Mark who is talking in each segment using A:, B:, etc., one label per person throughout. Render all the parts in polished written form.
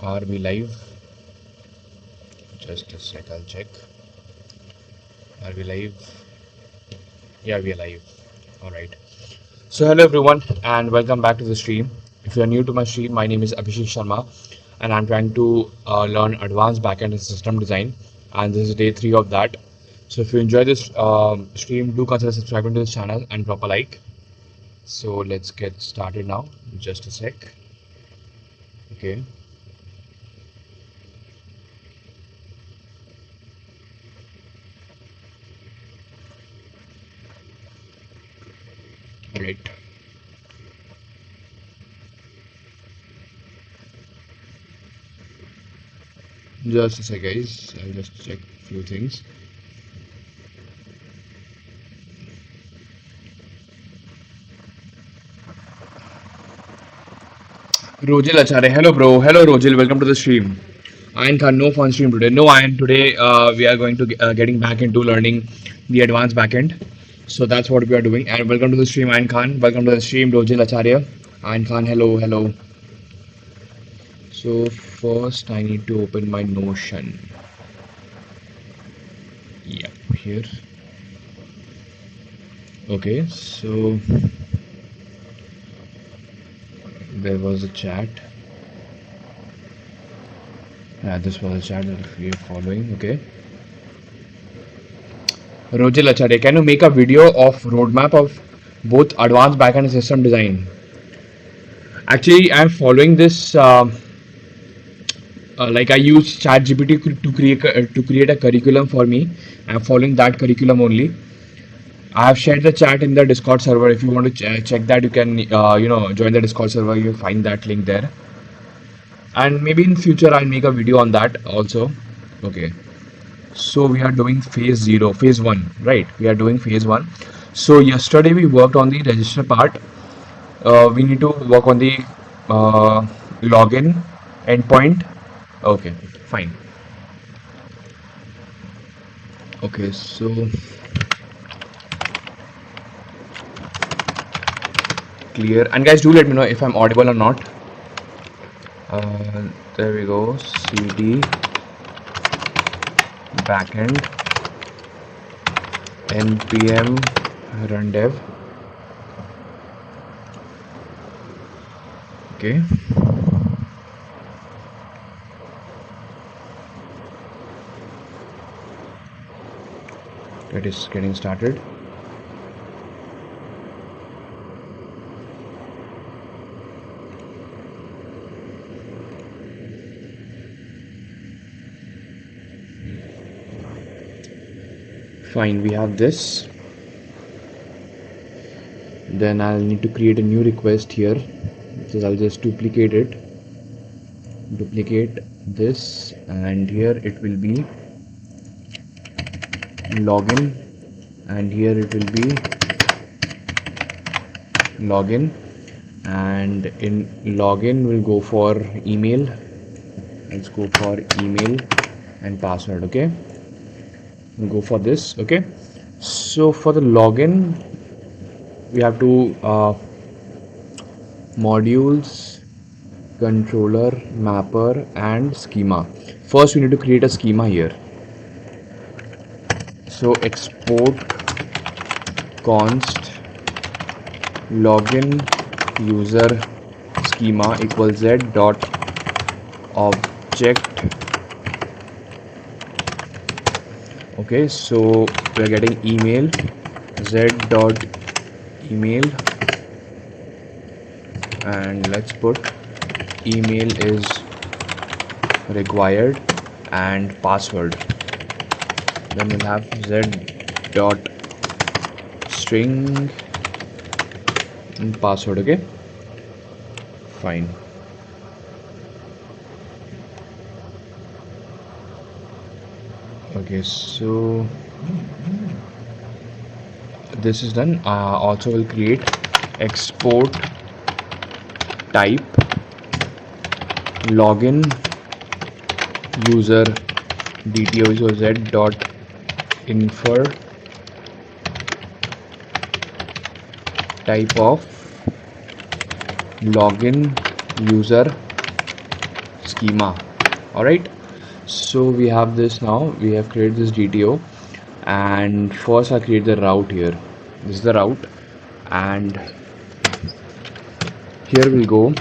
A: Are we live? Just a sec, I'll check. Are we live? Yeah, we are live. Alright. So hello everyone and welcome back to the stream. If you are new to my stream, my name is Abhishek Sharma and I'm trying to learn advanced backend and system design, and this is day 3 of that. So if you enjoy this stream, do consider subscribing to this channel and drop a like. So let's get started now. Just a sec. Okay. Alright. Just a sec, guys. I'll just check a few things. Rojil Acharya. Hello, bro. Hello, Rojil. Welcome to the stream. Ayan Khan, no fun stream today. No, Ayan, today we are going to getting back into learning the advanced backend. So that's what we are doing. And welcome to the stream, Ayan Khan. Welcome to the stream, Rojil Acharya. Ayan Khan, hello, hello. So first I need to open my Notion. Yep, here. Okay, so there was a chat. Yeah, this was a chat that we are following. Okay. Rojil Acharya, can you make a video of roadmap of both advanced backend and system design? Actually, I'm following this. Like I use ChatGPT to create a curriculum for me. I'm following that curriculum only. I have shared the chat in the Discord server. If you want to check that, you can join the Discord server. You'll find that link there. And maybe in future I'll make a video on that also. Okay. So we are doing phase 1, right? We are doing phase 1. So yesterday we worked on the register part. We need to work on the login endpoint. Okay, fine. Okay, so clear. And guys, do let me know if I'm audible or not. There we go. CD backend npm run dev. Okay. That is getting started. Fine, we have this. Then I'll need to create a new request here. So I'll just duplicate this, and here it will be login, and here it will be login, and in login we'll go for email. Let's go for email and password. Okay, we'll go for this. Okay, so for the login we have to modules, controller, mapper, and schema. First we need to create a schema here. So export const login user schema equals z dot object. Okay, so we're getting email, z dot email, and let's put email is required and password. Then we'll have z dot string and password. Okay, fine. Okay, so this is done. Also will create export type login user dto, so z dot infer type of login user schema. All right, so we have this now. We have created this DTO, and first I create the route here. This is the route, and here we go,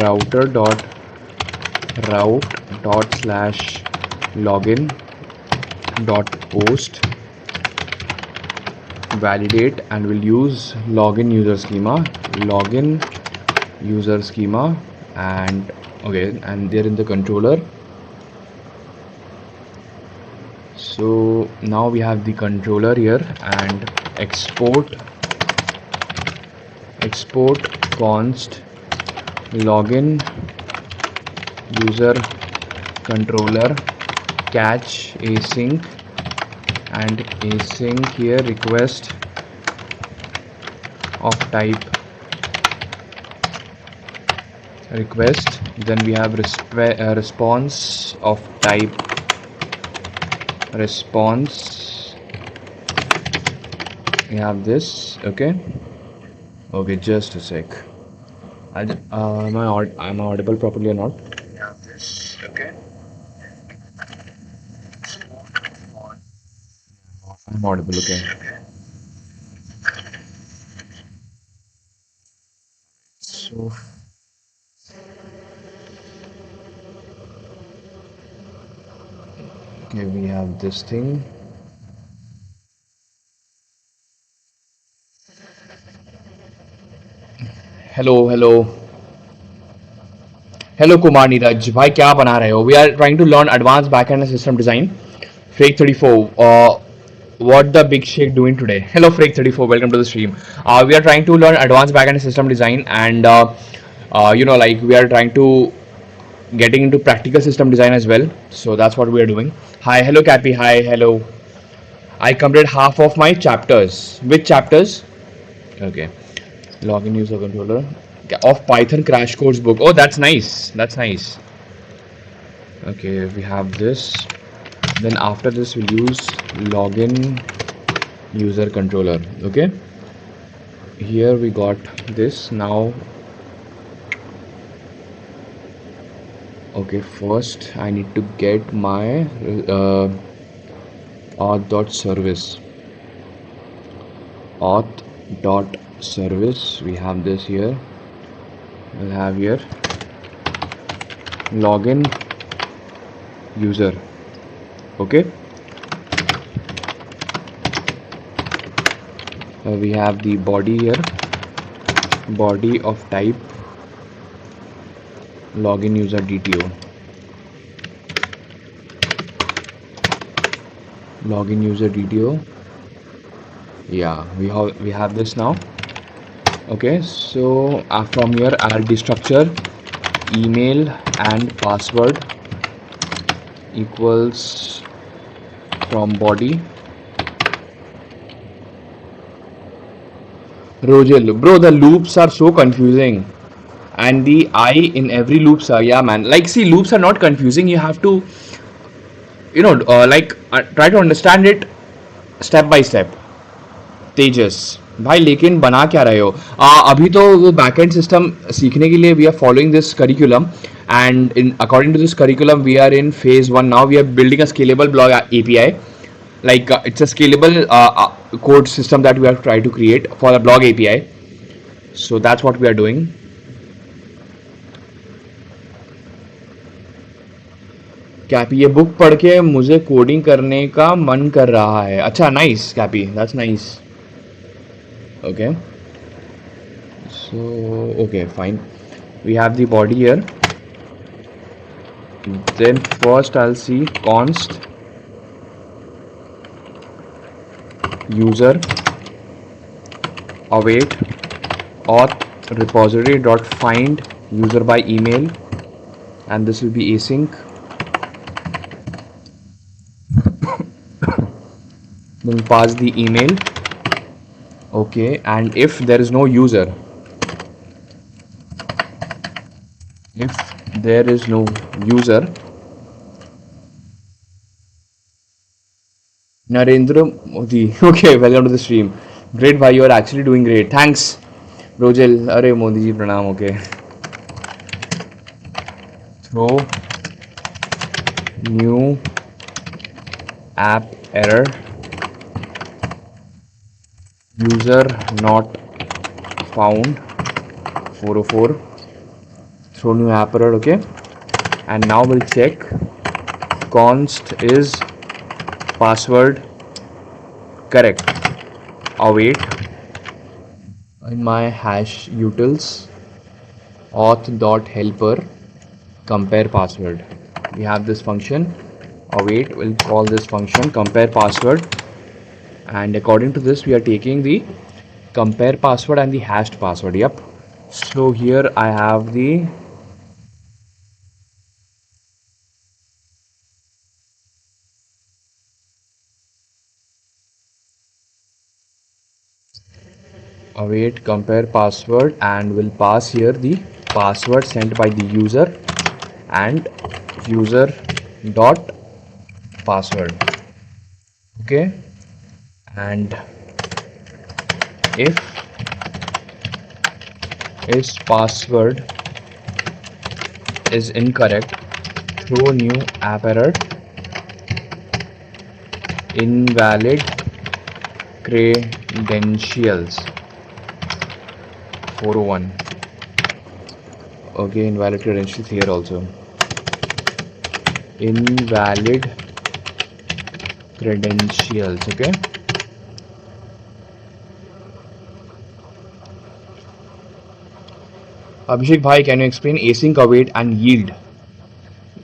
A: router dot route dot slash login dot post validate, and we'll use login user schema, and okay, and they're in the controller. So now we have the controller here, and export const login user controller catch async, and async here request of type request. Then we have response of type response. We have this. Okay, just a sec. Am I audible properly or not? We have this. Okay. I'm audible. Okay. So okay, we have this thing. Hello Kumar Neeraj, भाई क्या बना रहे हो? We are trying to learn advanced backend and system design. Freak 34, what the big shake doing today? Hello Freak 34, welcome to the stream. We are trying to learn advanced backend and system design, and like we are trying to getting into practical system design as well. So that's what we are doing. Hi, hello Cappy. Hi, hello. I completed half of my chapters. Which chapters? Okay. Login user controller of Python crash course book. Oh, that's nice. That's nice. Okay, we have this. Then after this, we'll use login user controller. Okay. Here we got this. Now, okay, first I need to get my auth.service. Auth.service. We have this here. We'll have here login user. Okay. We have the body here. Body of type login user DTO. Login user DTO. Yeah, we have this now. Okay, so from here I'll destructure email and password equals from body. Rogel, bro, the loops are so confusing, and the I in every loops are, yeah man, like see, loops are not confusing. You have to try to understand it step by step. तेजस भाई, लेकिन बना क्या रहे हो? अभी तो वो backend system सीखने के लिए we are following this curriculum, and in according to this curriculum we are in phase 1 now. We are building a scalable blog API, like it's a scalable code system that we are trying to create for the blog API. So that's what we are doing. कैपी, ये book पढ़ के मुझे coding करने का मन कर रहा है. अच्छा, नाइस कैपी, that's nice. Okay, so okay, fine. We have the body here. Then first I'll see const user await auth repository dot find user by email, and this will be async. Then pass the email. Okay, and if there is no user, Narendra Modi. Okay, welcome to the stream. Great, bhai, you are actually doing great. Thanks, Rojel. Arey Modi ji, pranam. Okay. throw new app error, user not found 404, throw new app error. Okay, and now we'll check const is password correct. Await in my hash utils auth.helper compare password. We have this function await. We'll call this function compare password, and according to this we are taking the compare password and the hashed password. Yep. So here I have the await compare password, and will pass here the password sent by the user and user dot password. Okay, and if is password is incorrect, throw new app error, invalid credentials 401. Okay, invalid credentials here also, invalid credentials. Okay, Abhishek bhai, can you explain async await and yield?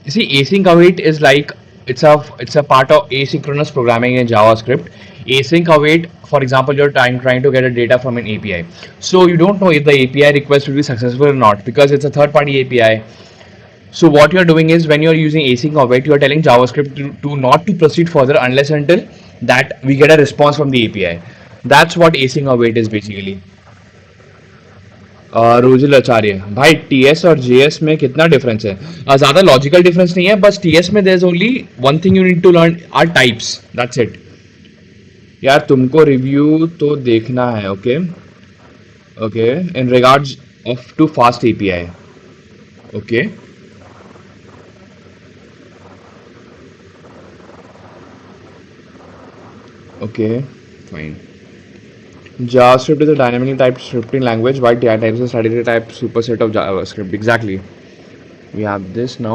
A: You see, async await is like it's a part of asynchronous programming in JavaScript. Async await, for example, you're trying to get a data from an API, so you don't know if the API request will be successful or not because it's a third-party API. So what you're doing is when you're using async await, you are telling JavaScript to not to proceed further unless until that we get a response from the API. That's what async await is basically. रोजिल आचार्य भाई TS और JS में कितना difference है? ज़्यादा logical difference नहीं है, बस TS में there is only one thing you need to learn are types, that's it. यार तुमको रिव्यू तो देखना है. Okay okay, in regards of to fast API. Okay okay fine. JavaScript is a dynamically typed scripting language, while data type is a statically typed superset of JavaScript. Exactly. We have this now.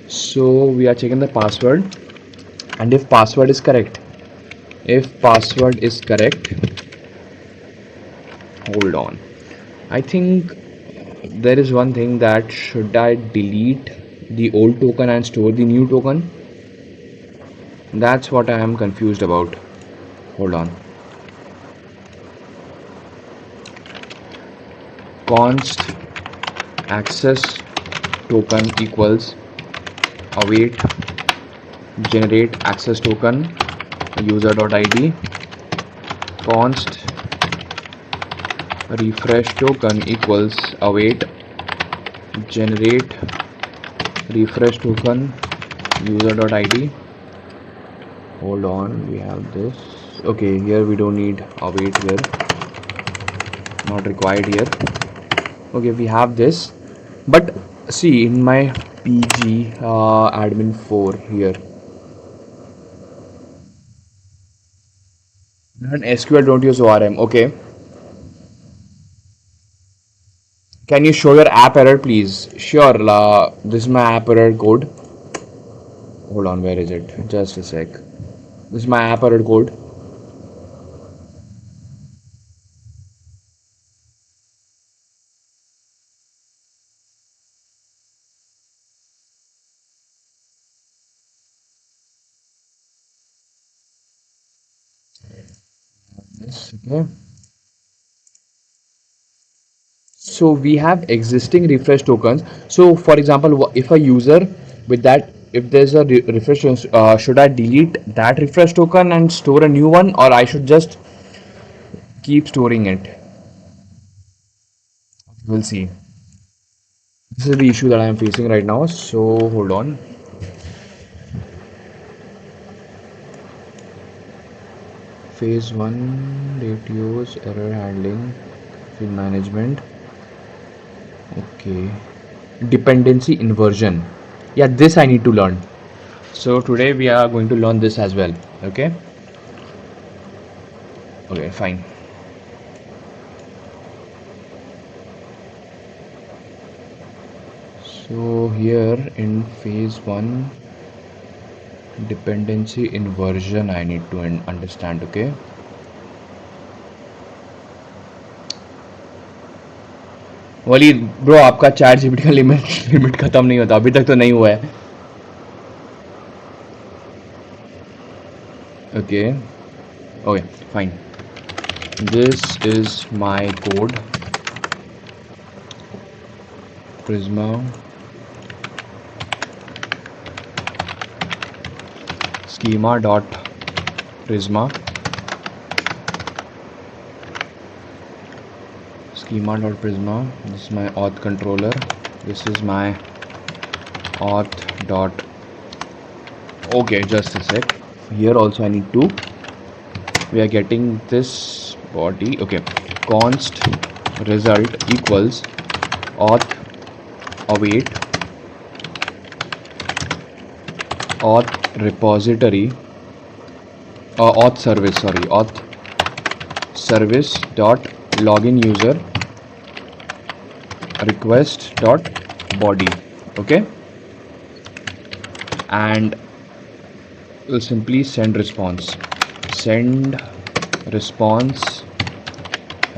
A: So we are checking the password, and if password is correct, hold on. I think there is one thing that should I delete the old token and store the new token? That's what I am confused about. Hold on. Const access token equals await generate access token user.id. Const refresh token equals await generate refresh token user.id. Hold on, we have this. Okay, here we don't need await here, not required here. Okay, we have this, but see in my pg admin 4 here, and SQL don't use ORM. Okay, can you show your app error please? Sure, this is my app error code. Hold on, where is it? Just a sec. This is my app error code. This, okay. So we have existing refresh tokens. So for example, if a user with that, if there's a refresh, should I delete that refresh token and store a new one, or I should just keep storing it? We'll see. This is the issue that I am facing right now. So hold on. Phase 1 ratios, error handling, field management. Okay. dependency inversion. Yeah, this I need to learn. So today we are going to learn this as well. Okay. Okay, fine. So here in phase 1, dependency inversion I need to understand. Okay. Wali bro, आपका chat GPT का limit खत्म नहीं होता, अभी तक तो नहीं हुआ है. Okay. Okay, fine. This is my code. Prisma schema dot prisma This is my auth controller. This is my auth dot. Okay, just a sec. Here also I need to. We are getting this body. Okay, const result equals auth await auth repository auth service dot login user request dot body. Okay, and we'll simply send response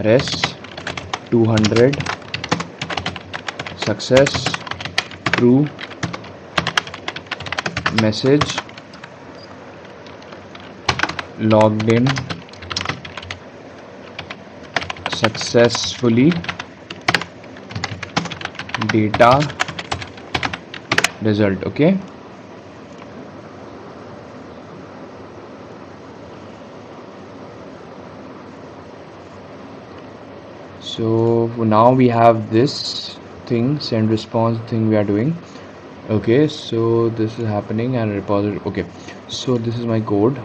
A: res 200 success true message logged in successfully data result. Okay, so now we have this thing, send response thing we are doing. Okay, so this is happening and repository. Okay, so this is my code.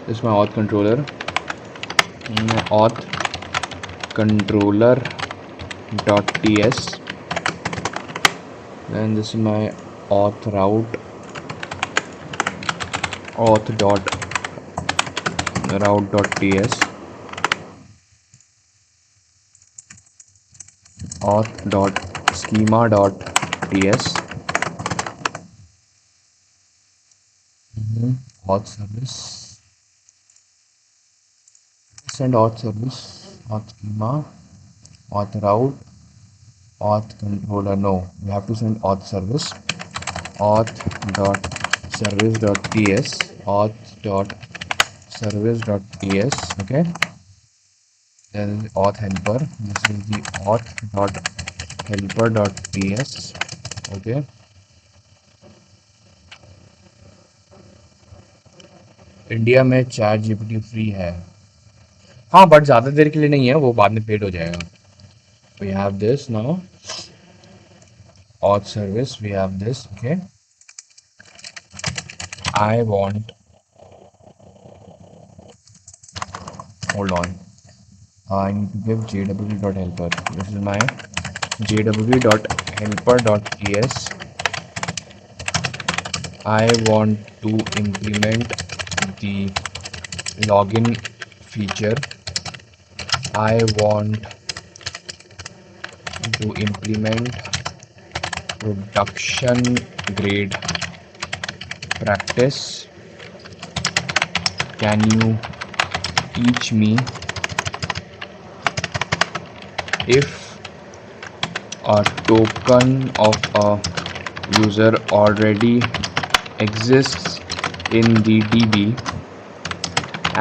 A: This is my auth controller. Auth controller dot ts. Then this is my auth route. Auth dot route dot ts. Auth dot schema dot ts. Auth service. Send auth service, auth schema, auth route, auth controller. No, we have to send auth service. Auth dot service dot ts. Auth dot service dot ts. Okay. Then auth helper. This is the auth dot helper dot ts. Okay. India में chat GPT free है. हाँ, but ज़्यादा देर के लिए नहीं है, वो बाद में पेड हो जाएगा. We have this now. Auth service, we have this. Okay. I want. Hold on. I need to give jw.helper. This is my jw.helper.ts. I want to implement the login feature. I want to implement production grade practice. Can you teach me if a token of a user already exists in the DB,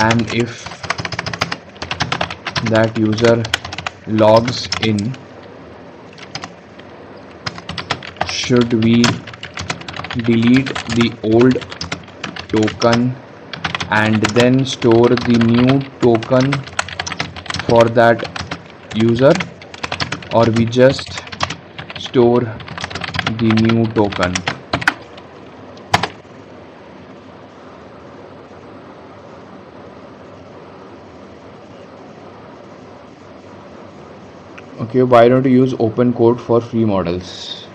A: and if that user logs in, should we delete the old token and then store the new token for that user, or we just store the new token? Okay, why don't you use open code for free models?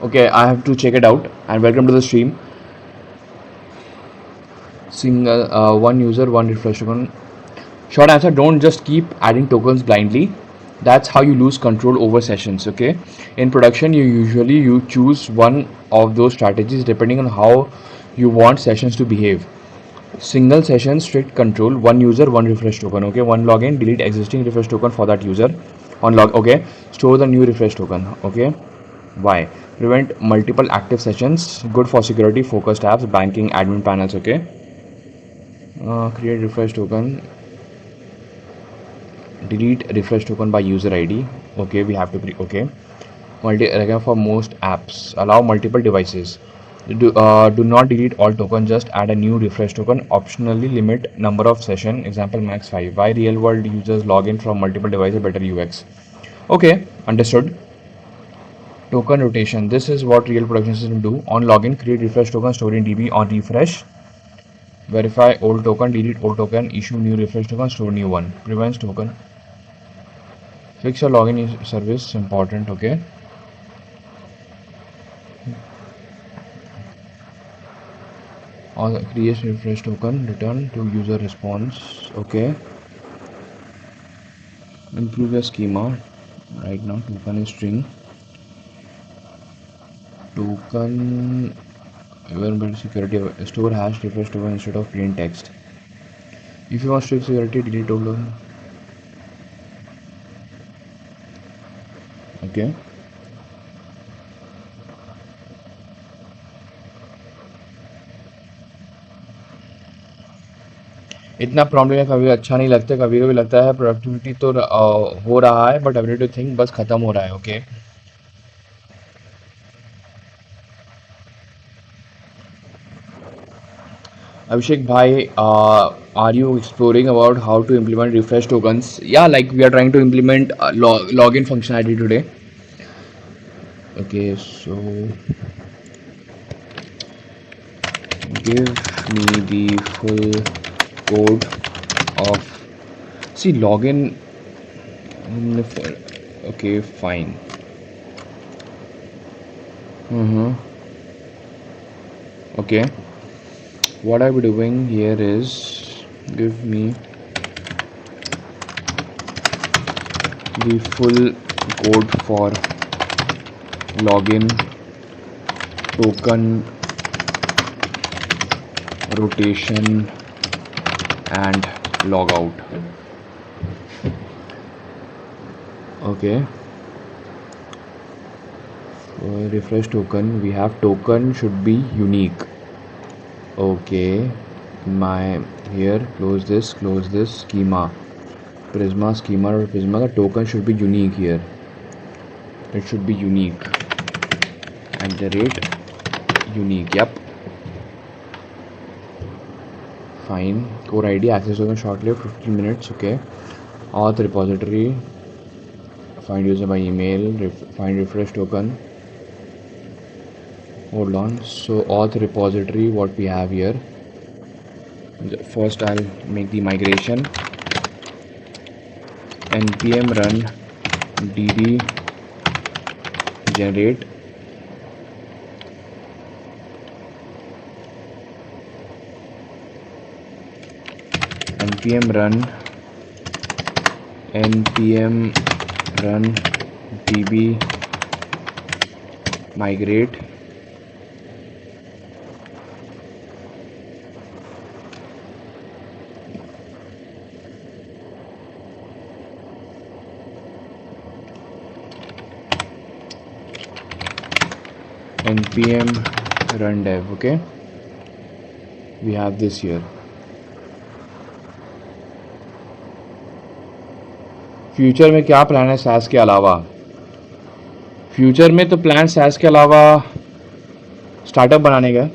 A: Okay, I have to check it out. And welcome to the stream. Single one user, one refresh token. Short answer: don't just keep adding tokens blindly. That's how you lose control over sessions. Okay, in production, you choose one of those strategies depending on how you want sessions to behave. Single session, strict control, one user, one refresh token. Okay, one login, delete existing refresh token for that user. On log, okay, store the new refresh token. Okay, why? Prevent multiple active sessions. Good for security focused apps, banking, admin panels. Okay, create refresh token. Delete refresh token by user ID. Okay, we have to okay. Again, for most apps, allow multiple devices. Do not delete all token, just add a new refresh token. Optionally limit number of session, example max 5. Why real world users log in from multiple devices, better UX. Okay, understood. Token rotation, this is what real production system do. On login, create refresh token, store in DB. On refresh, verify old token, delete old token, issue new refresh token, store new one. Prevents token. Fix your login service, important. Okay, or create refresh token, return to user response. Okay, improve your schema. Right now token is string. Token even better security, store hash refresh token instead of plain text. If you want strict security, delete all. Okay, इतना problem है, कभी अच्छा नहीं लगता, कभी कभी लगता है प्रोडक्टिविटी तो हो रहा है, बट एवरी थिंग बस खत्म हो रहा है. Okay, Abhishek bhai, are you exploring about how to implement refresh tokens? Yeah, like we are trying to implement login functionality today. Okay, so give me the full code of, see, login. Okay, fine. Okay, what I'll be doing here is give me the full code for login token rotation and logout. Okay, for refresh token, we have token should be unique. Okay, my here close this schema, schema or prisma. The token should be unique here. It should be unique. At the rate unique. Yep. Fine. Core ID access token short-lived 15 minutes. Okay. Auth repository. Find user by email. Find refresh token. Hold on. So auth repository, what we have here. First I'll make the migration. npm run dd generate npm run db migrate npm run dev. Okay, we have this here. Future में क्या plan है SaaS के अलावा? Future में तो plan SaaS के अलावा startup बनाने का.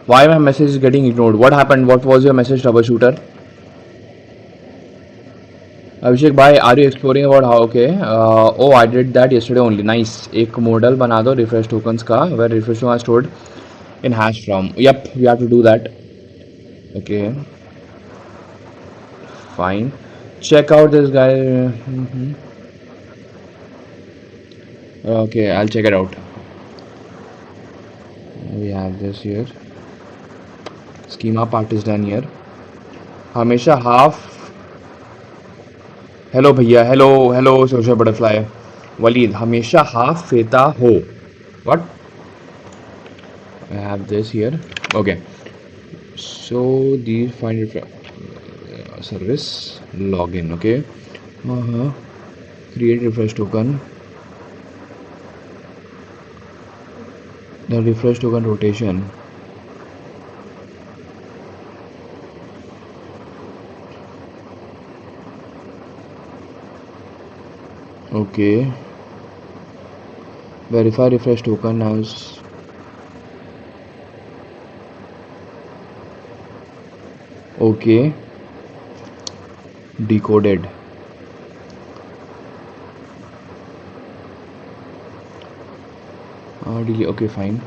A: Why my message is getting ignored? What happened? What was your message, troubleshooter? Abhishek bhai, are you exploring about how? Okay, oh, I did that yesterday only. Nice. एक model बना दो refresh tokens का, where refresh tokens are stored in hash from. Yep, we have to do that. Okay, fine. Check out this guy. Mhm. Okay, I'll check it out. We have this here. Schema part is done here. हमेशा half. Hello भैया. Hello social butterfly. Waleed हमेशा half फेता हो. What? I have this here. Okay. So the find service login. Okay. Uh-huh. Create refresh token. The refresh token rotation. Okay. Verify refresh token as okay. Decoded. Okay, fine.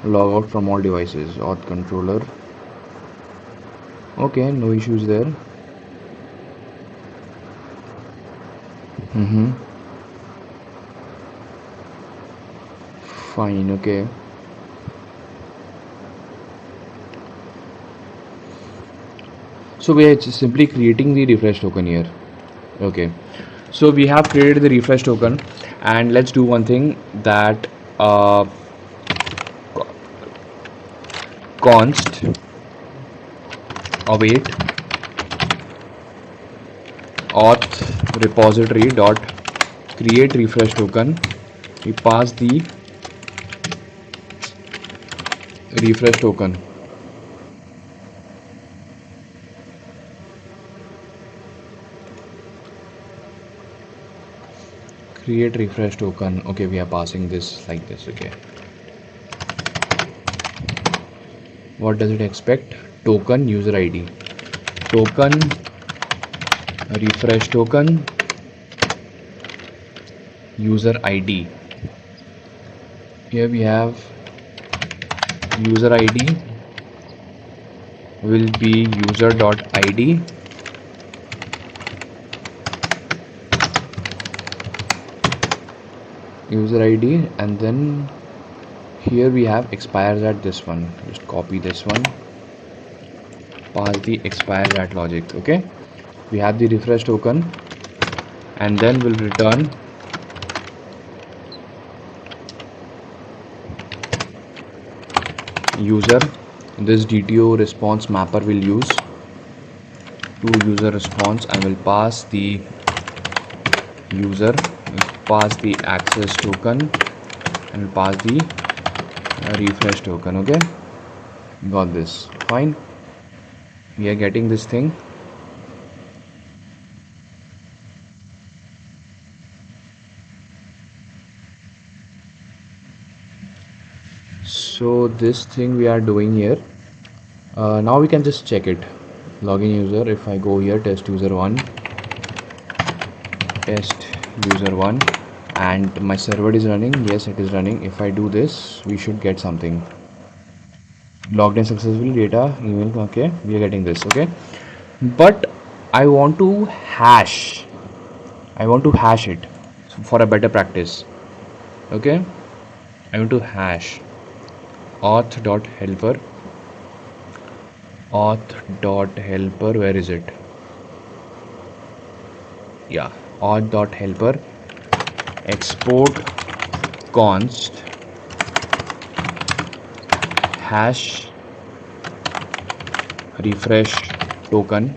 A: Log out from all devices. Auth controller. Okay, no issues there. Mm-hmm. Fine, okay. So we are just simply creating the refresh token here. Okay. So we have created the refresh token, and let's do one thing that const await auth repository dot create refresh token. We pass the refresh token. Create refresh token. Okay, we are passing this like this. Okay. What does it expect? Token user ID. Token refresh token user ID. Here we have user ID will be user.id. User ID, and then here we have expires at this one. Just copy this one, pass the expires at logic. Okay, we have the refresh token, and then we'll return user. This DTO response mapper will use to user response, and will pass the user, pass the access token, and pass the refresh token. Okay, got this. Fine, we are getting this thing. So this thing we are doing here. Now we can just check it. Login user. If I go here, test user 1, test user 1, and my server is running. Yes, it is running. If I do this, we should get something. Logged in successfully, data, email. Okay, we are getting this. Okay, but I want to hash. I want to hash it for a better practice. Okay, I want to hash auth.helper. Auth.helper, where is it? Yeah, auth.helper export const hash refresh token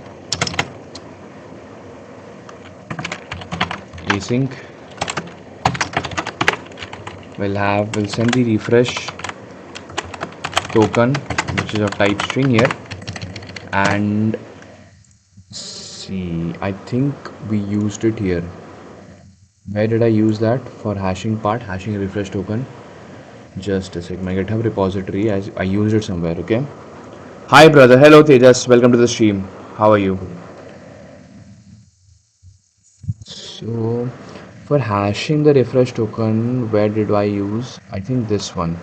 A: async. We'll send the refresh token, which is of type string here, and see, I think we used it here. Where did I use that for hashing part? Hashing refresh token. Just a sec. My GitHub repository. I used it somewhere. Okay. Hi, brother. Hello, Tejas. Welcome to the stream. How are you? So, for hashing the refresh token, where did I use? I think this one.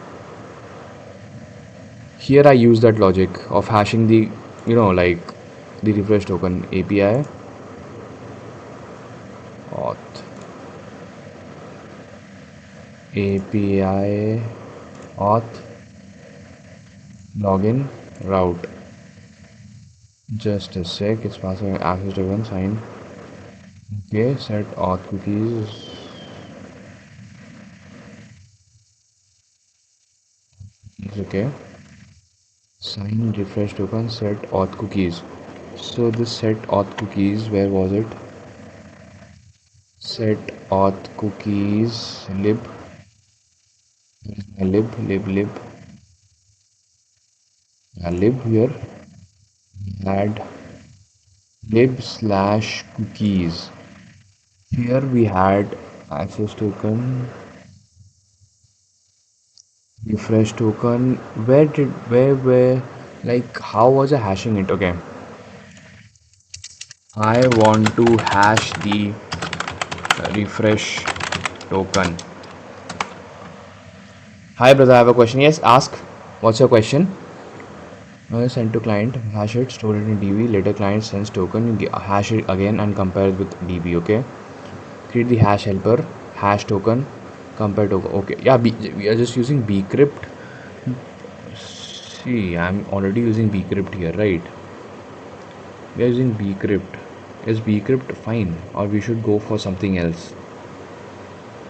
A: Here I use that logic of hashing the, like the refresh token API. auth API auth login route. Just a sec, it's passing access token sign. Okay, set auth cookies. Okay, sign refresh token set auth cookies. So this set auth cookies, where was it? Set auth cookies lib, lib lib here. Add lib slash cookies. Here we had access token, refresh token. Where like how was I hashing it? Okay, I want to hash the refresh token. Hi brother, I have a question. Yes, ask. What's your question? Send to client, hash it, store it in DB. Later client sends token, you hash it again and compare it with DB. Okay. Create the hash helper, hash token, compare token. Okay. Yeah, we are just using bcrypt. See, I'm already using bcrypt here, right? We are using bcrypt. Is bcrypt fine, or we should go for something else?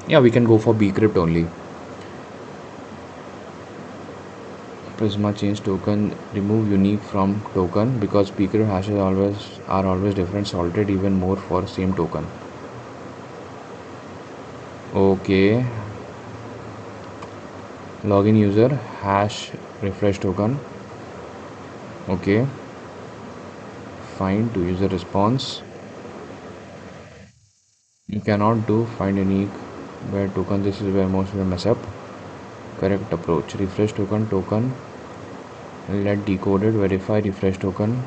A: Yeah, we can go for bcrypt only. Prisma change token, remove unique from token because bcrypt hashes are always different, salted even more for same token. Okay, login user hash refresh token. Okay, find to user response. You cannot do find unique where token. This is where most will mess up. Correct approach. Refresh token let decoded verify refresh token.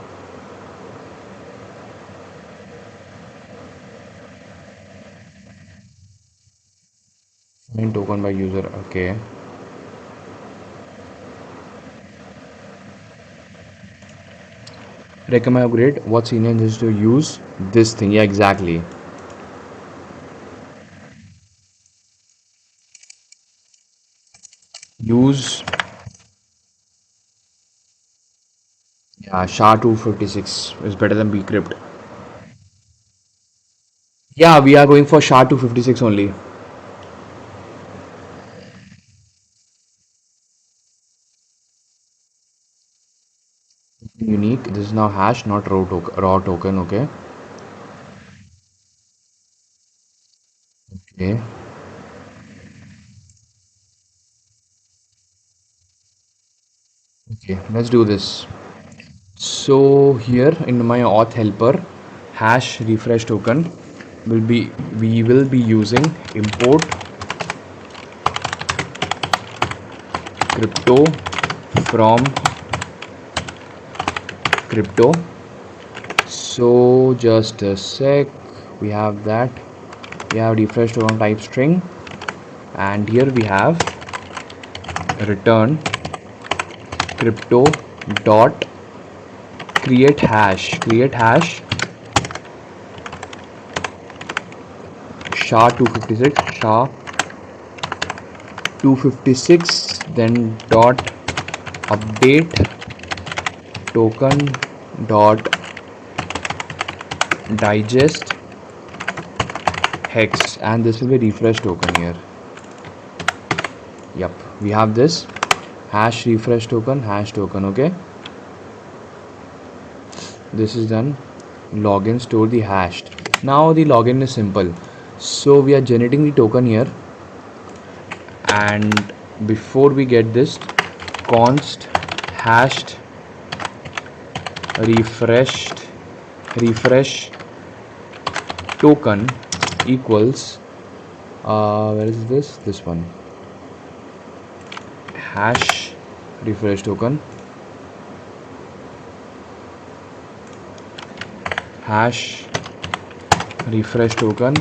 A: Find token by user. Okay. Recommend upgrade. What senior is to use this thing? Yeah, exactly. Use yeah, SHA-256 is better than bcrypt. Yeah, we are going for SHA-256 only. Unique. This is now hash, not raw token. Okay. Okay. Okay. Let's do this. So here in my auth helper, hash refresh token we will be using import crypto from crypto. So just a sec, we have that. We have refresh token type string, and here we have return crypto dot create hash SHA-256 SHA-256 then dot update token dot digest hex, and this will be refresh token here. Yep, we have this hash refresh token hash token. Okay, this is done. Login, store the hashed. Now the login is simple. So we are generating the token here, and before we get this, const hashed refresh token equals where is this one, hash refresh token hash refresh token,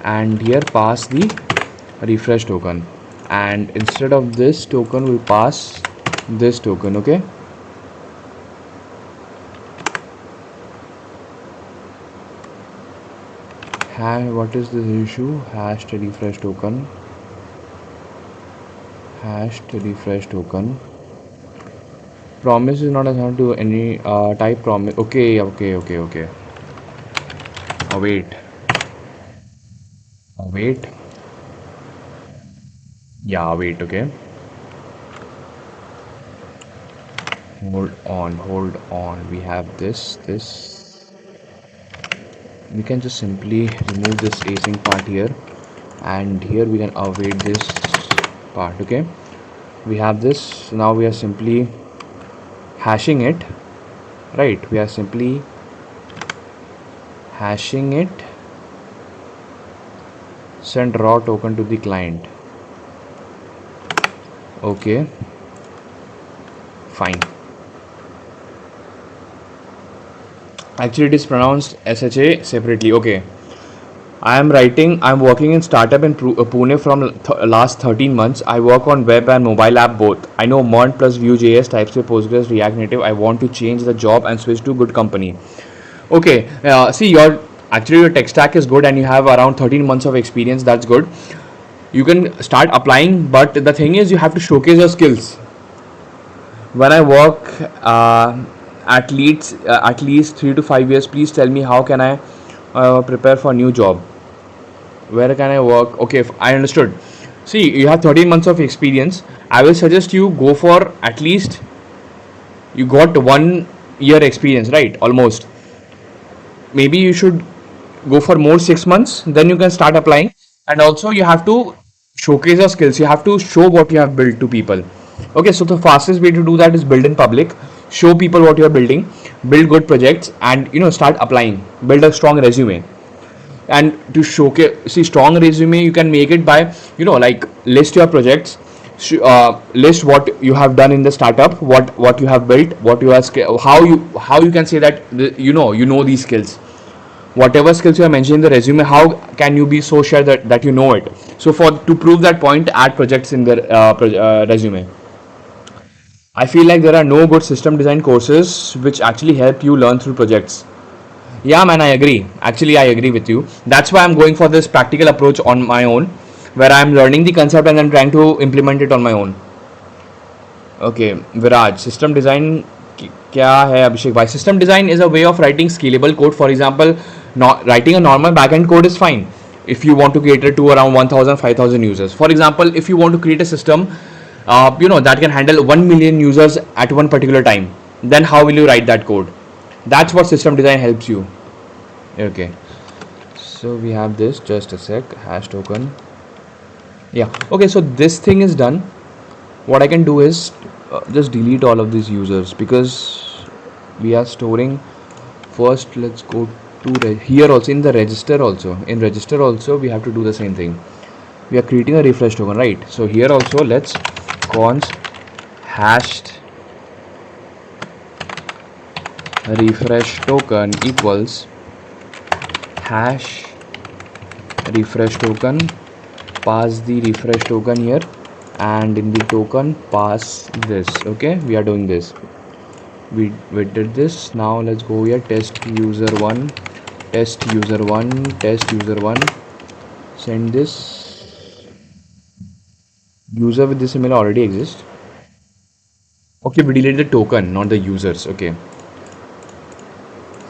A: and here pass the refresh token, and instead of this token we'll pass this token. Okay, What is this issue? Hashed refresh token. Hashed refresh token. Promise is not assigned to any type promise. Okay. Wait. Wait. Yeah, wait. Okay. Hold on. We have this. We can just simply remove this async part here, and here we can await this part. Okay. We have this. Now we are simply hashing it. Right. We are simply hashing it. Send raw token to the client. Okay. Fine. Actually, it is pronounced SHA separately. Okay. I'm working in startup in Pune from last 13 months. I work on web and mobile app both. I know Mont plus Vue.js, TypeScript, Postgres, React Native. I want to change the job and switch to good company. Okay, see, your tech stack is good and you have around 13 months of experience. That's good. You can start applying, but the thing is, you have to showcase your skills. When I work at least 3 to 5 years, please tell me how can I prepare for a new job. Where can I work? Okay, I understood. See, you have 13 months of experience. I will suggest you go for at least you got 1 year experience, right? Almost. Maybe you should go for more 6 months. Then you can start applying. And also, you have to showcase your skills. You have to show what you have built to people. Okay, so the fastest way to do that is build in public. Show people what you are building. Build good projects, and start applying. Build a strong resume. And to showcase, see, strong resume you can make it by like list your projects, list what you have done in the startup, what you have built, what you are how you can say that you know these skills. Whatever skills you have mentioned in the resume, how can you be so sure that you know it? So for to prove that point, add projects in the resume. I feel like there are no good system design courses which actually help you learn through projects. Yeah, man, I agree. Actually, I agree with you. That's why I'm going for this practical approach on my own, where I'm learning the concept and then trying to implement it on my own. Okay, Viraj, system design क्या है Abhishek bhai? System design is a way of writing scalable code. For example, not writing a normal backend code is fine if you want to cater to around 1,000, 5,000 users. For example, if you want to create a system, that can handle 1 million users at one particular time, then how will you write that code? That's what system design helps you. Okay, so we have this, just a sec, hash token. Yeah, okay, so this thing is done. What I can do is just delete all of these users because we are storing. First, let's go to here also, in the register also. In register also, we have to do the same thing. We are creating a refresh token, right? So here also, let's const hashed refresh token equals hash refresh token. Pass the refresh token here, and in the token pass this. Okay, we are doing this. We did this. Now let's go here, test user 1, test user 1, test user 1. Send this. User with this email already exists. Okay, we deleted the token, not the users. Okay,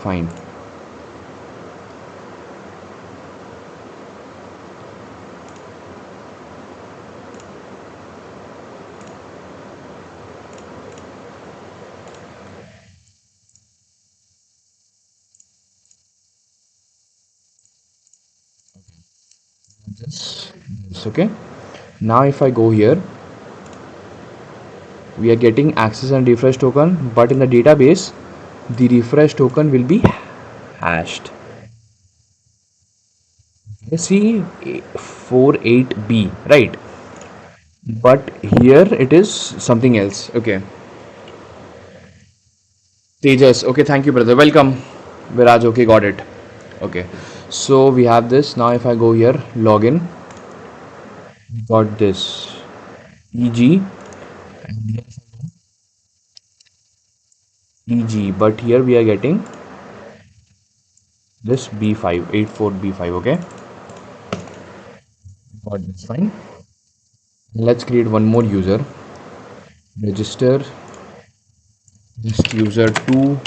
A: fine. Okay, now if I go here, we are getting access and refresh token, but in the database the refresh token will be hashed. See, 48B, right? But here it is something else. Okay, Tejas, okay, thank you, brother, welcome. Viraj, okay, got it. Okay, so we have this. Now if I go here, login, got this eg, but here we are getting this B5 84 B5. Okay, got this. Fine. Let's create one more user. Register test user 2,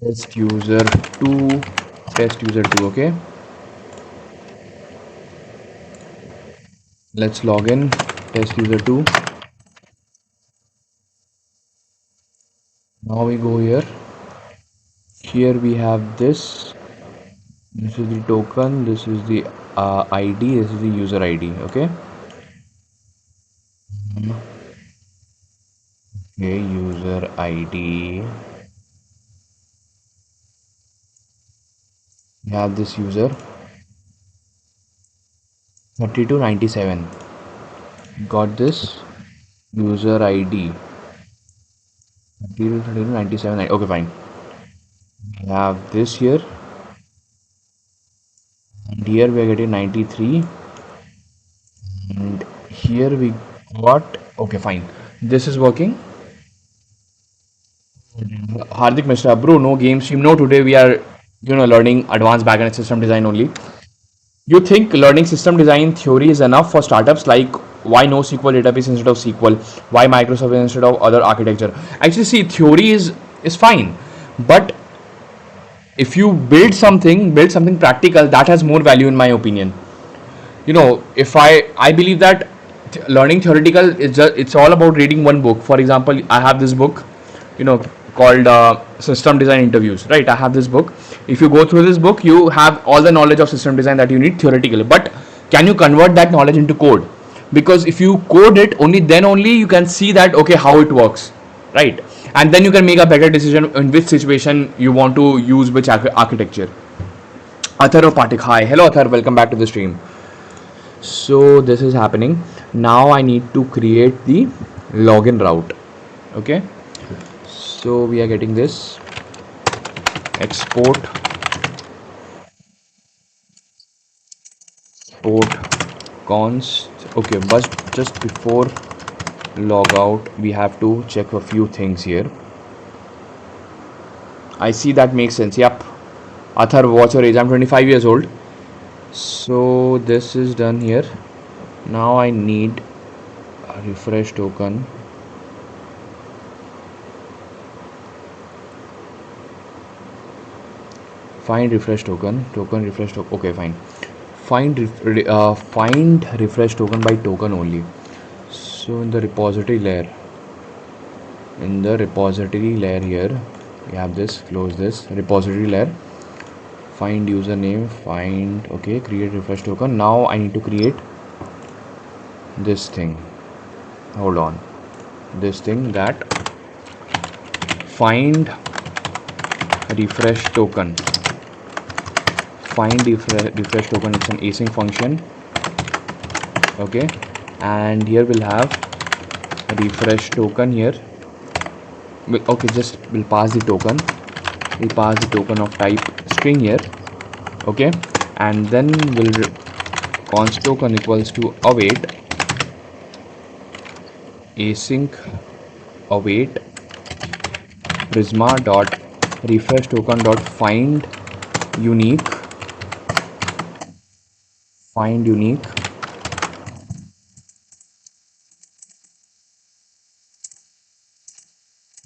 A: test user 2, test user 2. Okay, let's log in. Test user 2. Now we go here. Here we have this. This is the token. This is the ID. This is the user ID. Okay. Okay, user ID. We have this user 3297. Got this user ID 3297. Okay, fine. We have this here, and here we are getting 93, and here we got. Okay, fine. This is working. Hardik Mishra, bro, no game stream. No, today we are, learning advanced backend system design only. You think learning system design theory is enough for startups? Like, why no SQL database instead of SQL? Why Microsoft instead of other architecture? Actually, see, theory is fine, but if you build something practical, that has more value in my opinion. If I believe that learning theoretical is just, it's all about reading one book. For example, I have this book, you know called system design interviews, right? I have this book. If you go through this book, you have all the knowledge of system design that you need theoretically, but can you convert that knowledge into code? Because if you code it, only you can see that, okay, how it works, right? And then you can make a better decision in which situation you want to use which architecture. Athar Patik, hi. Hello Athar, welcome back to the stream. So this is happening. Now I need to create the login route. Okay, so we are getting this export const. Okay, but just before logout we have to check a few things here. I see that makes sense. Yep. Athar, what's your age? I'm 25 years old. So this is done here. Now I need a refresh token. Find refresh token. Refresh token. Okay, fine. Find refresh token by token only. So in the repository layer, here we have this. Close this repository layer. Find username. Okay, create refresh token. Now I need to create this thing. Hold on. This thing, that find refresh token. Find refresh token. It's an async function. Okay, and here we'll have a refresh token here. Okay, just we'll pass the token. We'll pass the token of type string here. Okay, and then we'll const token equals to await async await prisma dot refresh token dot find unique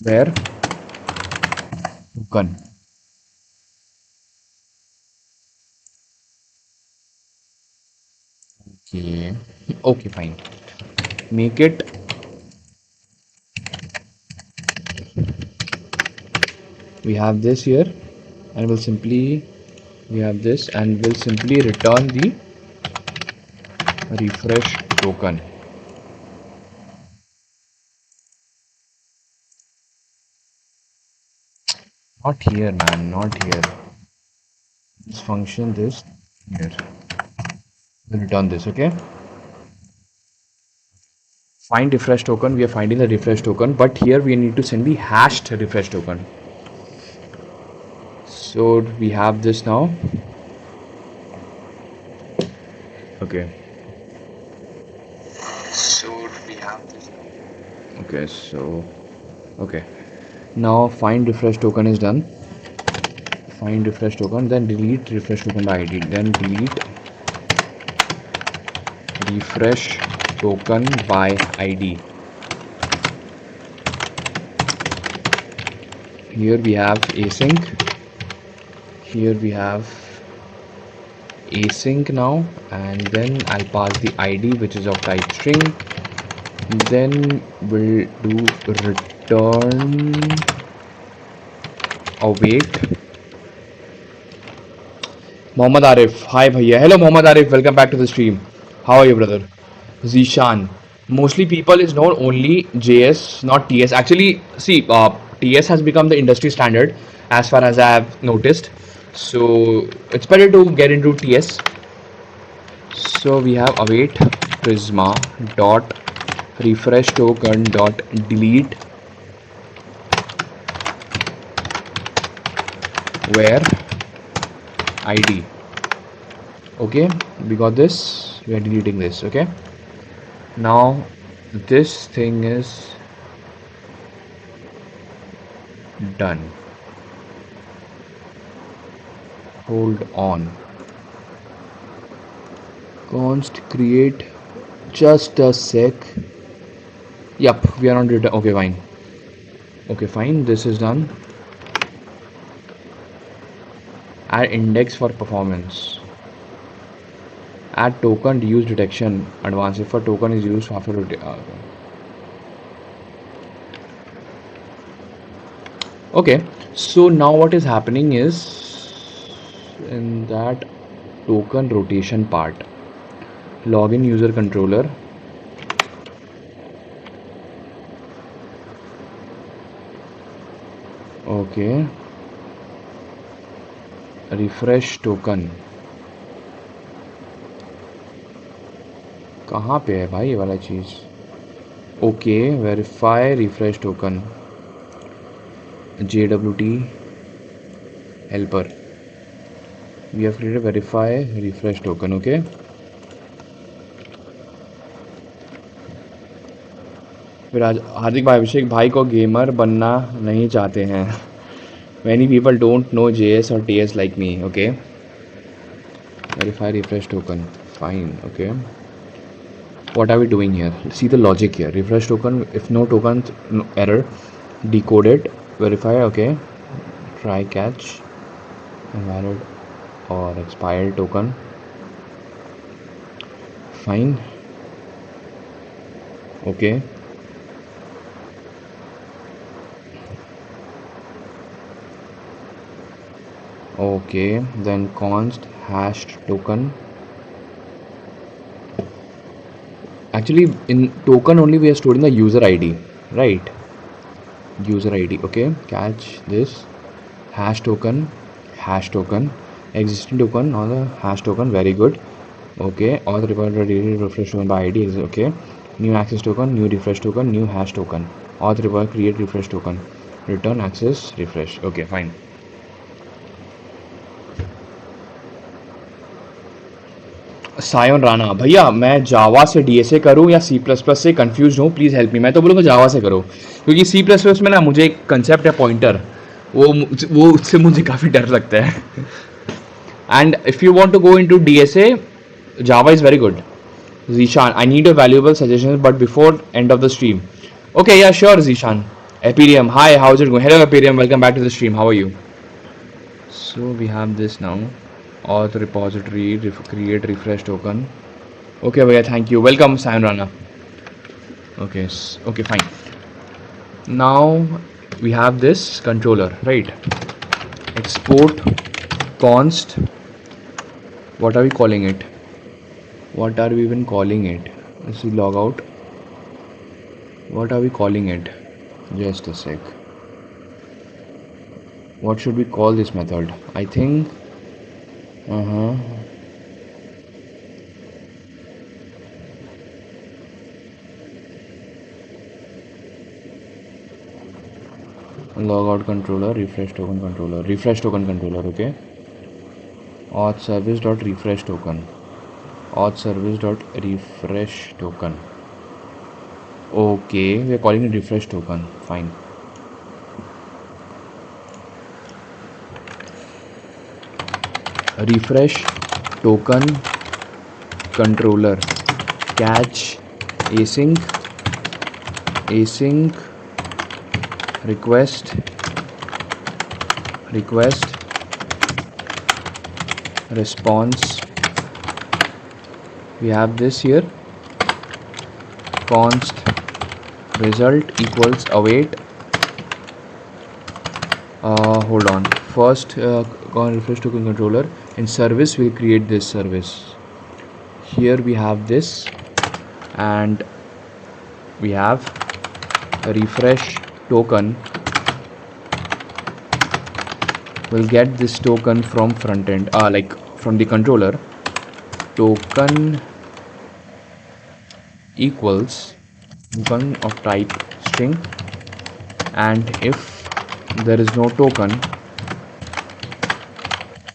A: where token. Okay, fine. Make it we have this here, and we'll simply return the refresh token. Not here, man, not here. This function, this here. We'll return this. Okay, find refresh token. We are finding the refresh token, but here we need to send the hashed refresh token. So we have this now. Okay, so we have this. Okay, now find refresh token is done. find refresh token, then delete refresh token by id, then delete refresh token by id. Here we have async, here we have async now, and then I'll pass the id which is of type string, then we'll do return await. Mohammad Arif, hi bhaiya. Hello Mohammad Arif, welcome back to the stream. How are you, brother? Zishan. Mostly people is known only JS, not TS. Actually, see, TS has become the industry standard as far as I have noticed. So it's better to get into TS. So we have await prisma dot refresh token dot delete where id. Okay, we got this. We are deleting this. Okay. Now this thing is done. Hold on. Const create, just a sec. Yup, we are on return. Okay, fine. Okay, fine. This is done. Add index for performance. Add token use detection advanced if a token is used after okay, so now what is happening is in that token rotation part, login user controller, okay, refresh token कहाँ पे है भाई ये वाला चीज़? Okay, verify refresh token JWT helper. We have created verify refresh token. Okay. फिर आज हार्दिक भाई अभिषेक भाई को गेमर बनना नहीं चाहते हैं. Many people don't know JS or TS like me. Okay. Verify refresh token. Fine. Okay. What are we doing here? See the logic here. Refresh token. If no token, no error. Decode it. Verify. Okay. Try catch. Invalid or expired token. Fine. Okay. Okay, then const hashed token. Actually, in token only we are storing the user ID, right? User ID. Okay, catch this hash token, existing token or the hash token. Very good. Okay, all the refresh token by ID is okay. New access token, new refresh token, new hash token. Auth require create refresh token. Return access refresh. Okay, fine. Sion Rana भैया मैं जावा से DSA करूं या C plus plus से confuse हूं, please help me. मैं तो बोलूँगा जावा से करो, क्योंकि सी प्लस प्लस में ना मुझे एक कंसेप्ट है पॉइंटर, वो उससे मुझे काफ़ी डर लगता है. And if you want to go into DSA, Java is very good. Zeeshan, I need a valuable suggestion but before end of the stream. Okay, yeah sure Zeeshan. Ethereum, hi, how's it going? Hello Ethereum, welcome back to the stream. How are you? So we have this now. Auth repository, create refresh token. Okay bhaiya, thank you. Welcome Sayonrana. Okay, okay, fine. Now we have this controller, right? Export const. What are we calling it? What are we even calling it? Let's see, logout. What are we calling it? Just a sec. What should we call this method? I think logout controller, refresh token controller. Okay. Auth service dot refresh token. Okay, we are calling it refresh token. Fine. refresh token controller catch async request response. We have this here, const result equals await. Hold on, first refresh token controller. In service we'll create this service. Here we have this, and we have a refresh token. We'll get this token from front end, like from the controller. Token equals token of type string, and if there is no token,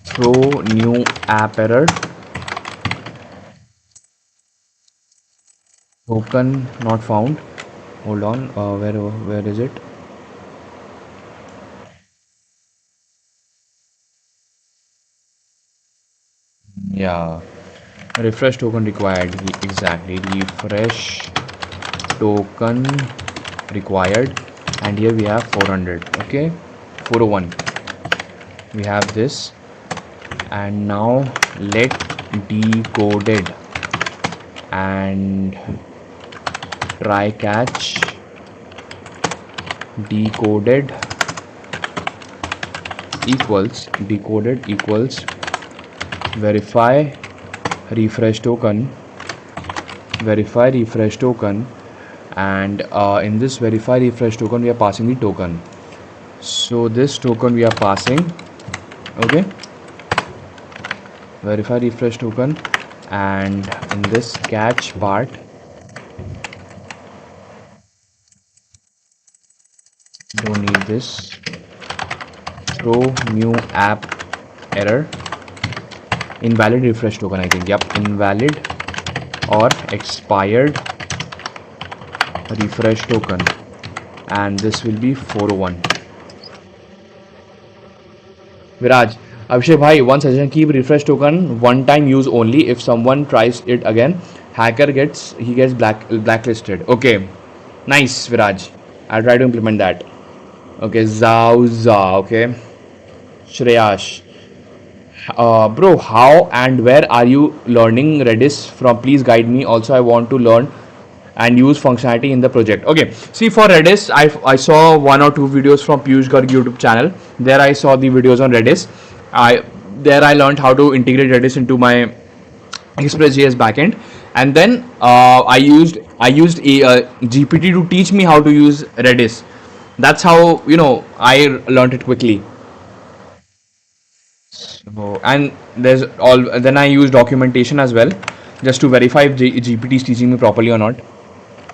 A: throw new app error. Token not found. Hold on, where is it? Yeah, refresh token required. Exactly, refresh token required, and here we have 400. Okay, 401. We have this, and now let decoded and try catch decoded equals verify refresh token, and in this verify refresh token we are passing the token. So this token we are passing, okay, verify refresh token, and in this catch part don't need this, throw new app error, invalid refresh token, I think. Yep, invalid or expired refresh token, and this will be 401. Viraj, Abhishek bhai, one suggestion: keep refresh token one time use only. If someone tries it again, hacker gets blacklisted. Okay, nice Viraj. I'll try to implement that. Okay, Zauza. Okay, Shreyash. Bro, how and where are you learning Redis from? Please guide me. Also, I want to learn and use functionality in the project. Okay, see, for Redis, I saw 1 or 2 videos from Piyush Garg YouTube channel. There I saw the videos on Redis. I learned how to integrate Redis into my Express.js backend, and then I used a GPT to teach me how to use Redis. That's how I learned it quickly. So, and there's all. Then I use documentation as well, just to verify if GPT is teaching me properly or not.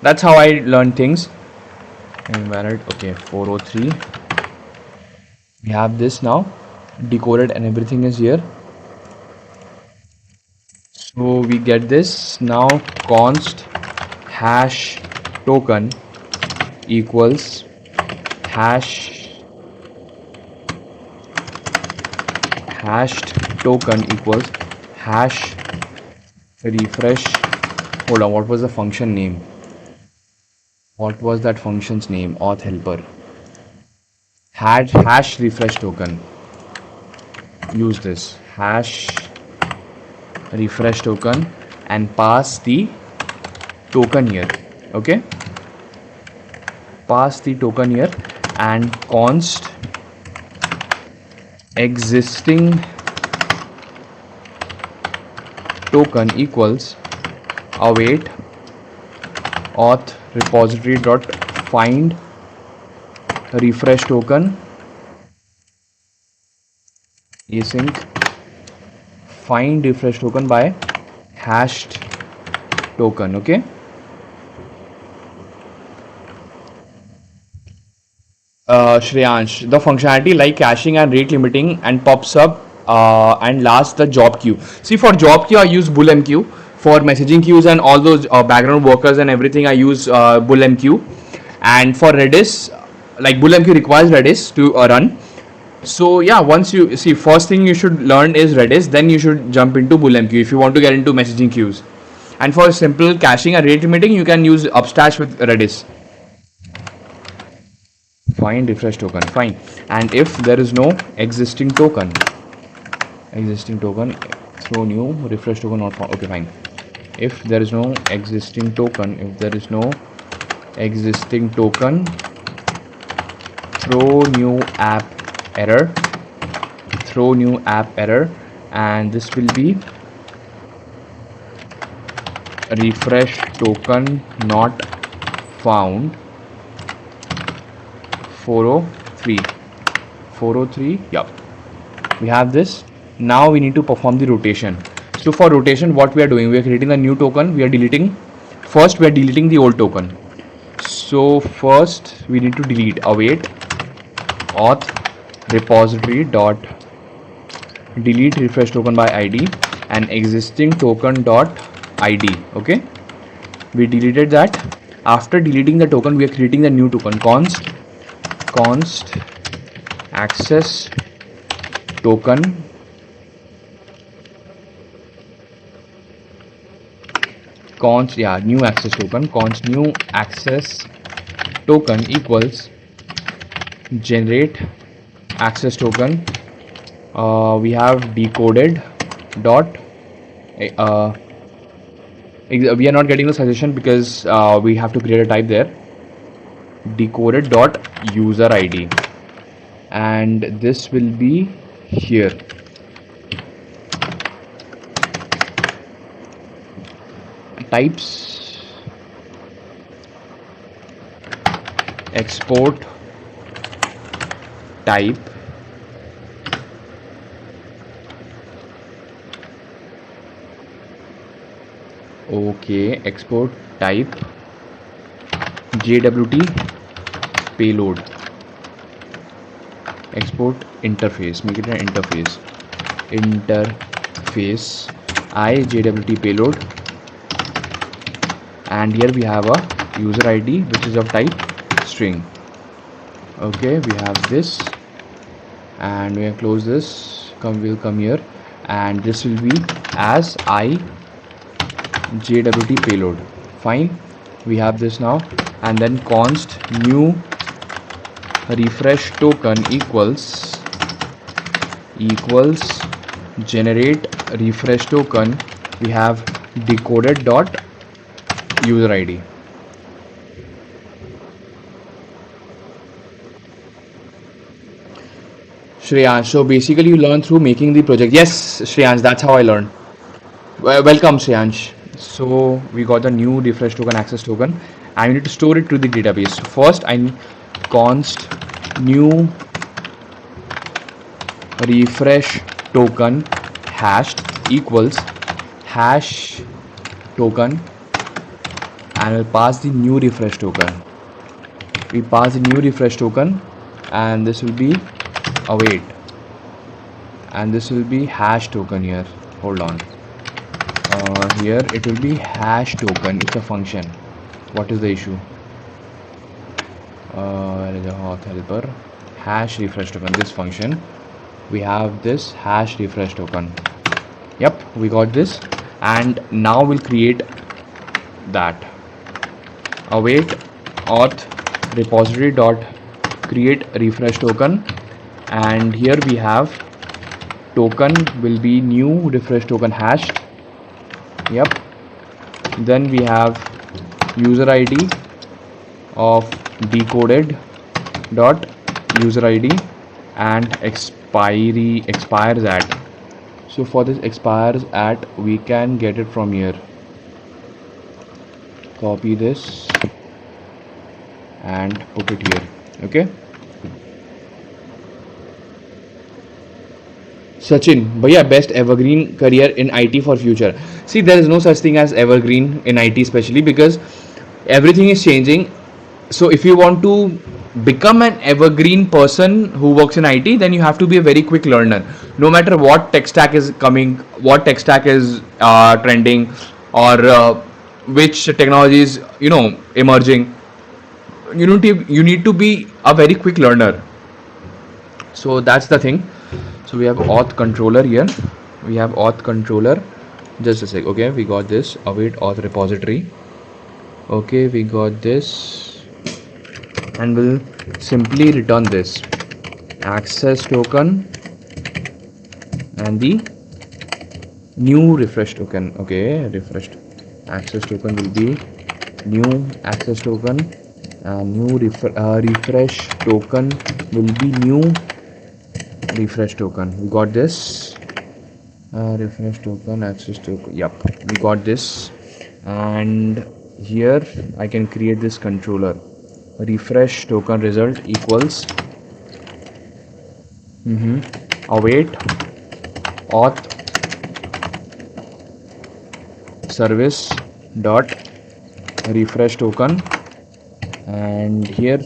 A: That's how I learn things. Invalid. Okay, 403. We have this now decoded, and everything is here. So we get this now. Const hash token equals hashed token equals hash refresh. Hold on, what was the function name? What was that function's name? Auth helper. Hash refresh token. Use this hash refresh token and pass the token here. Okay, pass the token here, and const existing token equals await auth repository dot find refresh token async find refresh token by hashed token. Okay, Shreyansh, the functionality like caching and rate limiting and pops up, and last the job queue. See, for job queue I use bullmq. For messaging queues and all those background workers and everything, I use bullmq. And for Redis, like bullmq requires Redis to run. So yeah, once you see, first thing you should learn is Redis, then you should jump into BullMQ if you want to get into messaging queues. And for simple caching and rate limiting, you can use Upstash with Redis. Find refresh token, fine. And if there is no existing token, throw new refresh token not found. Okay, fine. If there is no existing token, throw new app error, and this will be refresh token not found 403. Yep, we have this. Now we need to perform the rotation. So for rotation, what we are doing, we are creating a new token. We are deleting the old token. So first we need to delete await auth repository dot delete refresh token by id and existing token dot id. Okay, we deleted that. After deleting the token, we are creating the new token, const access token new access token, const new access token equals generate access token. We have decoded dot we are not getting the suggestion because we have to create a type there, decoded dot user id, and this will be here. Types export type export type JWT payload, export interface, make it an interface I JWT payload, and here we have a user ID which is of type string. Okay, we have this, and we can close this. We'll come here, and this will be as I JWT payload. Fine, we have this now, and then const new refresh token equals generate refresh token. We have decoded dot user ID. Shreyansh, so basically you learn through making the project. Yes, Shreyansh, that's how I learned. Welcome, Shreyansh. So we got the new refresh token access token. I need to store it to the database. First, I need const new refresh token hashed equals hash token, and we'll pass the new refresh token. We pass the new refresh token, and this will be await, and this will be hash token here. Hold on. Here it will be hash token. It's a function. What is the issue? Where is the auth helper? Hash refresh token. This function. We have this hash refresh token. Yep, we got this, and now we'll create that. Await auth repository dot create refresh token, and here we have token will be new refresh token hashed. Yep, then we have user ID of decoded dot user ID, and expires at. So for this expires at, we can get it from here. Copy this and put it here. Okay, Sachin, bhaiya, best evergreen career in IT for future. See, there is no such thing as evergreen in IT, especially because everything is changing. So if you want to become an evergreen person who works in IT, then you have to be a very quick learner. No matter what tech stack is coming, what tech stack is trending, or which technology is emerging, you need to be a very quick learner. So that's the thing. So we have auth controller here. We have auth controller. Just a sec. Okay, we got this. Await auth repository. Okay, we got this, and we'll simply return this access token and the new refresh token. Okay, refreshed access token will be new access token, and new refresh token will be new refresh token. We got this. Refresh token, access token. Yep, we got this. And here I can create this controller. Refresh token result equals await auth service dot refresh token, and here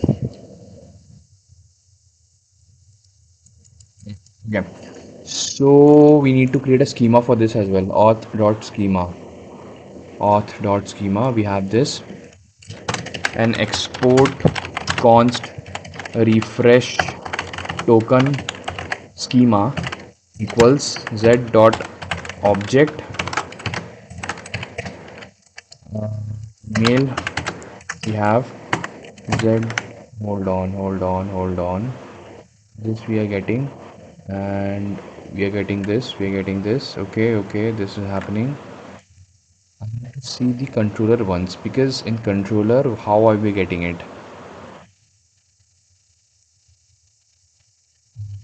A: okay. So we need to create a schema for this as well. Auth.schema. Auth.schema. We have this, and export const refresh token schema equals z dot object mail. We have z. Hold on. This we are getting, and we are getting this. Okay, this is happening. I need to see the controller once, because in controller, how are we getting it?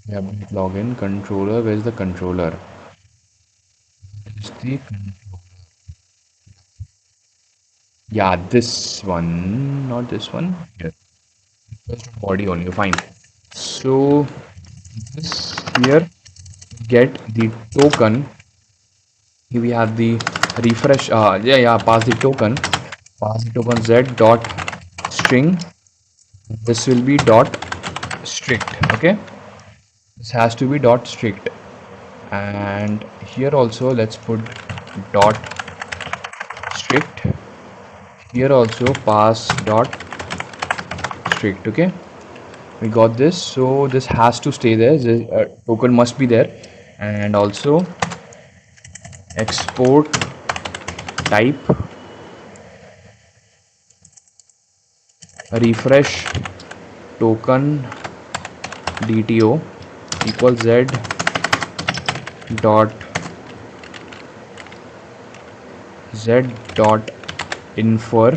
A: We have login controller. Where's the controller? Is the yeah, this one, not this one. Here, just body only. Fine. So this here get the token. Here we have the refresh. Pass the token. Pass the token z dot string. This will be dot strict. Okay, this has to be dot strict, and here also let's put dot strict. Here also pass dot strict. Okay, we got this. So this has to stay there. This token must be there, and also export type refresh token DTO equals z dot infer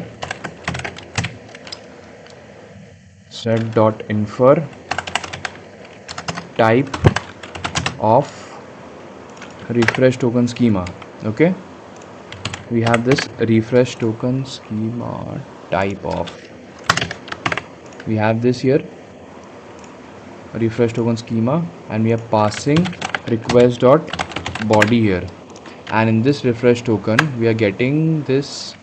A: type of refresh token schema. Okay, we have this refresh token schema type of. We have this here refresh token schema, and we are passing request dot body here, and in this refresh token we are getting this.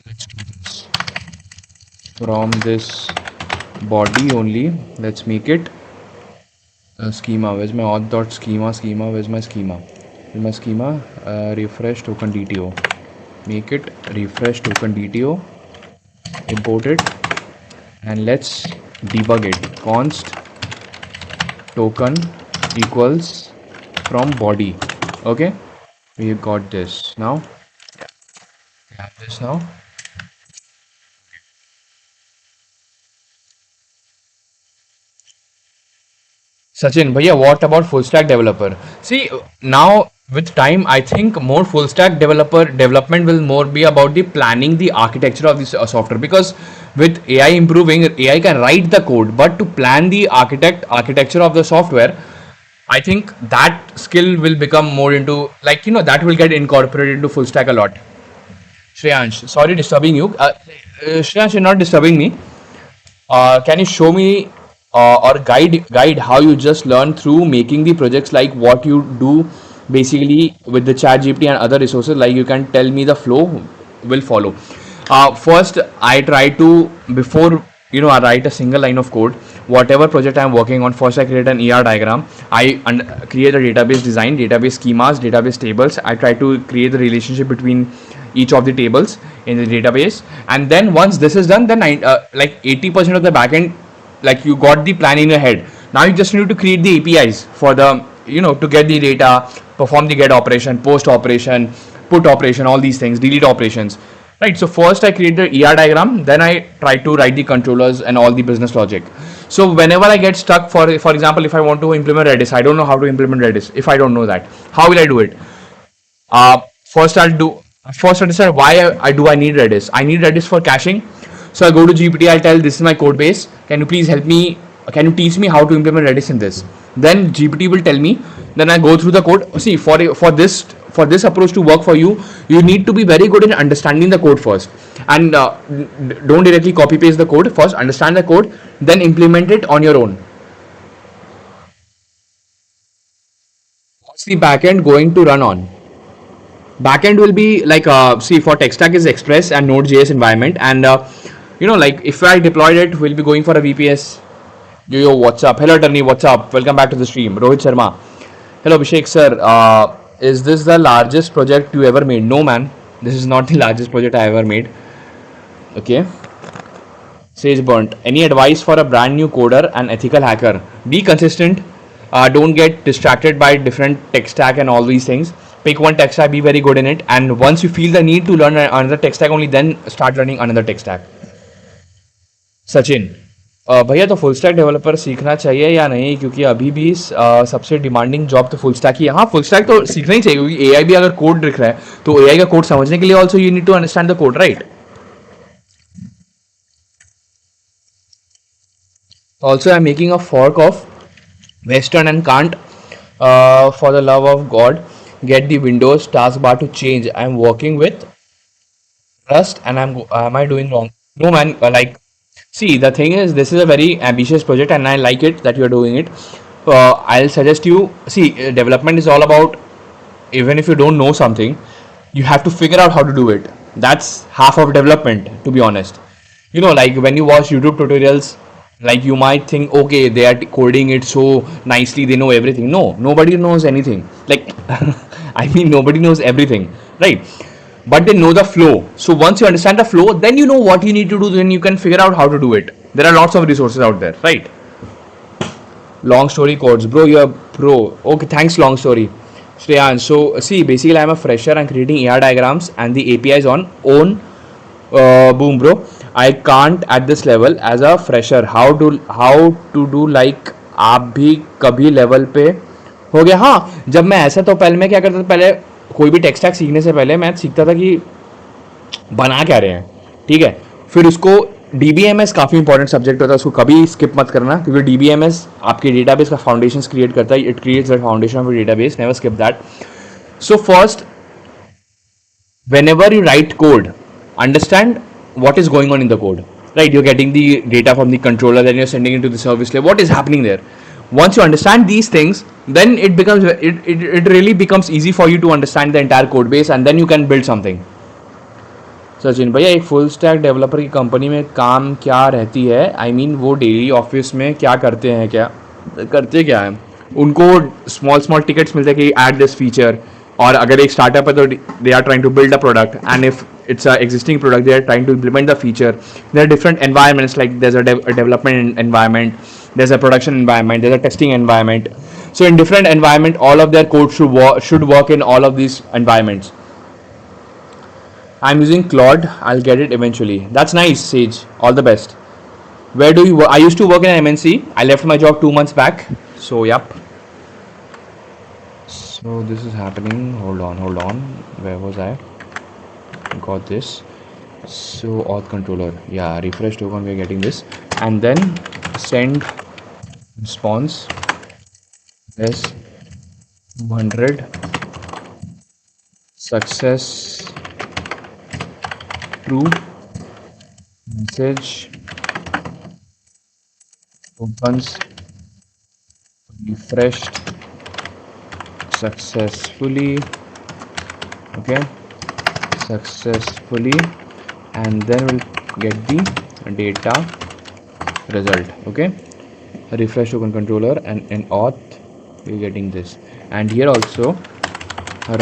A: Let's do this from this body only. Let's make it schema. Where's my auth dot schema? Where's my schema? Refresh token DTO. Make it refresh token DTO. Import it, and let's debug it. Const token equals from body. Okay, we got this now. We have this now. Sachin, bhaiya, what about full stack developer? See, now with time, I think more full stack developer development will more be about the planning the architecture of this software, because with AI improving, AI can write the code, but to plan the architecture of the software, I think that skill will become more into, like, that will get incorporated into full stack a lot. Shreyansh, sorry disturbing you. Shreyansh, you're not disturbing me. Can you show me or guide how you just learn through making the projects, like what you do basically with the chat GPT and other resources? Like, you can tell me the flow will follow. First, I try to, before I write a single line of code, whatever project I'm working on, first I create an ER diagram. I create a database design, database schemas, database tables. I try to create the relationship between each of the tables in the database. And then once this is done, then like 80% of the backend, like you got the plan in your head. Now you just need to create the APIs for the, to get the data, perform the get operation, post operation, put operation, all these things, delete operations. Right, so first I create the ER diagram, then I try to write the controllers and all the business logic. So whenever I get stuck, for example, if I want to implement Redis, I don't know how to implement Redis. If I don't know that, how will I do it? Uh, first I'll do First understand why I need Redis. I need Redis for caching. So I go to GPT, I'll tell this is my code base. Can you please help me? Can you teach me how to implement Redis in this? Then GPT will tell me. Then I go through the code. See, for this approach to work for you, you need to be very good in understanding the code first, and don't directly copy paste the code. First, understand the code, then implement it on your own. What's the backend going to run on? Backend will be like see, for tech stack is Express and Node.js environment, and like if I deployed it, we'll be going for a VPS. Yo, what's up? Hello, Attorney, what's up? Welcome back to the stream. Rohit Sharma. Hello, Abhishek, sir. Is this the largest project you ever made? No, man. This is not the largest project I ever made. Okay. Sage Burnt. Any advice for a brand new coder and ethical hacker? Be consistent. Don't get distracted by different tech stack and all these things. Pick one tech stack, be very good in it, and once you feel the need to learn another tech stack, only then start learning another tech stack. Sachin, भैया तो full stack developer सीखना चाहिए या नहीं, क्योंकि अभी भी सबसे डिमांडिंग जॉब तो फुल स्टैक ही है. हाँ, फुल स्टैक तो सीखना ही चाहिए, क्योंकि एआई भी अगर कोड लिख रहा है तो एआई का कोड समझने के लिए also you need to understand the code, right. Also I am making a fork of western and can't for the love of God get the Windows taskbar to change. I'm working with Rust and am I doing wrong? No, man. Like, see, the thing is, this is a very ambitious project and I like it that you're doing it. I'll suggest you, see, development is all about, even if you don't know something, you have to figure out how to do it. That's half of development, to be honest. Like when you watch YouTube tutorials, like you might think, okay, they are coding it so nicely, they know everything. No, nobody knows anything. Like, I mean, nobody knows everything, right? But they know the flow. So once you understand the flow, then you know what you need to do, then you can figure out how to do it. There are lots of resources out there, right? Long story codes, bro, you're pro. Okay, thanks, long story. Shreyan, so see, basically I'm a fresher. I'm creating AR diagrams and the APIs on own. Boom, bro. I can't at this level as a fresher. How to do like आप भी कभी level पे हो गया. हाँ, जब मैं ऐसा, तो पहले मैं क्या करता था, पहले कोई भी टेक स्टैक सीखने से पहले मैं सीखता था कि बना क्या रहे हैं, ठीक है. फिर उसको DBMS काफ़ी इंपॉर्टेंट सब्जेक्ट होता है, उसको कभी स्किप मत करना, क्योंकि DBMS आपके डेटाबेस का फाउंडेशन क्रिएट करता है. It creates the foundation of database. Never skip that. So first, whenever you write code, understand what is going on in the code, right? You're getting the data from the controller, then you're sending it to the service layer. What is happening there? Once you understand these things, then it really becomes easy for you to understand the entire code base, and then you can build something. Sachin भैया, एक full stack developer की company में काम क्या रहती है? I mean वो daily office में क्या करते हैं, क्या है उनको स्मॉल टिकट्स मिलते हैं कि ऐड दिस फीचर. और अगर एक स्टार्टअप है तो they are trying to build a product, and if it's a existing product, they are trying to implement the feature. There are different environments, like there's a development environment, there's a production environment, there's a testing environment. So in different environment, all of their code should work in all of these environments. I'm using Claude. I'll get it eventually. That's nice, Sage. All the best. Where do you work? I used to work in MNC. I left my job 2 months back. So yep. So this is happening. Hold on. Where was I? Got this. So auth controller, yeah, refresh token, we're getting this, and then send response as 100 success true message opens refreshed successfully. Okay, successfully, and then we'll get the data result. Okay, refresh token controller, and in auth we're getting this, and here also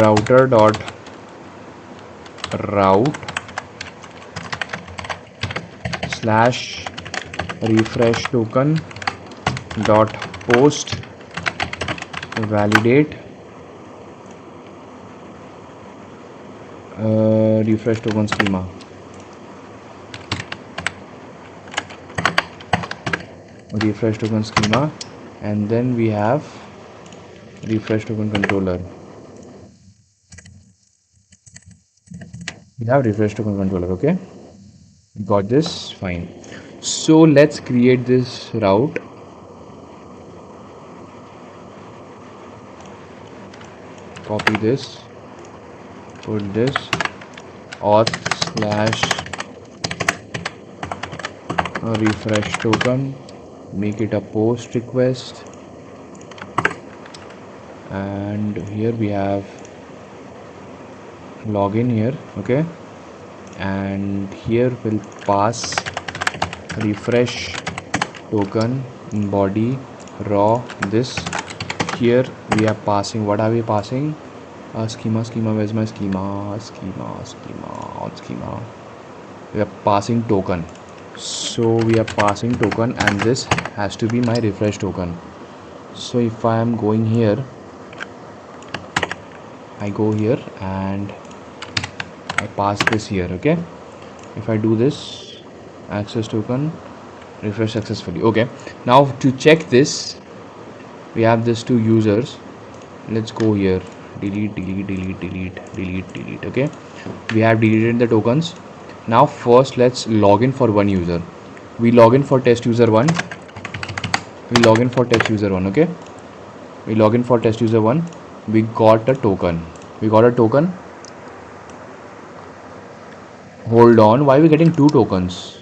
A: router dot route slash refresh token dot post validate refresh token schema. Refresh token schema, and then we have refresh token controller. We have refresh token controller. Okay, got this. Fine. So let's create this route. Copy this, put this auth slash refresh token, make it a post request, and here we have login here. Okay, and here we'll pass refresh token body raw. This here we are passing, what are we passing? Schema. Where's my schema? Schema. We are passing token. So we are passing token, and this has to be my refresh token. So if I am going here, I go here and I pass this here. Okay, if I do this, access token refresh successfully. Okay, now to check this, we have this two users. Let's go here, delete. Okay, we have deleted the tokens. Now first let's log in for one user. We log in for test user 1. Okay, we log in for test user 1. We got a token. Hold on, why are we getting two tokens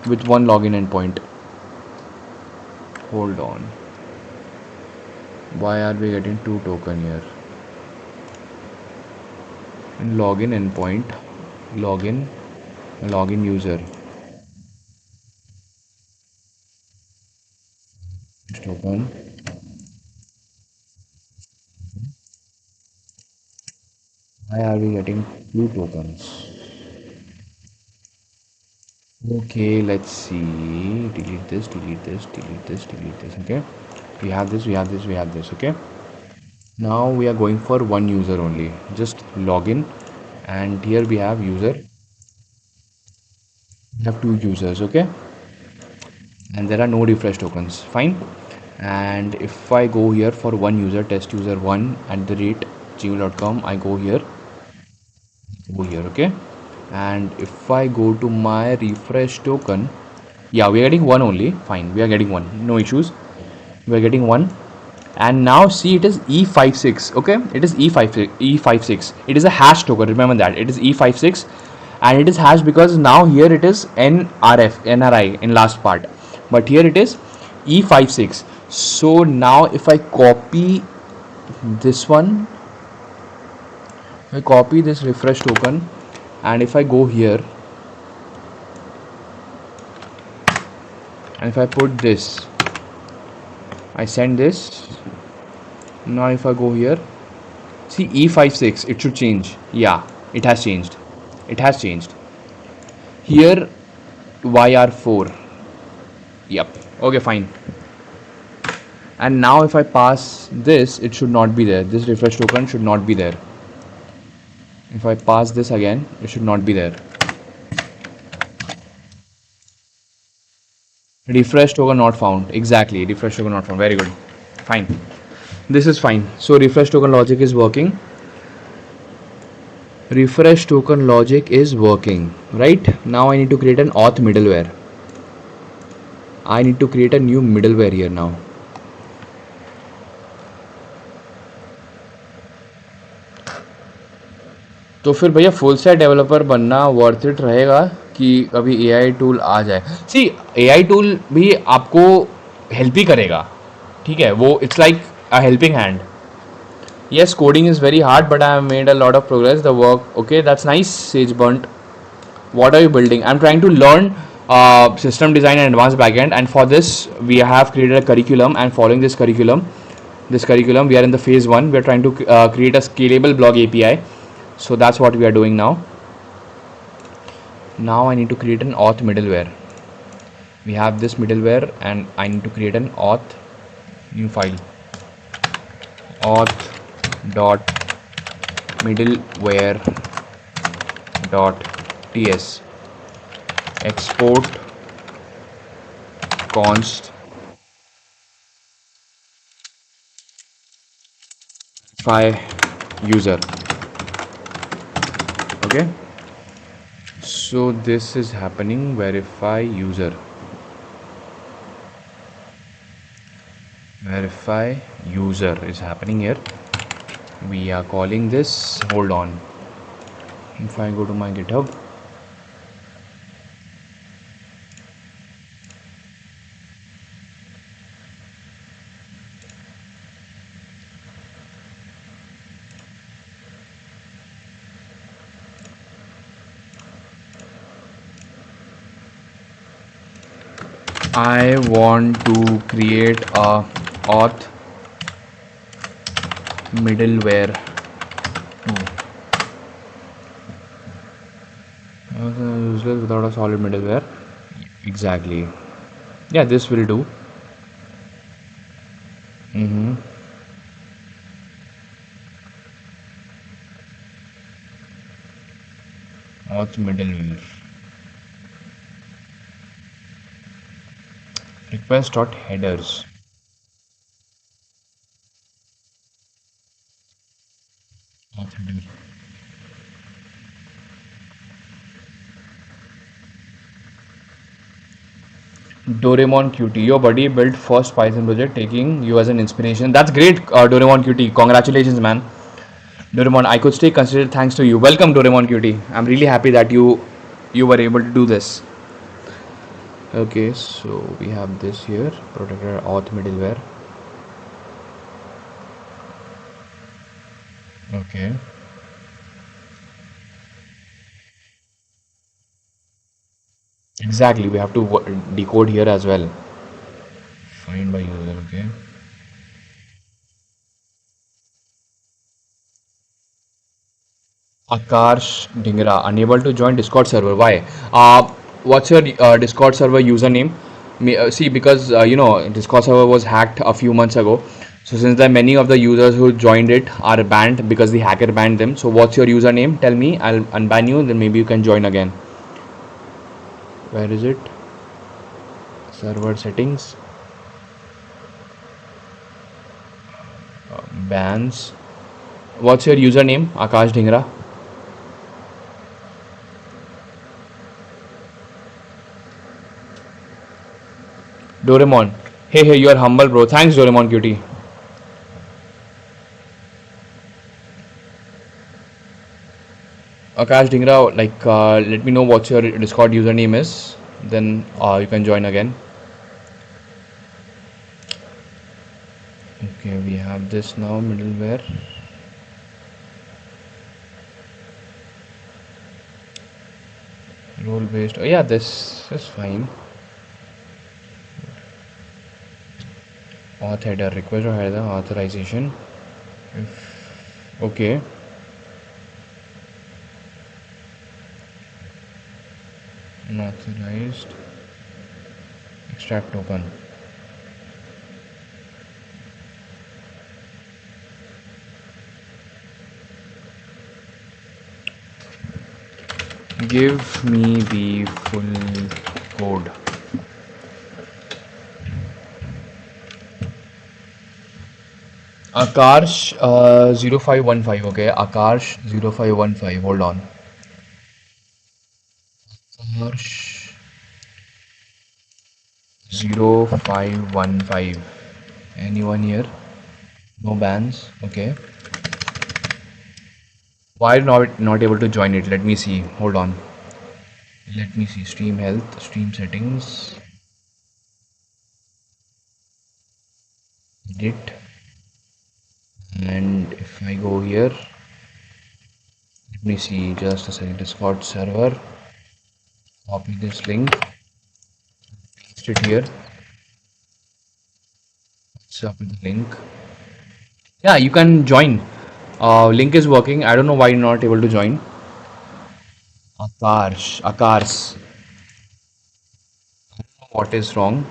A: with one login endpoint? Hold on, why are we getting two token here? In login endpoint, login user token. Why are we getting two tokens? Okay, let's see. Delete this. Okay, we have this. Okay, now we are going for one user only. Just login, and here we have user. We have two users. Okay, and there are no refresh tokens. Fine. And if I go here for one user, test user 1 @gmail.com, I go here. Okay, and if I go to my refresh token, yeah, we are getting one only. Fine, we are getting one, no issues. We are getting one, and now see, it is E56. Okay, it is E56. It is a hash token. Remember that it is E56, and it is hash because now here it is NRI in last part, but here it is E56. So now if I copy this one, I copy this refresh token, and if I go here and if I put this, I send this. Now if I go here, see E56, it should change. Yeah, it has changed. Here YR4. Yep. Okay, fine. And now if I pass this, it should not be there. This refresh token should not be there. If I pass this again, it should not be there. Refresh token not found. Exactly, refresh token not found. Very good. Fine. This is fine. So refresh token logic is working. Right? Now I need to create an auth middleware. I need to create a new middleware here now. तो फिर भैया full stack developer बनना worth it रहेगा कि अभी AI tool आ जाए? सी, AI tool भी आपको हेल्प ही करेगा, ठीक है, वो it's like a helping hand. Yes, coding is very hard, but I have made a lot of progress. The work, okay, that's nice. Sage burnt. What are you building? I'm trying to learn system design and advanced backend, and for this we have created a curriculum. And following this curriculum, we are in the phase 1. We are trying to create a scalable blog API. So that's what we are doing now. Now I need to create an auth middleware. We have this middleware and I need to create an auth new file, auth dot middleware dot ts, export const verify user. Okay, so this is happening, verify user, verify user is happening here. We are calling this, hold on, if I go to my GitHub, I want to create a auth middleware. Useless without a solid middleware. Exactly. Yeah, this will do. Auth middleware. Request dot headers. Auth header. Doraemon QT, your buddy built first Python project taking you as an inspiration. That's great, Doraemon QT. Congratulations, man. Doraemon, I could stay considered thanks to you. Welcome, Doraemon QT. I'm really happy that you were able to do this. Okay, so we have this here, protected auth middleware. Okay. Exactly, we have to decode here as well. Find by user, okay. Akarsh Dhingra, unable to join Discord server. Why? What's your Discord server username? See, because Discord server was hacked a few months ago. So since there are many of the users who joined it are banned because the hacker banned them. So what's your username? Tell me. I'll unban you. Then maybe you can join again. Where is it? Server settings. Bans. What's your username? Akash Dhingra. Doraemon. Hey, you are humble, bro. Thanks, Doraemon cutie. Akash Dhingra, let me know what your Discord username is. Then you can join again. Okay, we have this now, middleware. Role based. Oh, yeah, this is fine. Auth header, request or header, authorization. Okay. Unauthorized. Extract token. Give me the full code. Akarsh 0515. Okay, Akarsh 0515. Hold on. Akarsh 0515. Anyone here? No bans. Okay. Why not able to join it? Let me see. Hold on. Let me see. Stream health, stream settings, edit. And if I go here, let me see. Just a second. Discord server. Copy this link. Paste it here. Copy the link. Yeah, you can join. Link is working. I don't know why you're not able to join. Akars. What is wrong?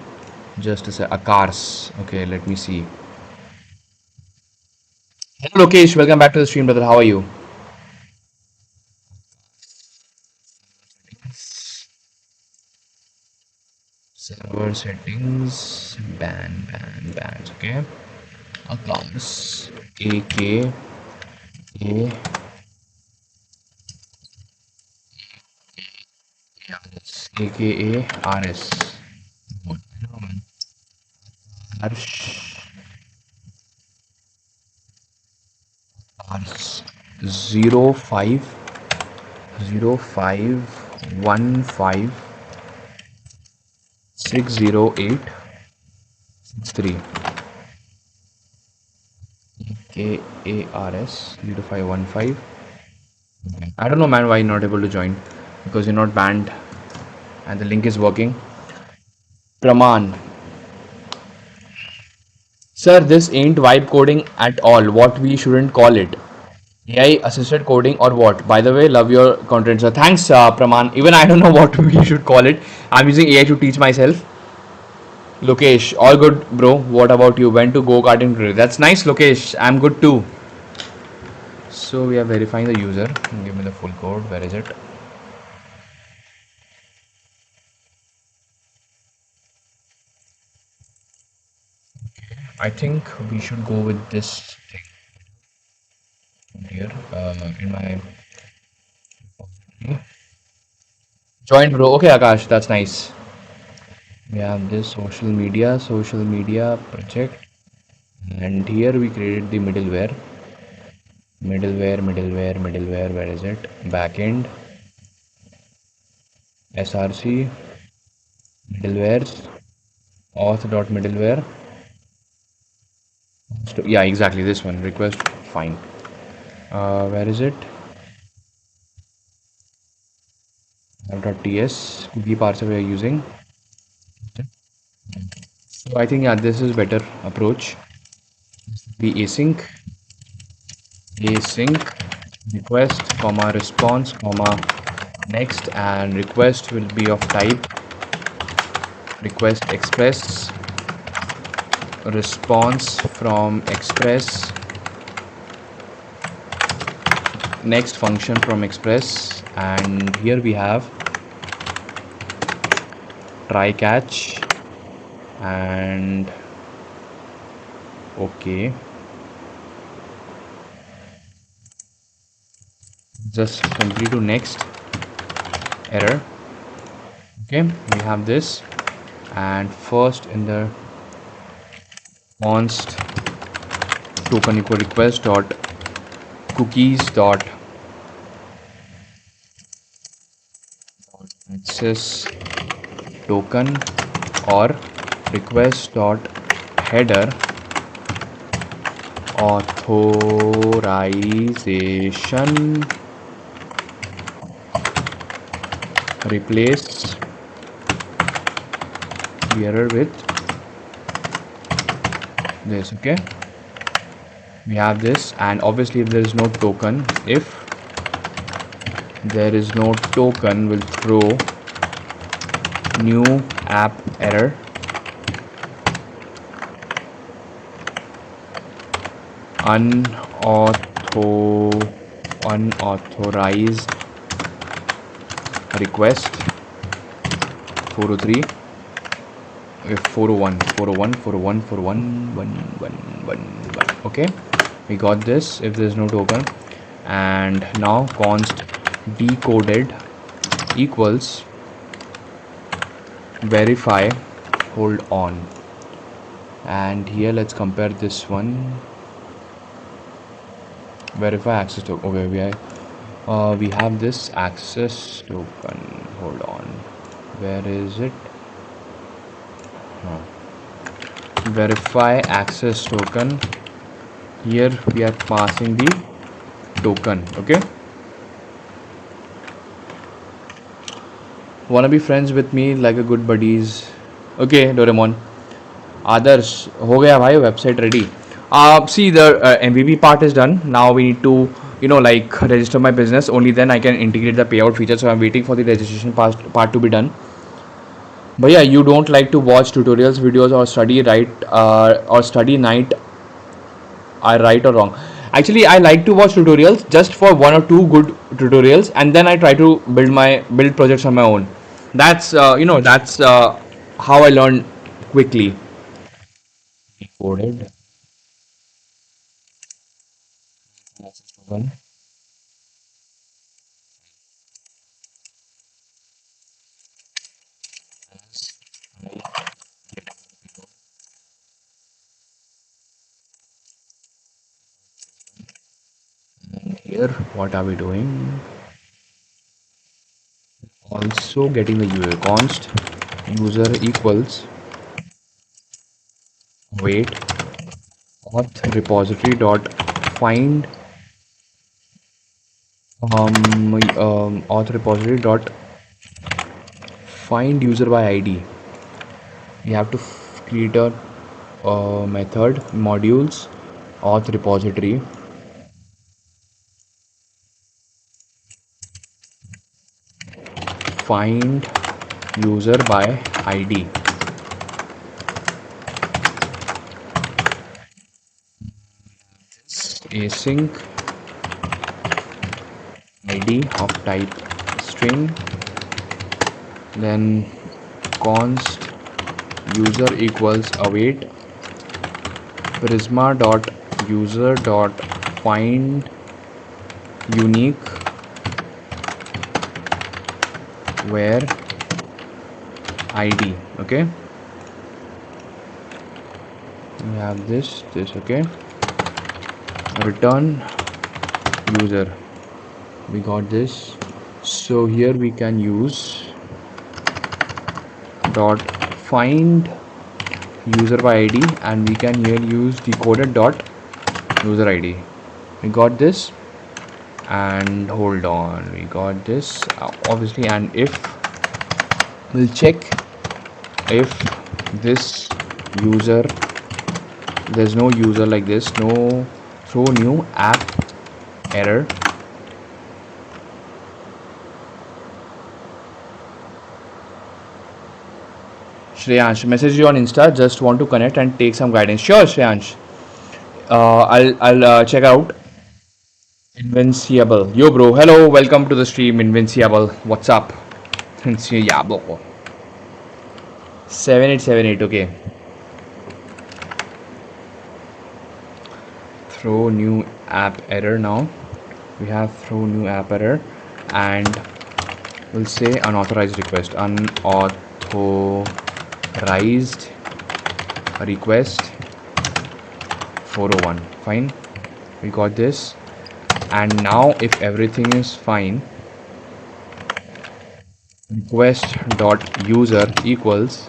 A: Just a sec. Akars. Okay, let me see. Hello, Lokesh. Welcome back to the stream, brother. How are you? Server settings. Bans. Okay. Akars. AK. A. AKA RS. What? No, man. Harsh. Rs. 0515 608 KARS 0515. I don't know, man, why you're not able to join, because you're not banned and the link is working. Praman. Sir, this ain't vibe coding at all. What we shouldn't call it? AI assisted coding or what? By the way, love your content, sir. Thanks, Praman. Even I don't know what we should call it. I'm using AI to teach myself. Lokesh, all good, bro. What about you? Went to go karting today. That's nice, Lokesh. I'm good too. So we are verifying the user. Give me the full code. Where is it? I think we should go with this thing here in my joined, bro. Okay, Akash, that's nice. We have this social media project, and here we created the middleware. Where is it? Backend, src, middlewares, auth.middleware. Yeah, exactly this one. Request, fine. Where is it? .ts cookie parser we are using. So I think, yeah, this is better approach. Be async request comma response comma next, and request will be of type request express, response from express, next function from express, and here we have try catch, and okay, just simply to next error. Okay, we have this, and first in the const token equal request dot cookies dot access token or request dot header authorization, replace the error with this. Okay, we have this, and obviously if there is no token, we'll throw new app error, unauthorized request 403 401. Okay, we got this if there's no token. And now const decoded equals verify hold on, and here let's compare this one, verify access token. Okay, we have this access token, hold on, where is it? Verify access token, here we are passing the token. Okay, wanna be friends with me like a good buddies? Okay, Doraemon. Others, हो गया भाई, website ready. See, the MVP part is done. Now we need to like register my business. Only then I can integrate the payout feature. So I'm waiting for the registration part to be done. But yeah, you don't like to watch tutorials videos or study night. I right or wrong? Actually, I like to watch tutorials just for one or two good tutorials, and then I try to build projects on my own. That's how I learn quickly. Coded. Here, what are we doing? Also getting the user const user equals wait auth repository dot find auth repository dot find user by id. We have to create a method modules auth repository find user by id. Async id of type string, then const user equals await prisma dot user dot find unique where id. Okay, we have this okay. Return user, we got this. So here we can use dot find user by id, and we can here use decoded dot user id. We got this, and hold on, we got this obviously. And if we'll check if this user, there's no user like this, no, throw new app error. Shreyansh, message you on Insta, just want to connect and take some guidance. Sure, Shreyansh. I'll check out. Invincible. Yo, bro. Hello. Welcome to the stream, Invincible. What's up? Invincible. 7878. Okay. Throw new app error now. We have throw new app error, and we'll say unauthorized request. Unauthorized request 401. Fine. We got this. And now if everything is fine, request dot user equals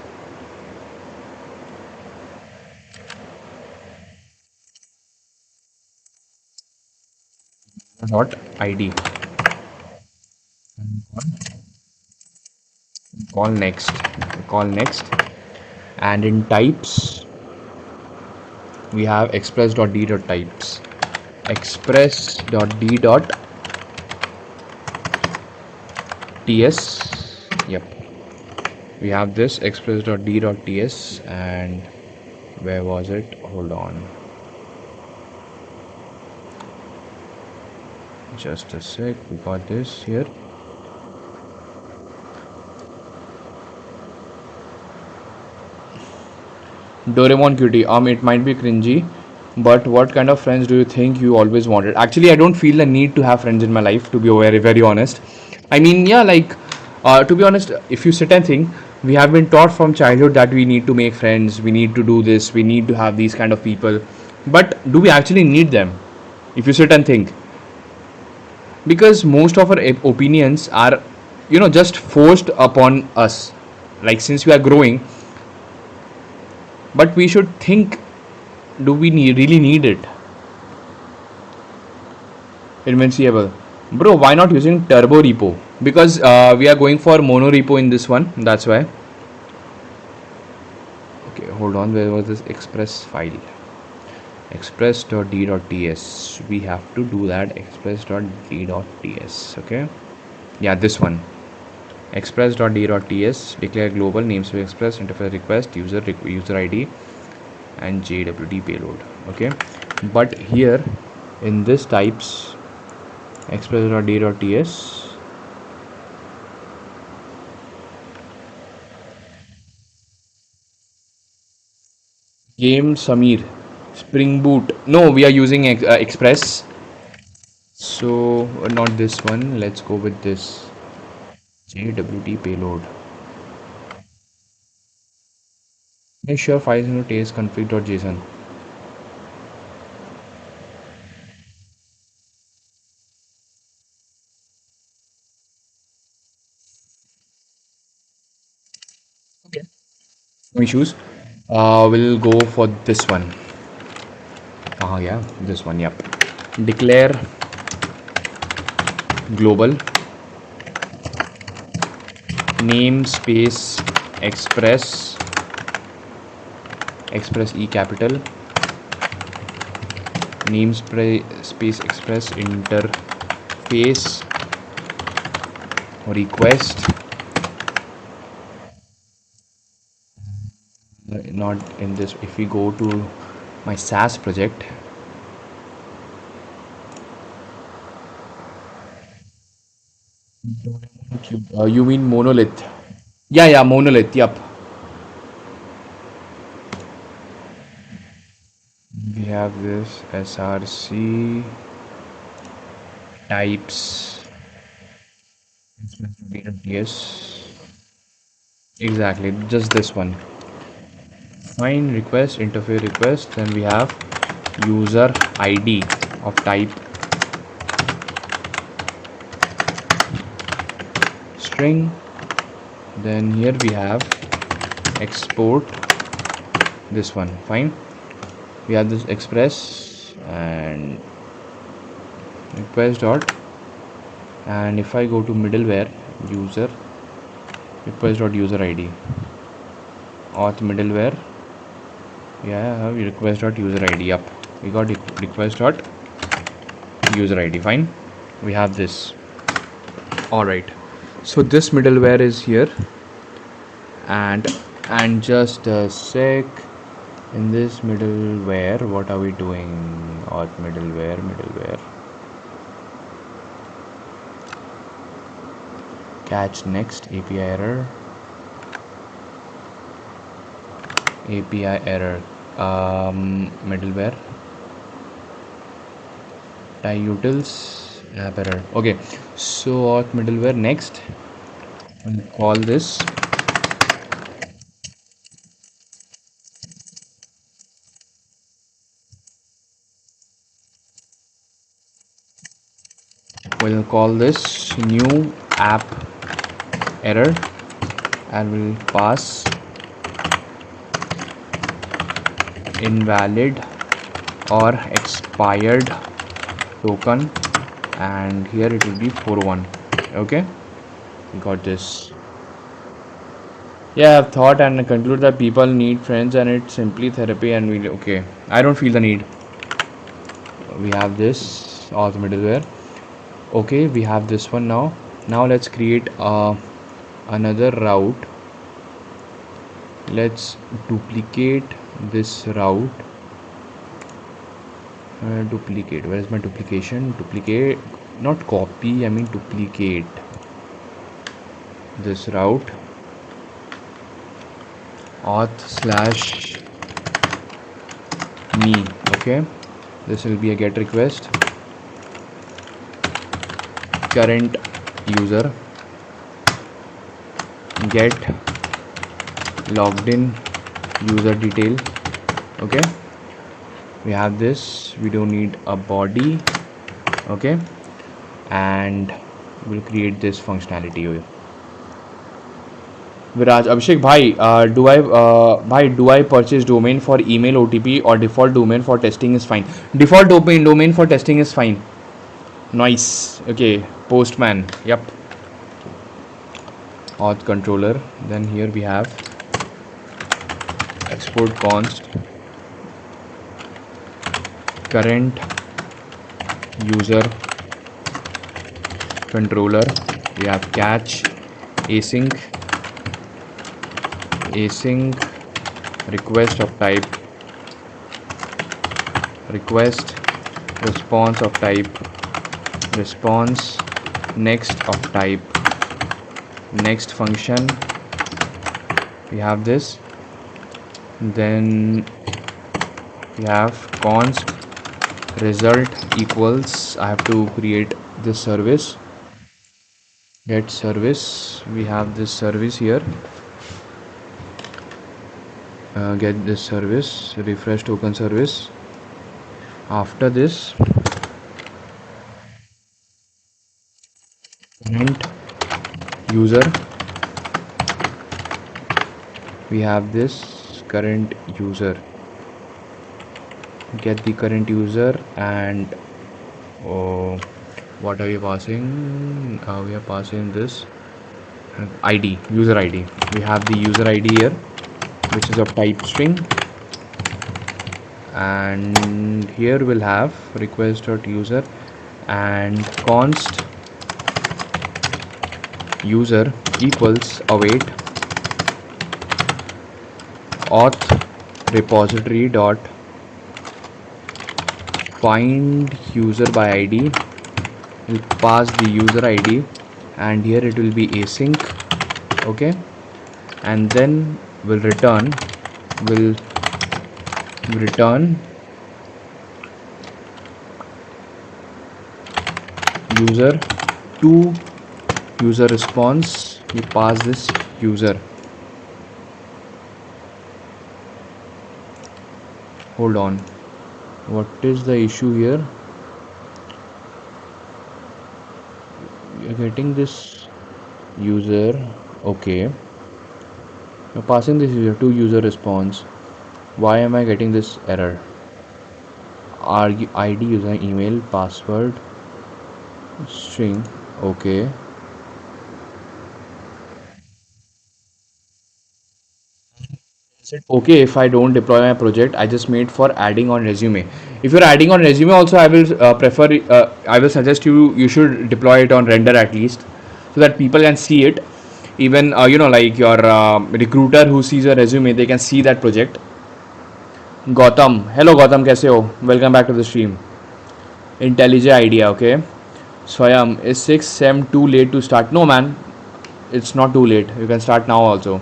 A: dot id. Call next. And in types we have express.d.types. express.d.ts. Yep, we have this express.d.ts. And where was it? Hold on, just a sec. We got this here. Doraemon cutie. It might be cringy, but what kind of friends do you think you always wanted? Actually, I don't feel the need to have friends in my life, to be very, very honest. I mean, yeah, like, to be honest, if you sit and think, we have been taught from childhood that we need to make friends, we need to do this, we need to have these kind of people. But do we actually need them? If you sit and think, because most of our opinions are, just forced upon us, like since we are growing. But we should think, do we really need it? Invincible. Bro, why not using turbo repo? Because we are going for mono repo in this one, that's why. Okay, hold on, where was this express file? express.d.ts. We have to do that, express.d.ts. Okay, yeah, this one, express.d.ts, declare global namespace express interface request user id and jwt payload. Okay, but here in this types express.d.ts, game Samir, Spring Boot. No, we are using Express. So not this one. Let's go with this JWT payload. Make sure files into taste config.json. Okay. No issues. We'll go for this one. Yeah, this one. Yep. Declare global namespace express e capital namespace express interface request, not in this. If we go to my SaaS project, you mean monolith? Yeah, monolith. Yep. We have this src types. Yes, exactly. Just this one. Find request interface request. Then we have user ID of type string. Then here we have export this one. Fine. We have this express and request dot, and if I go to middleware user request dot user ID auth middleware, yeah, I have request dot user ID. Up, we got request dot user ID. Fine, we have this. All right, so this middleware is here, and just a sec. In this middleware, what are we doing? Auth middleware catch next API error middleware tie utils app error. Okay, so auth middleware next, we'll call this new app error, and we'll pass invalid or expired token, and here it will be 41. Okay, we got this. Yeah, I've thought and conclude that people need friends and it's simply therapy, and we okay, I don't feel the need. We have this auth middleware. Okay, we have this one now. Let's create another route. Let's duplicate this route. Duplicate, where is my duplication? Duplicate, not copy, I mean duplicate this route. Auth slash me. Okay, this will be a get request, current user, get logged in user detail. Okay, we have this. We don't need a body. Okay, and we'll create this functionality here. Viraj, Abhishek bhai, do I purchase domain for email OTP or default domain for testing is fine? Default domain for testing is fine. Nice. Okay, postman. Yep. Auth controller. Then here we have export const current user controller. We have catch async request of type request, response of type response, next of type next function. We have this. Then we have const result equals, I have to create this service, get service. We have this service here, get this service, refresh token service. After this, current user, we have this current user, get the current user. And what are we passing? We are passing this ID, user ID. We have the user ID here, which is of type string, and here we'll have request.user and const user equals await auth repository dot find user by ID. We'll pass the user ID, and here it will be async. Okay, and then we'll return user to user response. We pass this user. Hold on, what is the issue here? You're getting this user. Okay, you're passing this user to user response. Why am I getting this error? ID, user, email, password, string. Okay, is it okay if I don't deploy my project I just made for adding on resume? If you're adding on resume also, I will I will suggest you should deploy it on render at least, so that people can see it. Even like your recruiter who sees your resume, they can see that project. Gautam, hello Gautam, कैसे हो? Welcome back to the stream. IntelliJ idea, okay. Swayam, is 6 sem too late to start? No man, it's not too late, you can start now also.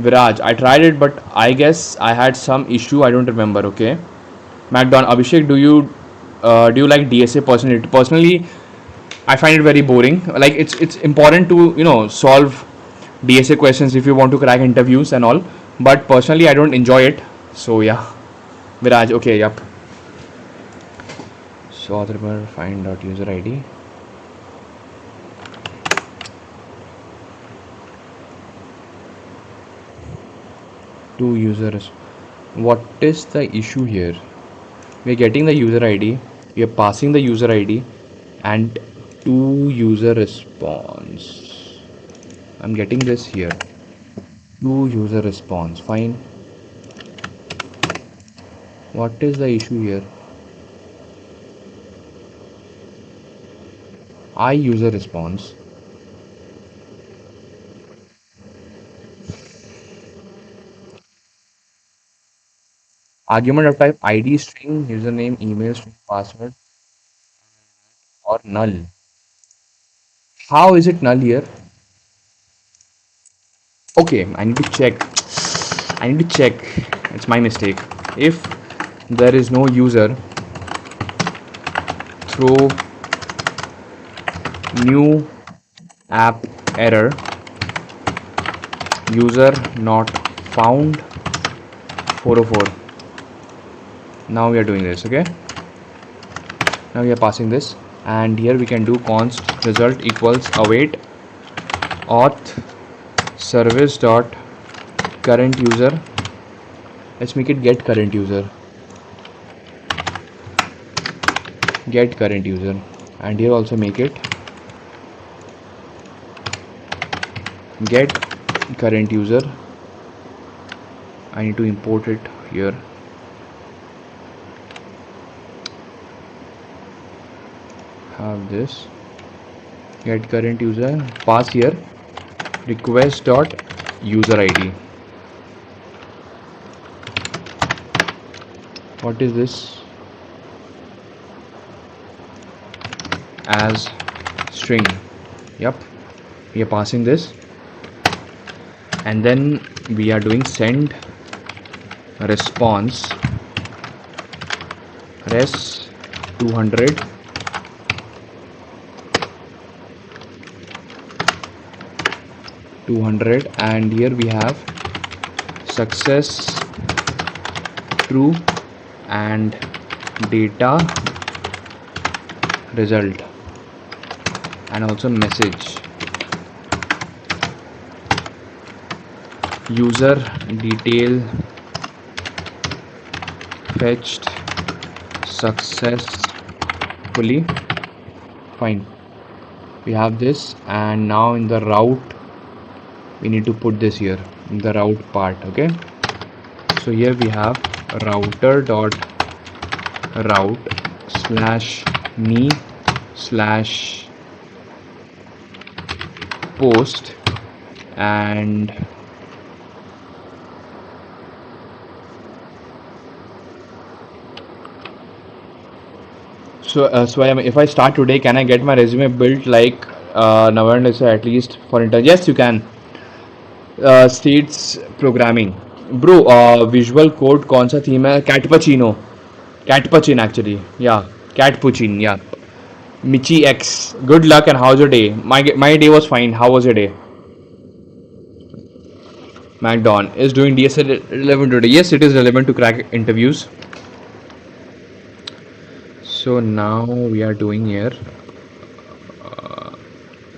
A: Viraj, I tried it but I guess I had some issue, I don't remember. Okay. MacDon, Abhishek, do you like DSA personally? Personally, I find it very boring. Like it's important to solve DSA questions if you want to crack interviews and all. But personally, I don't enjoy it. So yeah, Viraj. Okay, yep. So author find dot user ID. To users. What is the issue here? We're getting the user ID. We are passing the user ID and to user response. I'm getting this here. To user response. Fine. What is the issue here? I user response. Argument of type ID string, username, email string, password, or null. How is it null here? Okay, I need to check. It's my mistake. If there is no user, throw new app error, user not found 404. Now we are doing this. Okay, now we are passing this, and here we can do const result equals await auth service dot current user. Let's make it get current user, and here also make it get current user. I need to import it here. have this get current user, pass here request dot user id. What is this? As string. Yep, we are passing this, and then we are doing send response res 200 200, and here we have success true and data result, and also message user detail fetched successfully. Fine, we have this, and now in the route we need to put this here in the route part. Okay, so here we have router dot route slash me slash post, and if I start today, can I get my resume built like November, so at least for intern? Yes, you can. States programming, bro. Visual code कौन सा theme है? Catpuccino actually, yeah, Catpuccino, yeah. Michi X, good luck and how's your day? My day was fine. How was your day? MacDon is doing DSL relevant today. Yes, it is relevant to crack interviews. So now we are doing here.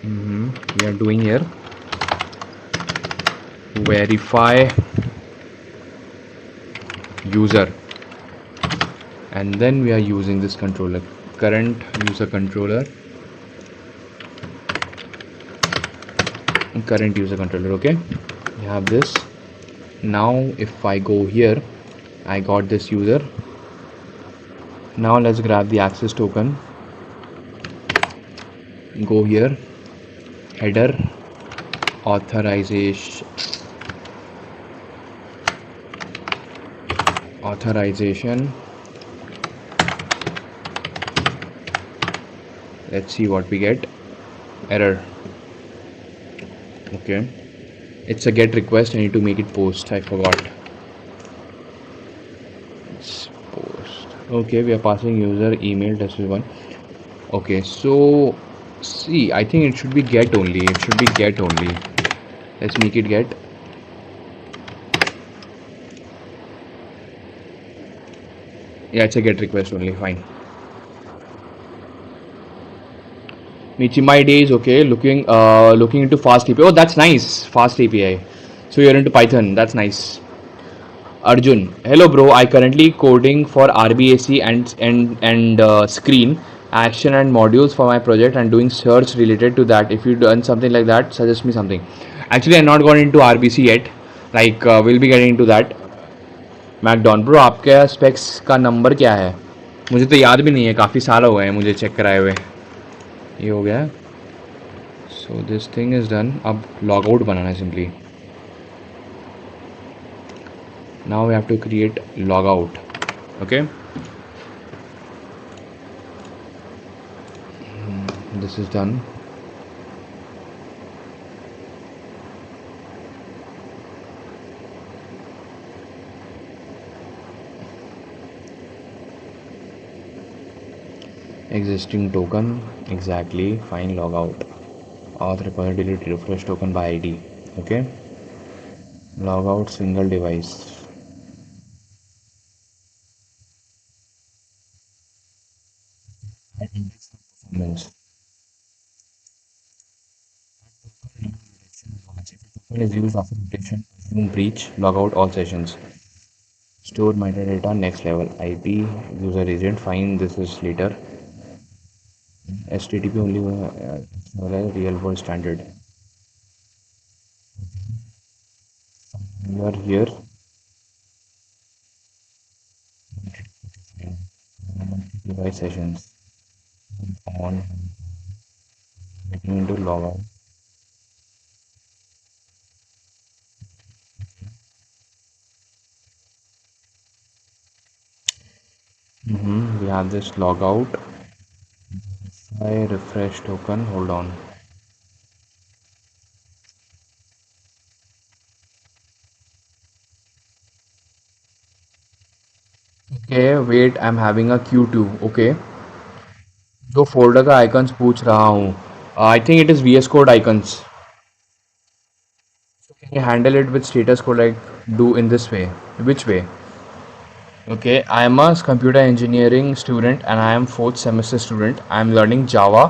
A: We are doing here verify user, and then we are using this controller current user controller okay, we have this. Now if I go here, I got this user. Now let's grab the access token, go here, header authorization, let's see what we get. Error. Okay, it's a get request. I need to make it post. I forgot. It's post. Okay, we are passing user email. This is one. Okay, so see, I think it should be get only. Let's make it get. Yeah, it's a get request only. Fine. Michi, my day is okay. Looking into fast API. Oh, that's nice. Fast API. So you're into Python. That's nice. Arjun, hello bro. I currently coding for RBAC and screen action and modules for my project and doing search related to that. If you done something like that, suggest me something. Actually, I'm not gone into RBC yet. Like we'll be getting into that. मैकडॉन bro, आपके specs का नंबर क्या है? मुझे तो याद भी नहीं है, काफ़ी साल हो गए हैं मुझे चेक कराए हुए. ये हो गया. So this thing is done. अब लॉग आउट बनाना है simply. Now we have to create logout. Okay, this is done. Existing token, exactly. Fine, logout auth repository delete refresh token by id. Okay, logout single device. Performance is used after detection assume breach, logout all sessions. Store metadata next level ip user agent. Fine, this is later. HTTP only real world standard. We are here. Device sessions. On getting into logout. We have this logout. I refresh token. Hold on. Okay, wait. I'm having a Q2. Okay. जो folder का icons पूछ रहा हूँ I think it is VS Code icons. Can you handle it with status code like do in this way? Which way? Okay, I am a computer engineering student and I am fourth semester student. I am learning Java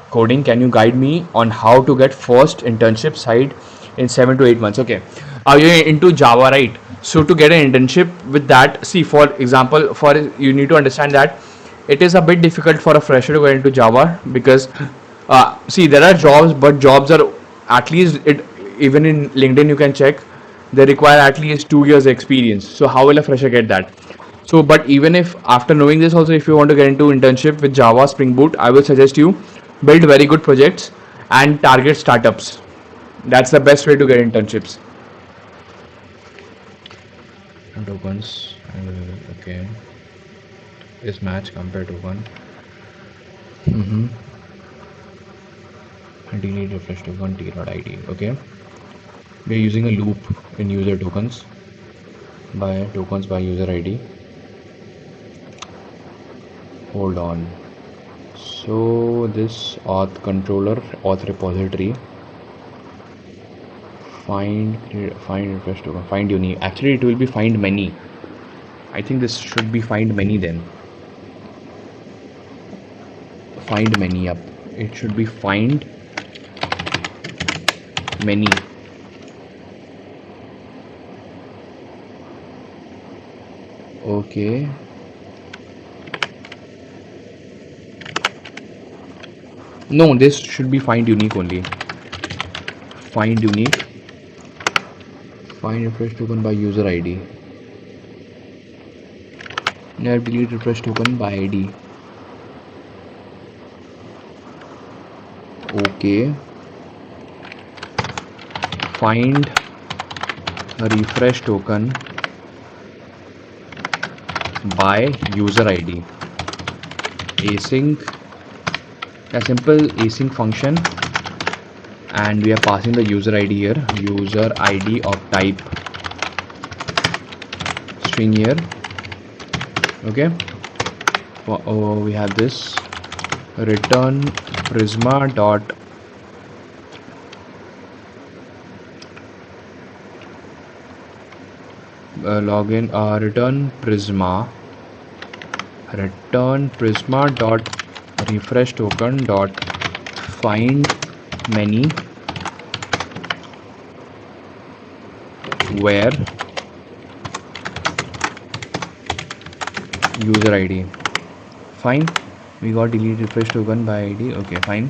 A: coding. Can you guide me on how to get first internship site in 7 to 8 months? Okay, are you into Java, right? So to get an internship with that, see for example, for you need to understand that it is a bit difficult for a fresher to get into Java because see there are jobs, but jobs are at least it even in LinkedIn you can check they require at least 2 years experience. So how will a fresher get that? So, but even if after knowing this also, if you want to get into internship with Java Spring Boot, I will suggest you build very good projects and target startups. That's the best way to get internships. Tokens. Okay. Is match compare token. Delete refresh token t.id. Okay. We are using a loop in user tokens by user ID. Hold on. So this auth controller auth repository find refresh token find unique. Actually, it will be find many. I think this should be find many then. Find many up. It should be find many. Okay. No, this should be find unique only. Find unique. Find refresh token by user ID. Now delete refresh token by ID. Okay. Find a refresh token by user ID. Async. A simple async function, and we are passing the user ID here. User ID of type string here. Okay. We have this return prisma dot login return prisma dot refresh token dot find many where user ID. Fine, we got delete refresh token by ID. Okay, fine.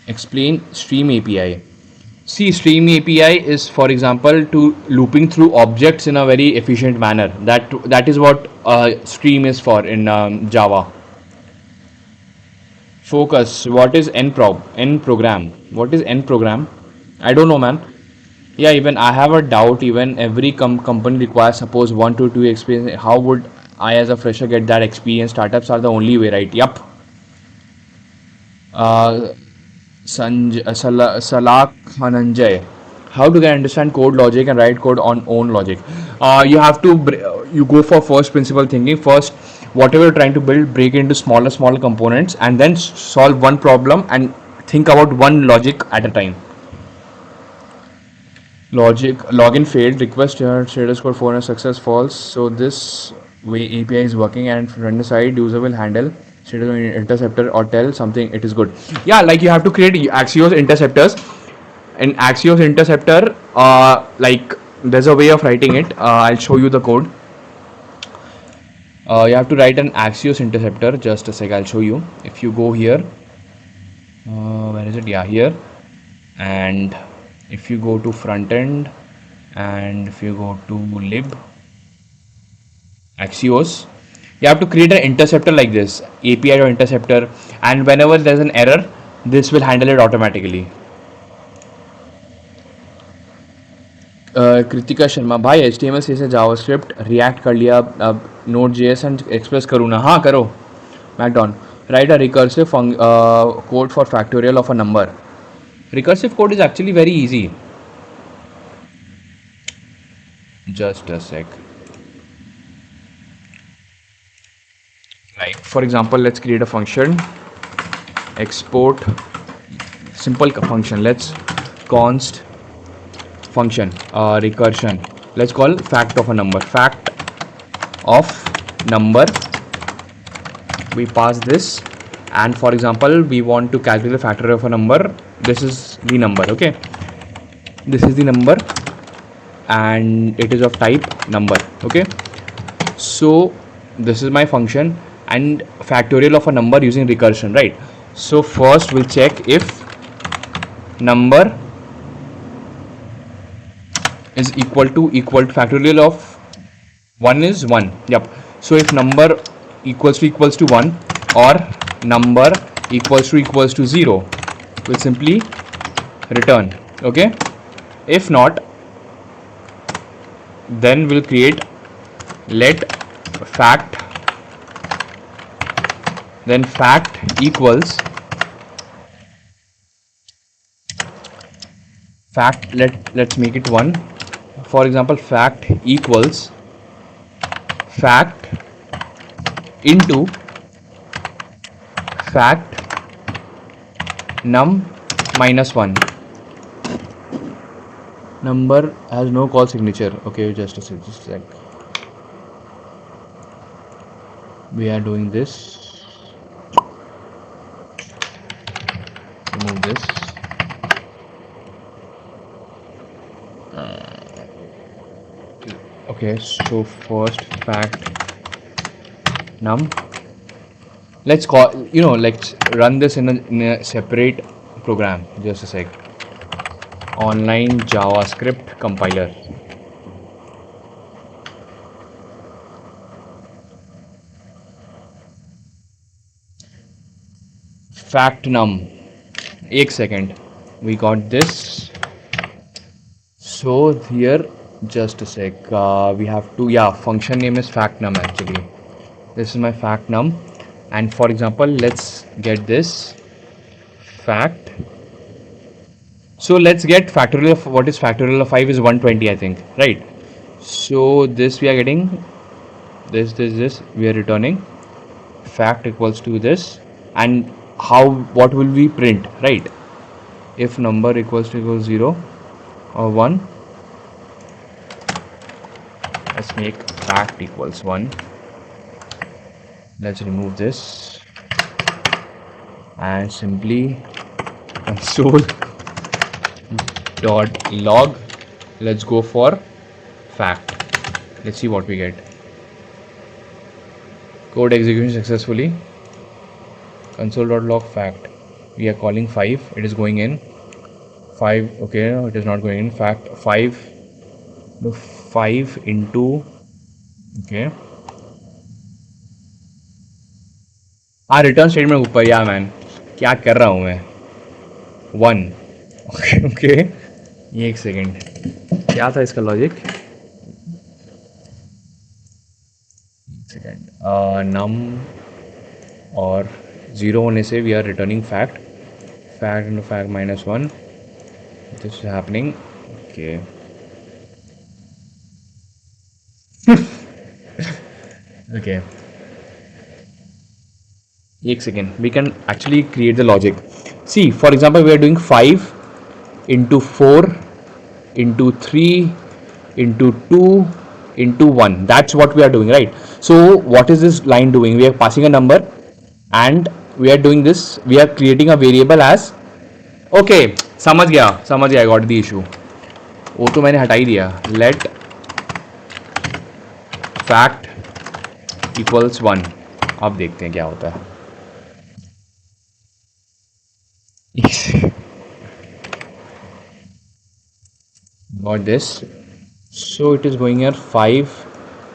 A: Explain stream API. See, stream API is, for example, to looping through objects in a very efficient manner. That is what stream is for in Java. Focus. What is N program? What is N program? I don't know, man. Yeah, even I have a doubt. Even every company requires suppose 1 to 2 experience. How would I, as a fresher, get that experience? Startups are the only way, right? Yup. Uh, Salak Hananjay. How to get understand code logic and write code on own logic? You have to you go for first principle thinking. First, whatever you're trying to build, break it into smaller components, and then solve one problem and think about one logic at a time. Logic login failed. Request your status code for a success false. So this way API is working, and from the side user will handle status interceptor or tell something it is good. Yeah, like you have to create Axios interceptors. In Axios interceptor, like there's a way of writing it. I'll show you the code. You have to write an Axios interceptor. Just a sec, I'll show you. If you go here, where is it? Yeah, here. And if you go to front end, and if you go to lib axios, you have to create an interceptor like this, API or interceptor, and whenever there's an error, this will handle it automatically. Kritika Sharma भाई HTML से JavaScript react कर लिया, अब node JS and express करूँ ना? हाँ करो. मैकडॉन, write a recursive code for factorial of a number. Recursive code is actually very easy. Just a sec. Like for example, let's create a function, export, simple function. Let's const function recursion. Let's call fact of a number. Fact of number. We pass this, and for example, we want to calculate the factorial of a number. This is the number. Okay, this is the number, and it is of type number. Okay, so this is my function and factorial of a number using recursion, right? So first we'll check if number is equal to factorial of 1 is 1. Yep. So if number equals to 1 or number equals to 0, we'll simply return. Okay, if not, then we'll create let fact, then fact equals fact, let's make it 1. For example, fact equals fact into fact num minus 1. Number has no call signature. Okay, just a sec. We are doing this. Remove this. Okay, so first fact num. Let's call, let's run this in a separate program. Just a sec. Online JavaScript compiler. Fact num. 1 second. We got this. So here, just a sec. We have to, function name is fact num actually. This is my fact num, and for example, let's get this fact. So let's get factorial of, what is factorial of 5 is 120, I think, right? So this we are getting this we are returning fact equals to this, and what will we print, right? If number equals 0 or 1, let's make fact equals 1. Let's remove this and simply console.log. Let's go for fact. Let's see what we get. Code execution successfully. Console.log fact. We are calling 5. It is going in. 5. Okay, no, it is not going in. Fact 5. No, 5 into. Okay. Return statement ऊपर, या man क्या कर रहा हूँ मैं? 1. Okay, ये 1 second, क्या था इसका लॉजिक? 1 सेकेंड. नम और 0 होने से we are returning fact into fact minus 1. This is happening. Okay. Okay. 1 second. We can actually create the logic. See, for example, we are doing 5 into 4 into 3 into 2 into 1. That's what we are doing, right? So what is this line doing? We are passing a number and we are doing this. We are creating a variable as, okay, समझ गया, I got the issue. वो तो मैंने हटा ही दिया. Let fact equals 1. अब देखते हैं क्या होता है. Got this. So it is going here 5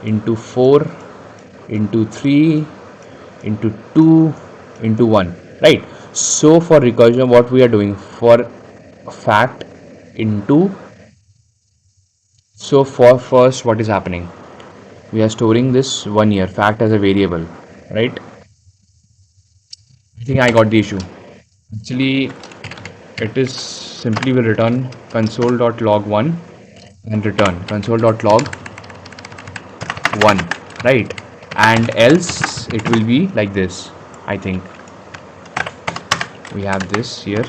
A: into 4 into 3 into 2 into 1, right? So for recursion, what we are doing for fact into, so for first, what is happening? We are storing this 1 year fact as a variable, right? I think I got the issue. Actually, it is simply will return console.log1 and return console.log1, right? And else it will be like this. I think we have this here.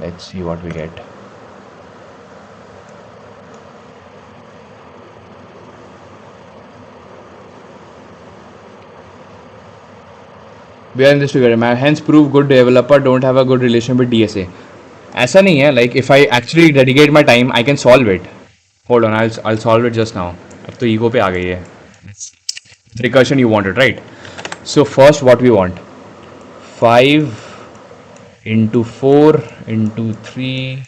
A: Let's see what we get. We are in this together. My hence prove good developer don't have a good relation with DSA. ऐसा नहीं है, like if I actually dedicate my time I can solve it. Hold on, I'll solve it just now. अब तो ego पे आ गई है. Recursion you wanted, right? So first what we want, 5 into 4 into 3.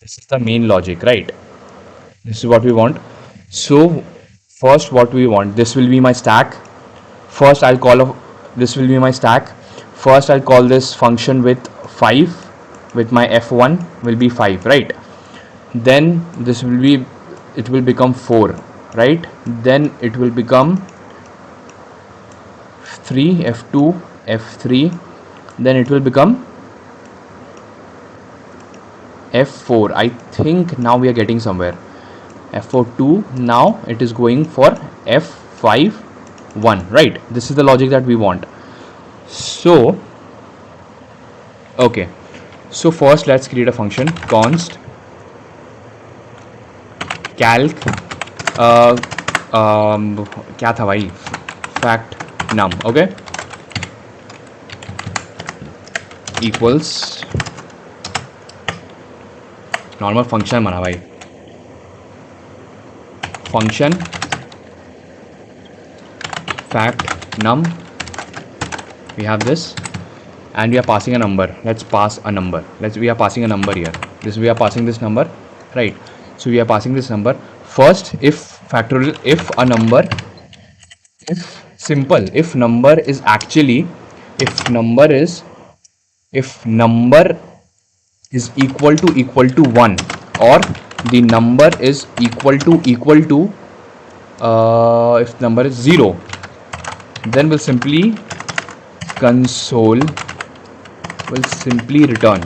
A: This is the main logic, right? This is what we want. So first what we want, this will be my stack. First I'll call this will be my stack. First I'll call this function with 5, with my f1 will be 5, right? Then this will be, it will become 4, right? Then it will become 3, f2, f3. Then it will become f4. I think now we are getting somewhere. f4 2. Now it is going for f5 1, right? This is the logic that we want. So okay, so first let's create a function const calc क्या था भाई, fact num, okay, equals normal function बना भाई, function fact num, we have this, and we are passing a number. Let's pass a number. We are passing a number here. We are passing this number, right? So we are passing this number. First, if factorial, if a number, if simple, if number is actually, if number is equal to 1, or the number is equal to if number is 0, then we'll simply console will simply return,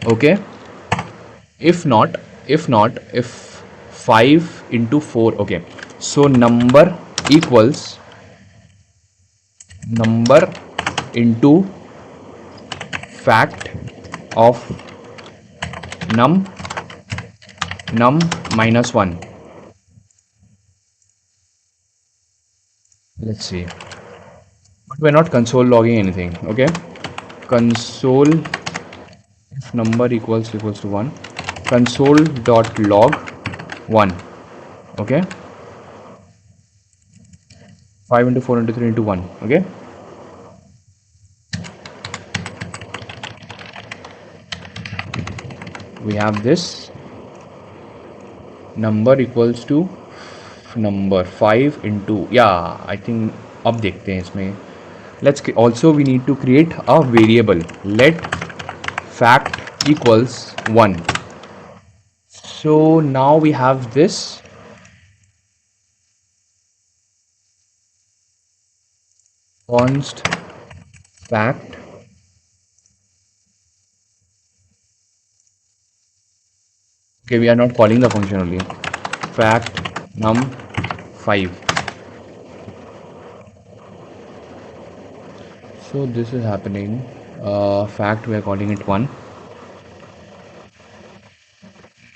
A: okay? If not, if 5 into 4, okay, so number equals number into fact of num minus 1. Let's see, but we're not console logging anything, okay? Console, if number equals to 1, console dot log 1, okay, 5 into 4 into 3 into 1, okay. We have this number equals to number 5 into, yeah, I think अब देखते हैं इसमें. Let's also we need to create a variable, let fact equals 1. So now we have this const fact okay, we are not calling the function only, fact num 5. So this is happening, fact we are calling it 1,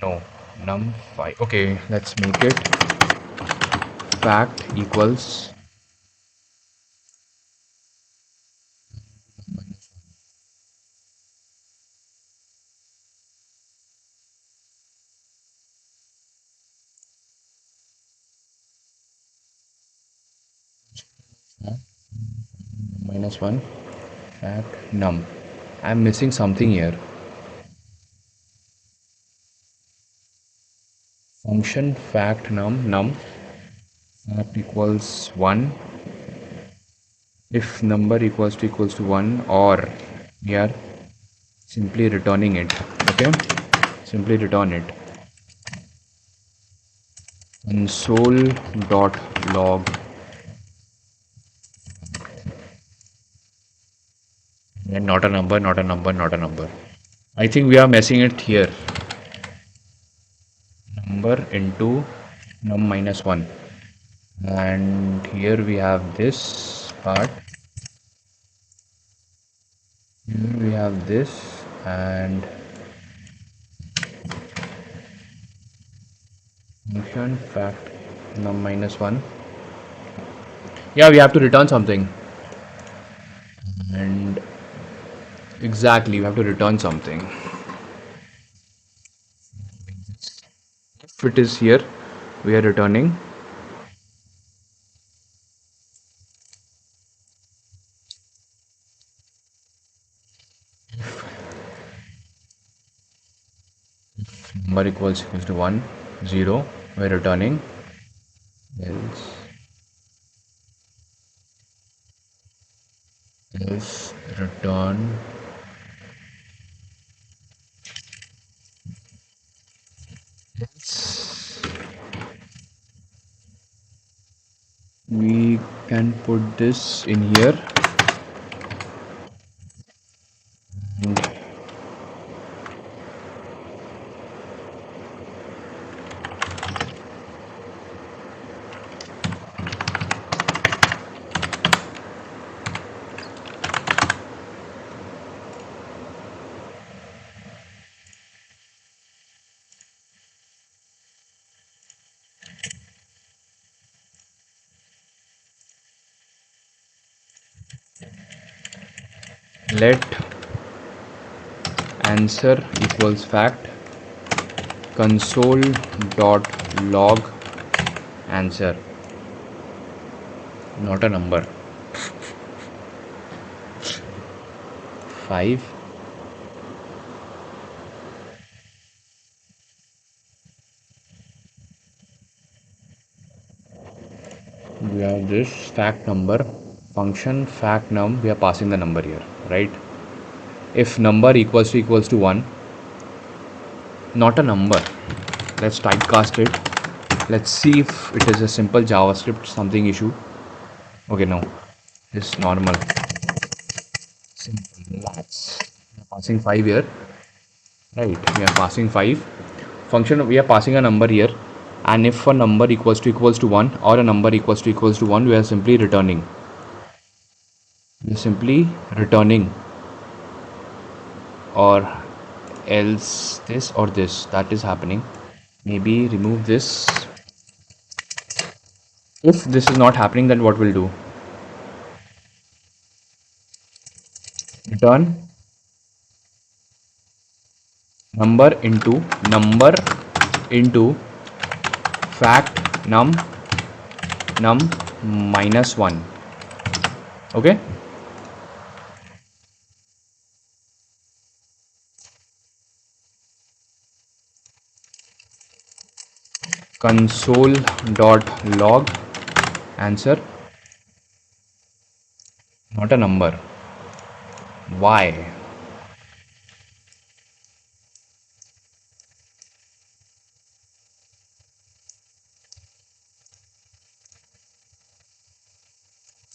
A: no, num 5, okay, let's make it fact equals minus 1 fact num, I'm missing something here. Function fact num fact equals 1 if number equals to 1, or we are simply returning it. Okay, simply return it. Console.log, and not a number, not a number, not a number. I think we are messing it here. Number into num minus 1, and here we have this part. Here we have this, and function fact num minus 1. Yeah, we have to return something, and exactly we have to return something. If it is here, we are returning number equals to 1, 0, we're returning else return else. We can put this in here, and let answer equals fact console.log answer, not a number. 5. We have this fact number, function fact num, we are passing the number here, right? If number equals to 1, not a number, let's typecast it. Let's see if it is a simple JavaScript something issue. Okay, no, it's normal, simple. Let's, we are passing 5 here, right? We are passing 5 function, we are passing a number here, and if a number equals to 1 or a number equals to 1, we are simply returning. Or else this or this, that is happening. Maybe remove this. If this is not happening, then what we'll do? Return number into fact num minus 1. Okay, console.log answer, not a number. Why?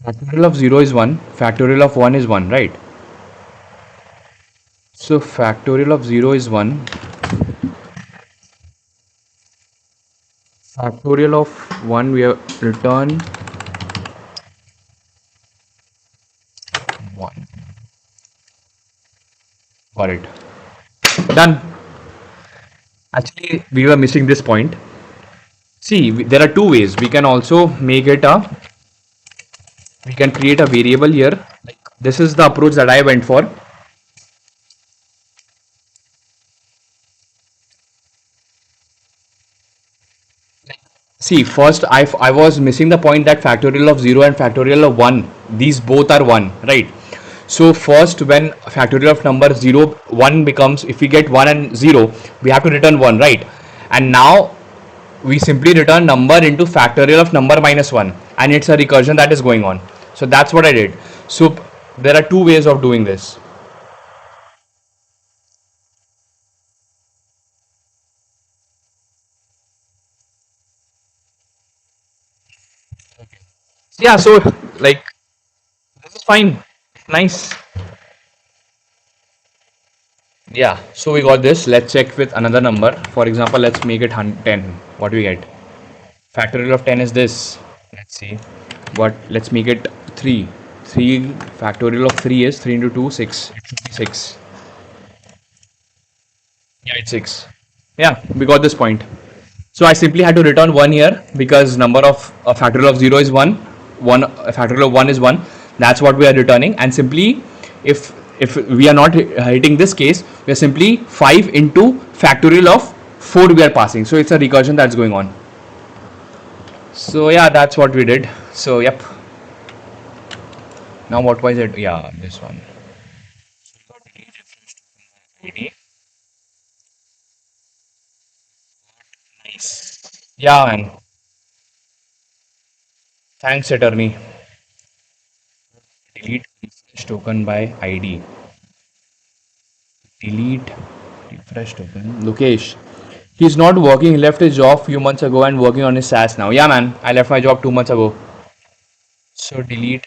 A: Factorial of 0 is 1, factorial of 1 is 1, right? So factorial of 0 is 1, factorial of 1, we have return 1. Got it. Done. Actually, we were missing this point. See, there are two ways. We can also make it we can create a variable here. Like, this is the approach that I went for. See, first I was missing the point that factorial of 0 and factorial of 1, these both are 1, right? So first, when factorial of number 0 1 becomes, if we get 1 and 0, we have to return 1, right? And now we simply return number into factorial of number minus 1, and it's a recursion that is going on. So that's what I did. So there are two ways of doing this. Yeah, so like this is fine. Nice. Yeah, so we got this. Let's check with another number. For example, let's make it 10. What do we get? Factorial of 10 is this. Let's see. But let's make it 3. 3 factorial of 3 is 3 into 2, 6. It should be 6. Yeah, it's 6. Yeah, we got this point. So I simply had to return 1 here because number of a factorial of 0 is 1. A factorial of 1 is 1. That's what we are returning. And simply, if we are not hitting this case, we are simply 5 into factorial of 4 we are passing. So it's a recursion that's going on. So yeah, that's what we did. So yep. Now what was it? Yeah, this one. Nice. Yeah, man. Thanks, attorney. Delete refresh token by ID. Delete refresh token. Lokesh. He's not working. He left his job few months ago and working on his SaaS now. Yeah, man. I left my job 2 months ago. So delete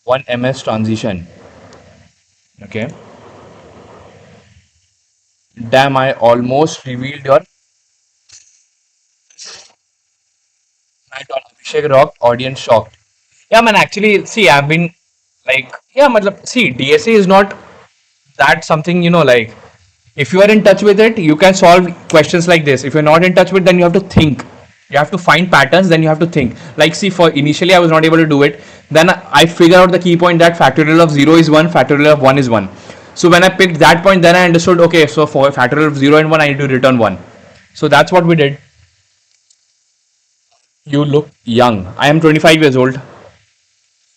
A: one MS transition. Okay. Damn, I almost revealed your night on Abhishek Rock audience shocked. Yeah, man. Actually, see, I've been like, yeah, matlab, see, DSA is not that something, like, if you are in touch with it, you can solve questions like this. If you're not in touch with, then you have to think. You have to find patterns, then you have to think. Like, see, for initially I was not able to do it. Then I figured out the key point that factorial of 0 is 1, factorial of 1 is 1. So when I picked that point, then I understood, okay, so for factorial of 0 and 1, I need to return 1. So that's what we did. You look young. I am 25 years old.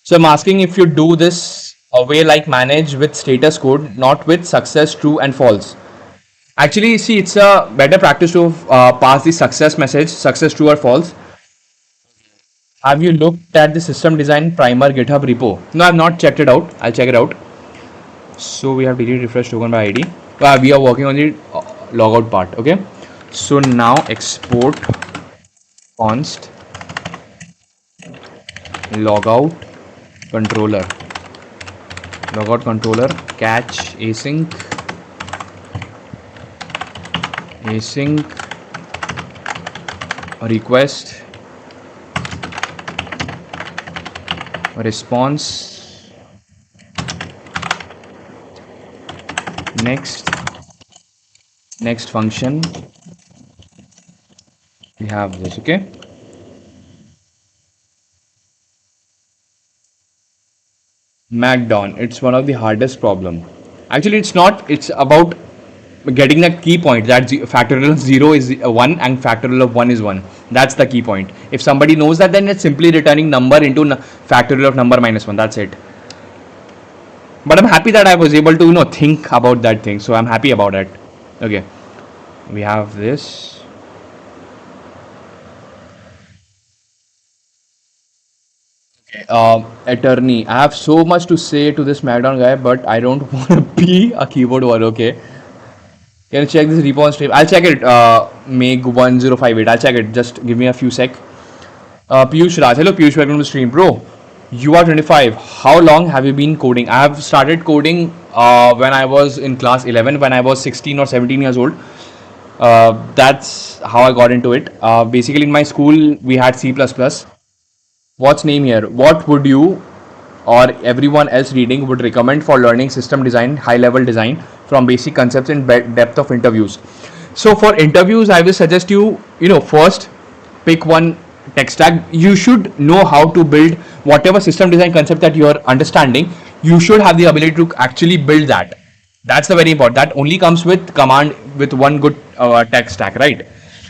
A: So I'm asking if you do this a way like manage with status code, not with success, true and false. Actually, see, it's a better practice to pass the success message, success true or false. Have you looked at the system design primer GitHub repo? No, I've not checked it out. I'll check it out. So we have delete refresh token by ID. We are working on the logout part. Okay. So now export const logout controller. Logout controller catch async request response next function. We have this. Okay, Markdown. It's one of the hardest problem. Actually, it's not. It's about getting the key point that factorial of 0 is 1 and factorial of 1 is 1. That's the key point. If somebody knows that, then it's simply returning number into factorial of number minus 1. That's it. But I'm happy that I was able to think about that thing. So I'm happy about it. Okay, we have this. Attorney, I have so much to say to this Markdown guy, but I don't want to be a keyboard warrior. Okay, can you check this repo on stream? I'll check it. Meg 1058. I'll check it. Just give me a few sec. Piyush Raj. Hello, Piyush. Welcome to the stream, bro. You are 25. How long have you been coding? I have started coding when I was in class 11. When I was 16 or 17 years old. That's how I got into it. Basically, in my school, we had C++. What's name here? What would you or everyone else reading would recommend for learning system design, high level design from basic concepts in depth of interviews? So for interviews, I will suggest you, first pick one tech stack. You should know how to build whatever system design concept that you're understanding. You should have the ability to actually build that. That's the very important. That only comes with command with one good tech stack, right?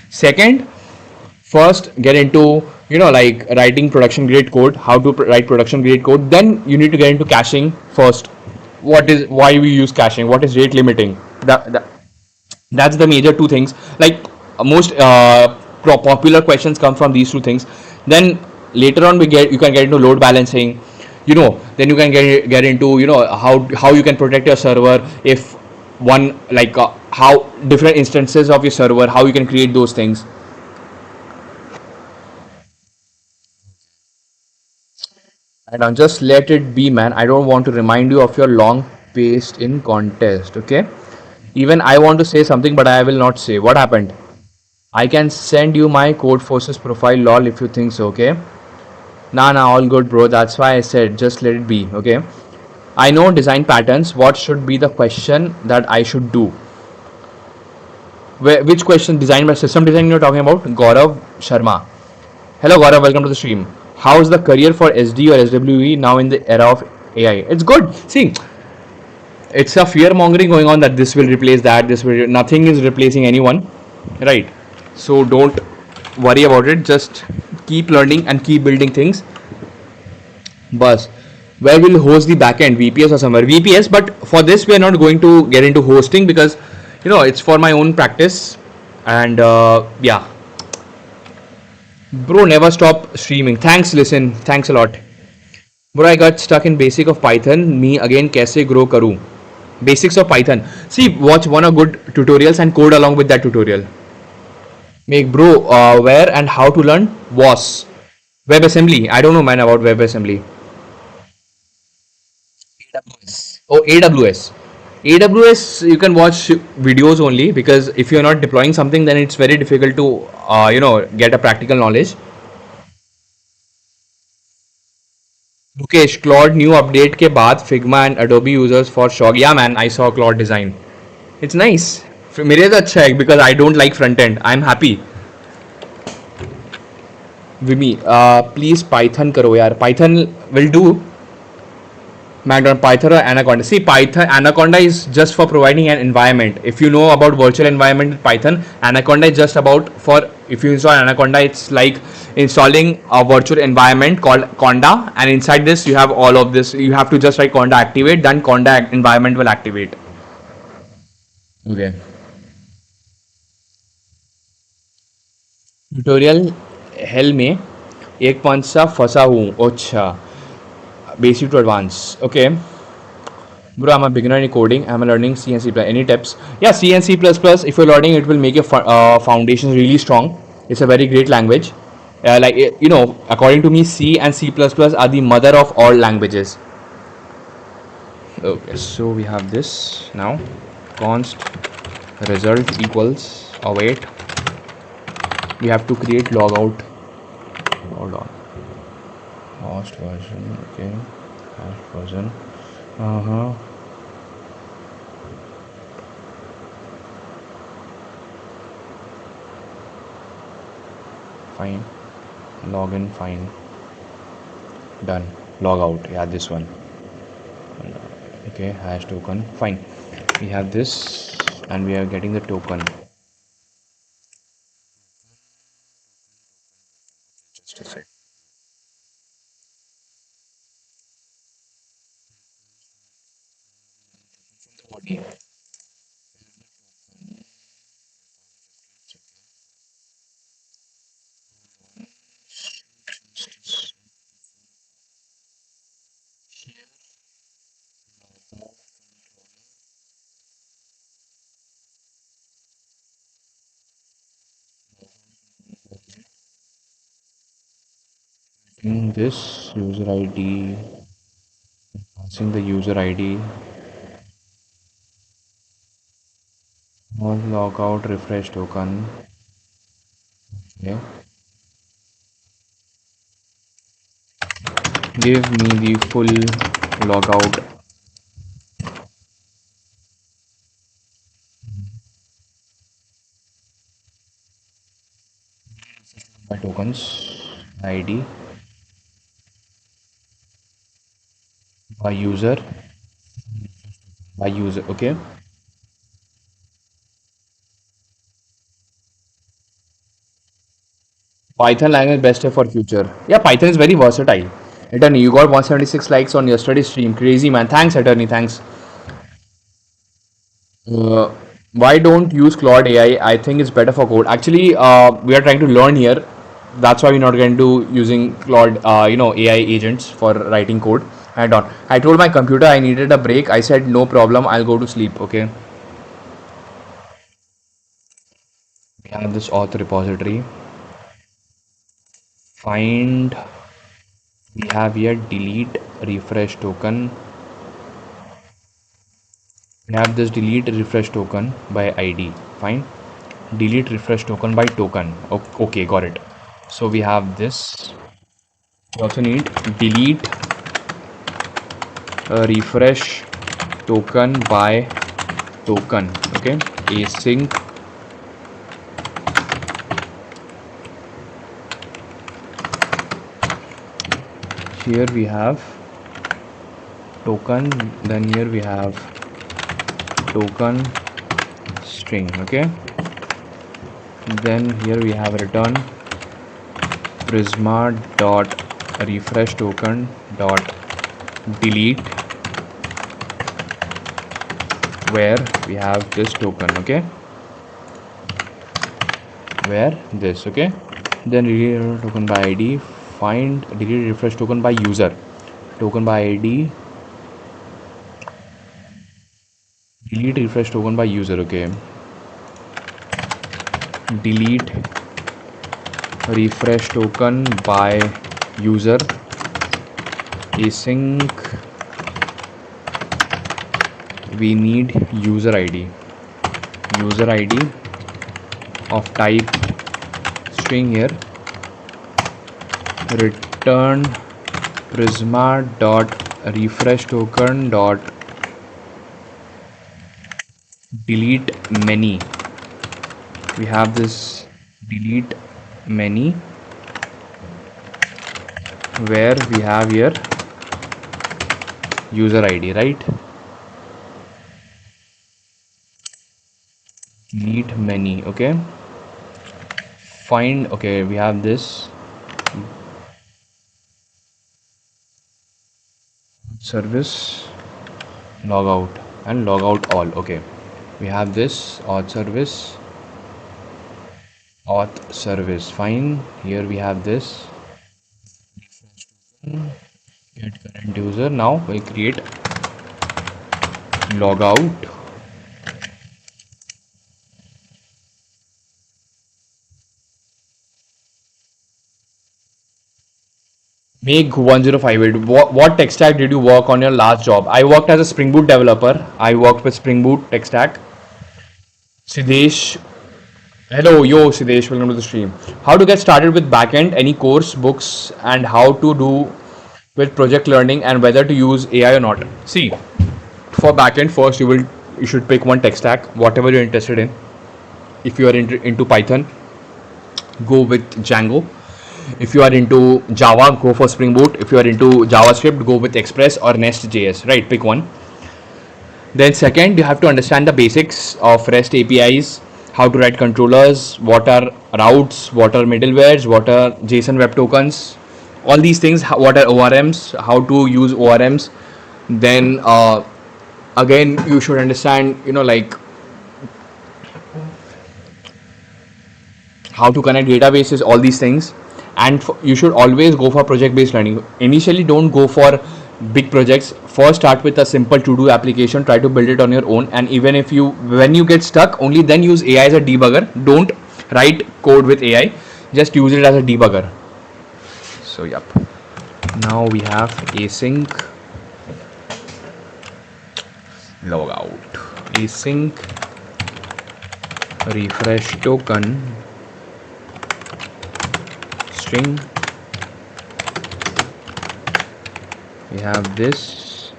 A: Second, first get into like writing production grade code, how to write production grade code, then you need to get into caching first. Why we use caching, what is rate limiting, that's the major two things. Like most popular questions come from these two things. Then later on, we get you can get into load balancing. Then you can get into how you can protect your server if one like how different instances of your server, how you can create those things. And I'll just let it be, man. I don't want to remind you of your long paste in contest. Okay. Even I want to say something, but I will not say. What happened? I can send you my Code Forces profile lol if you think so, okay? Nah, nah, all good, bro. That's why I said just let it be, okay? I know design patterns. What should be the question that I should do? Which question, design by system design you're talking about? Gaurav Sharma. Hello, Gaurav. Welcome to the stream. How's the career for SD or SWE now in the era of AI? It's good. See, it's a fear mongering going on that this will replace that. This will. Nothing is replacing anyone, right? So don't worry about it. Just keep learning and keep building things. Bus. Where will host the backend? VPS or somewhere? VPS, but for this we are not going to get into hosting because it's for my own practice. And yeah, bro, never stop streaming. Thanks, listen. Thanks a lot. Bro, I got stuck in basic of Python. Me again, कैसे grow करूँ? Basics of Python. See, watch one of good tutorials and code along with that tutorial. Make bro, where and how to learn was WebAssembly. I don't know, man, about WebAssembly. AWS. Oh, AWS. AWS, you can watch videos only because if you're not deploying something, then it's very difficult to, get a practical knowledge. Mukesh, Claude new update के बाद Figma and Adobe users for shock. Yeah, man, I saw Claude design. It's nice. मेरे तो अच्छा है because I don't like front end. I'm happy. Vimy, please Python करो यार. Python will do. McDonald Python or Anaconda. See, Python Anaconda is just for providing an environment. If you know about virtual environment in Python, Anaconda is just about for if you install Anaconda, it's like installing a virtual environment called Conda, and inside this you have all of this. You have to just write Conda activate, then Conda environment will activate. Okay. Tutorial hell में एक पंच सा फंसा हूँ अच्छा basic to advance okay bro, I'm a beginner in coding. I'm learning C and C++. Any tips? Yeah, C and C++. If you're learning, it will make your foundation really strong. It's a very great language. According to me, C and C++ are the mother of all languages. Okay, so we have this now. Const result equals. Oh wait, we have to create logout. Hold on. Host version. Okay, host version. Fine. Login. Fine. Done. Logout. Yeah, this one. Okay, hash token. Fine. We have this, and we are getting the token. Just a sec. In this user ID, passing the user ID, or logout refresh token. Okay. Give me the full logout. My tokens ID by user okay. Python language best for future. Yeah, Python is very versatile. Attorney, you got 176 likes on yesterday's stream. Crazy man. Thanks, Attorney. Thanks. Uh, why don't use Claude AI? I think it's better for code. Actually, we are trying to learn here. That's why we're not going to using Claude, AI agents for writing code. I don't. I told my computer I needed a break. I said no problem. I'll go to sleep. Okay. We have this auth repository. Find. We have here delete refresh token. We have this delete refresh token by ID. Fine. Delete refresh token by token. Okay, got it. So we have this. We also need delete refresh token by token. Okay. Async. Here we have token. Then here we have token string. Okay. Then here we have return prisma dot refresh token dot delete, where we have this token. Okay, where this. Okay, then delete token by ID. Find delete refresh token by user. Token by ID. Delete refresh token by user. Okay, delete refresh token by user. Async. We need user ID. User ID of type string here. Return prisma dot refresh token dot delete many. We have this delete many, where we have here user ID, right? Delete many. Okay, find. Okay, we have this service logout and logout all. Okay, we have this auth service. Fine. Here we have this get current user. Now we create logout. Make 1058. What tech stack did you work on your last job? I worked as a Spring Boot developer. I worked with Spring Boot tech stack. Sidesh. Hello, yo, Sidesh. Welcome to the stream. How to get started with backend? Any course, books, and how to do with project learning and whether to use AI or not. See, for backend, first you should pick one tech stack, whatever you're interested in. If you are into Python, go with Django. If you are into Java, go for Spring Boot. If you are into JavaScript, go with Express or Nest.js. Right, pick one. Then second, you have to understand the basics of REST APIs, how to write controllers, what are routes, what are middlewares, what are JSON web tokens, all these things, what are ORMs, how to use ORMs. Then again, you should understand, like how to connect databases, all these things. And you should always go for project based learning. Initially, don't go for big projects. First start with a simple to do application, try to build it on your own, and even if when you get stuck, only then use AI as a debugger. Don't write code with AI, just use it as a debugger. So yep, now we have async logout, async refresh token string. We have this.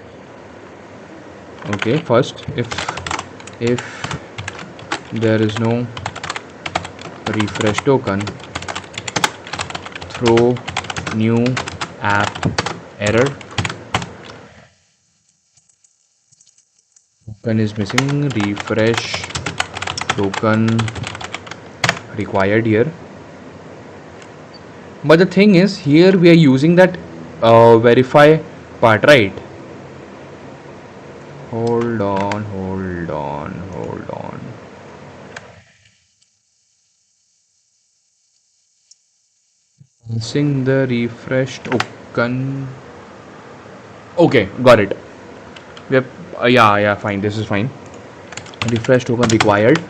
A: Okay, first if there is no refresh token, throw new app error. Token is missing, refresh token required here. But the thing is, here we are using that verify part, right? Hold on, hold on, hold on. Using the refresh token. Okay, got it. Yep. Yeah, fine. This is fine. Refresh token required,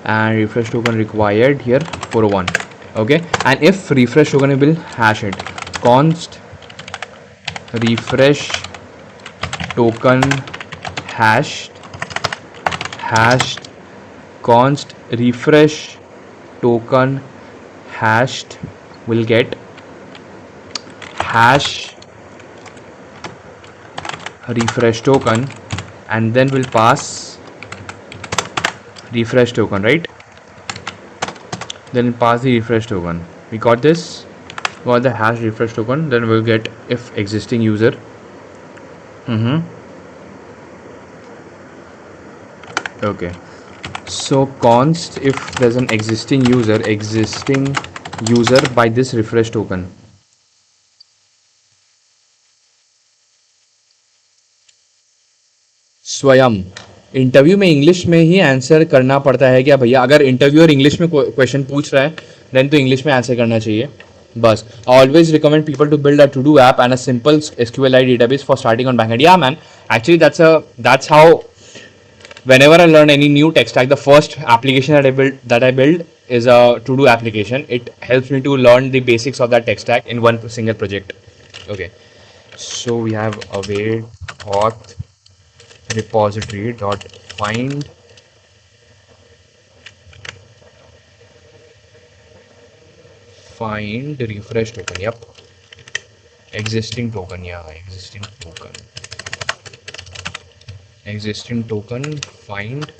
A: and refresh token required here 401. Okay, and if refresh token will hash it, const refresh token hashed hashed const refresh token hashed will get hash refresh token, and then we'll pass refresh token, right? Then pass the refresh token. We got this. Got the hash refresh token. Then we'll get if existing user. Okay. So const if there's an existing user by this refresh token. स्वयं interview में English में ही answer करना पड़ता है क्या भैया? अगर interviewer English में क्वेश्चन पूछ रहा है देन तो इंग्लिश में आंसर करना चाहिए बस. Always recommend people to build a to do app and a simple SQLite database for starting on backend. Yeah man, actually that's how whenever I learn any new tech stack, the first application that I build is a to-do application. It helps me to learn the basics of that tech stack in one single project. Okay, so we have await auth repository dot find refresh token. Yep, existing token. Yeah, existing token find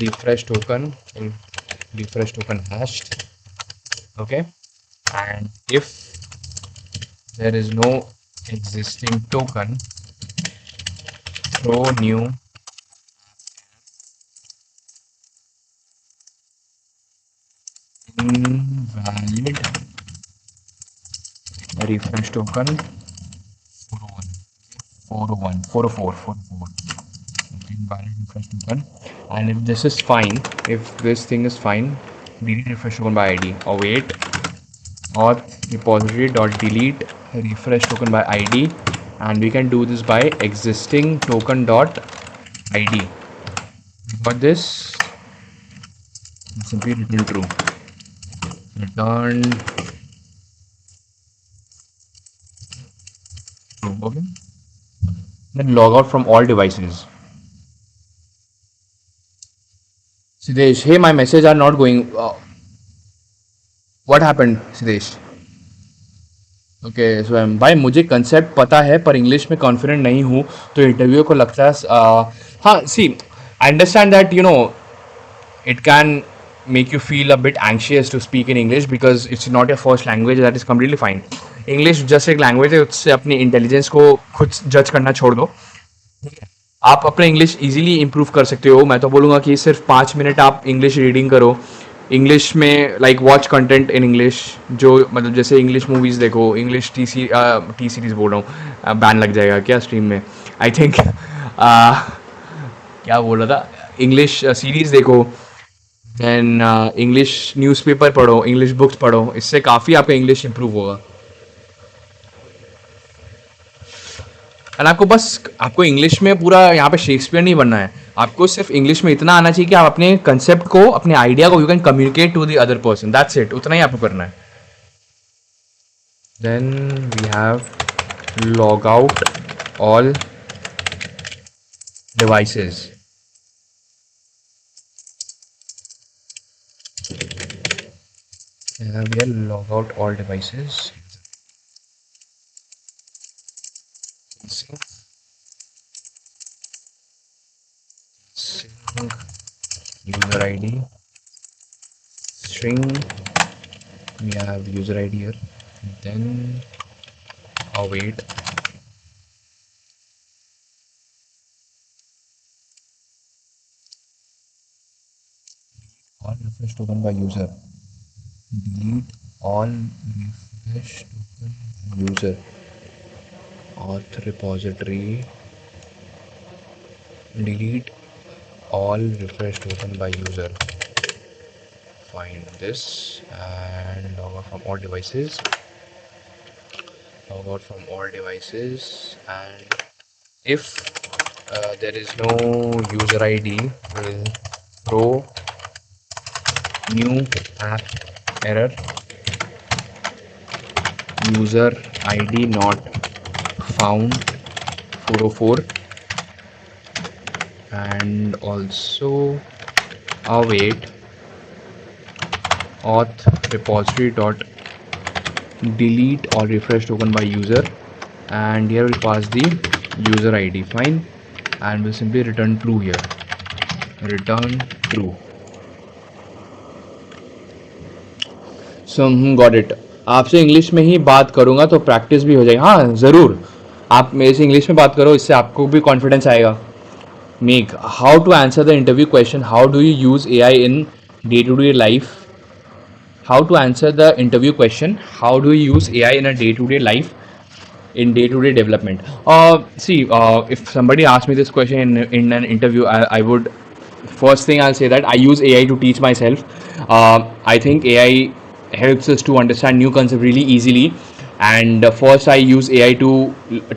A: refresh token refresh token hashed. Okay, and if there is no existing token, throw new invalid refresh token 401 404 404 invalid refresh token. And if this is fine, if this thing is fine, delete refresh token by id. Await auth repository dot delete refresh token by id, and we can do this by existing token dot id. Got this? Simply return true. Return true. Okay, then log out from all devices. Sidesh, hey, my messages are not going. What happened, Sidesh? Okay स्वयं भाई, मुझे concept पता है पर English में confident नहीं हूँ, तो इंटरव्यू को लगता है हाँ see I understand that you know it can make you feel a bit anxious to speak in English because it's not your first language. That is completely fine. English just एक language है, उससे अपनी intelligence को खुद जज करना छोड़ दो. आप अपने इंग्लिश इजीली इंप्रूव कर सकते हो. मैं तो बोलूँगा कि सिर्फ 5 मिनट आप इंग्लिश रीडिंग करो इंग्लिश में, like watch content in English, जो मतलब जैसे इंग्लिश मूवीज़ देखो, इंग्लिश टी सीरीज़ बोल रहा हूँ, बैन लग जाएगा क्या स्ट्रीम में आई थिंक. क्या बोल रहा था, इंग्लिश सीरीज़ देखो, देन इंग्लिश न्यूज़पेपर पढ़ो, इंग्लिश बुक्स पढ़ो, इससे काफ़ी आपका इंग्लिश इंप्रूव होगा. एंड आपको इंग्लिश में पूरा यहाँ पे शेक्सपियर नहीं बनना है. आपको सिर्फ इंग्लिश में इतना आना चाहिए कि आप अपने कंसेप्ट को, अपने आइडिया को you can communicate to the other person. That's it. उतना ही आपको करना है. Then we have log out all devices. We have log out all devices. Sync user ID string. We have user ID here. Then await all refresh token by user. Delete all refresh token user auth repository, delete all refresh token by user. Find this and log out from all devices. Log out from all devices, and if there is no user ID, will throw new app error, user ID not found 404, and also await auth repository dot delete or refresh token by user, and here we pass the user ID. Fine, and we'll simply return true here. Return true. So got it. आपसे English में ही बात करूंगा तो practice भी हो जाएगी. हाँ ज़रूर, आप मेरे से इंग्लिश में बात करो, इससे आपको भी कॉन्फिडेंस आएगा. Make how to answer the interview question, how do you use AI in day to day life. How to answer the interview question, how do you use AI in a day-to-day life, in day-to-day development. See, if somebody asks me this question in an interview, I would, first thing I'll say that I use AI to teach myself. I think AI helps us to understand new concept really easily, and first I use AI to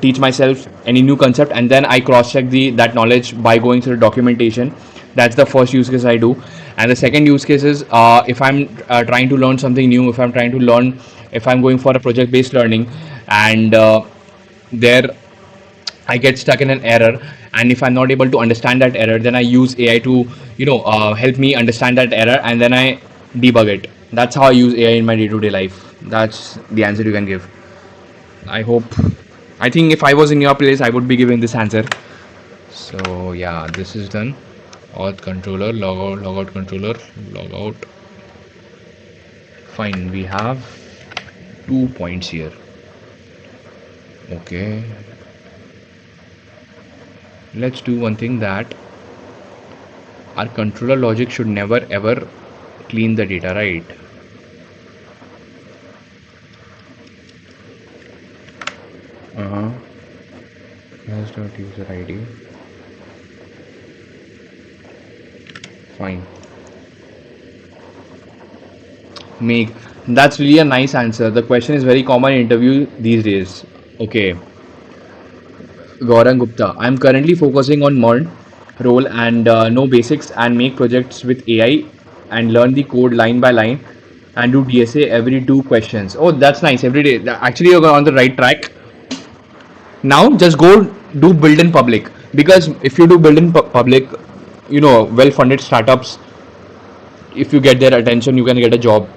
A: teach myself any new concept, and then I cross check that knowledge by going through the documentation. That's the first use case I do. And the second use case is, if I'm trying to learn something new, if I'm trying to learn, if I'm going for a project based learning, and there I get stuck in an error, and if I'm not able to understand that error, then I use AI to help me understand that error, and then I debug it. That's how I use AI in my day-to-day life. That's the answer you can give. I hope, I think if I was in your place, I would be giving this answer. So yeah, this is done. Auth controller, logout controller, logout. Fine, we have 2 points here. Okay, let's do one thing, that our controller logic should never ever clean the data, right? Class dot user ID. Fine. Make, that's really a nice answer. The question is very common in interview these days. Okay. Gaurang Gupta, I'm currently focusing on MERN role and know basics and make projects with AI and learn the code line by line and do DSA every 2 questions. Oh, that's nice. Every day. Actually, you're on the right track. Now, just go do build in public, because if you do build in public, well funded startups, if you get their attention, you can get a job.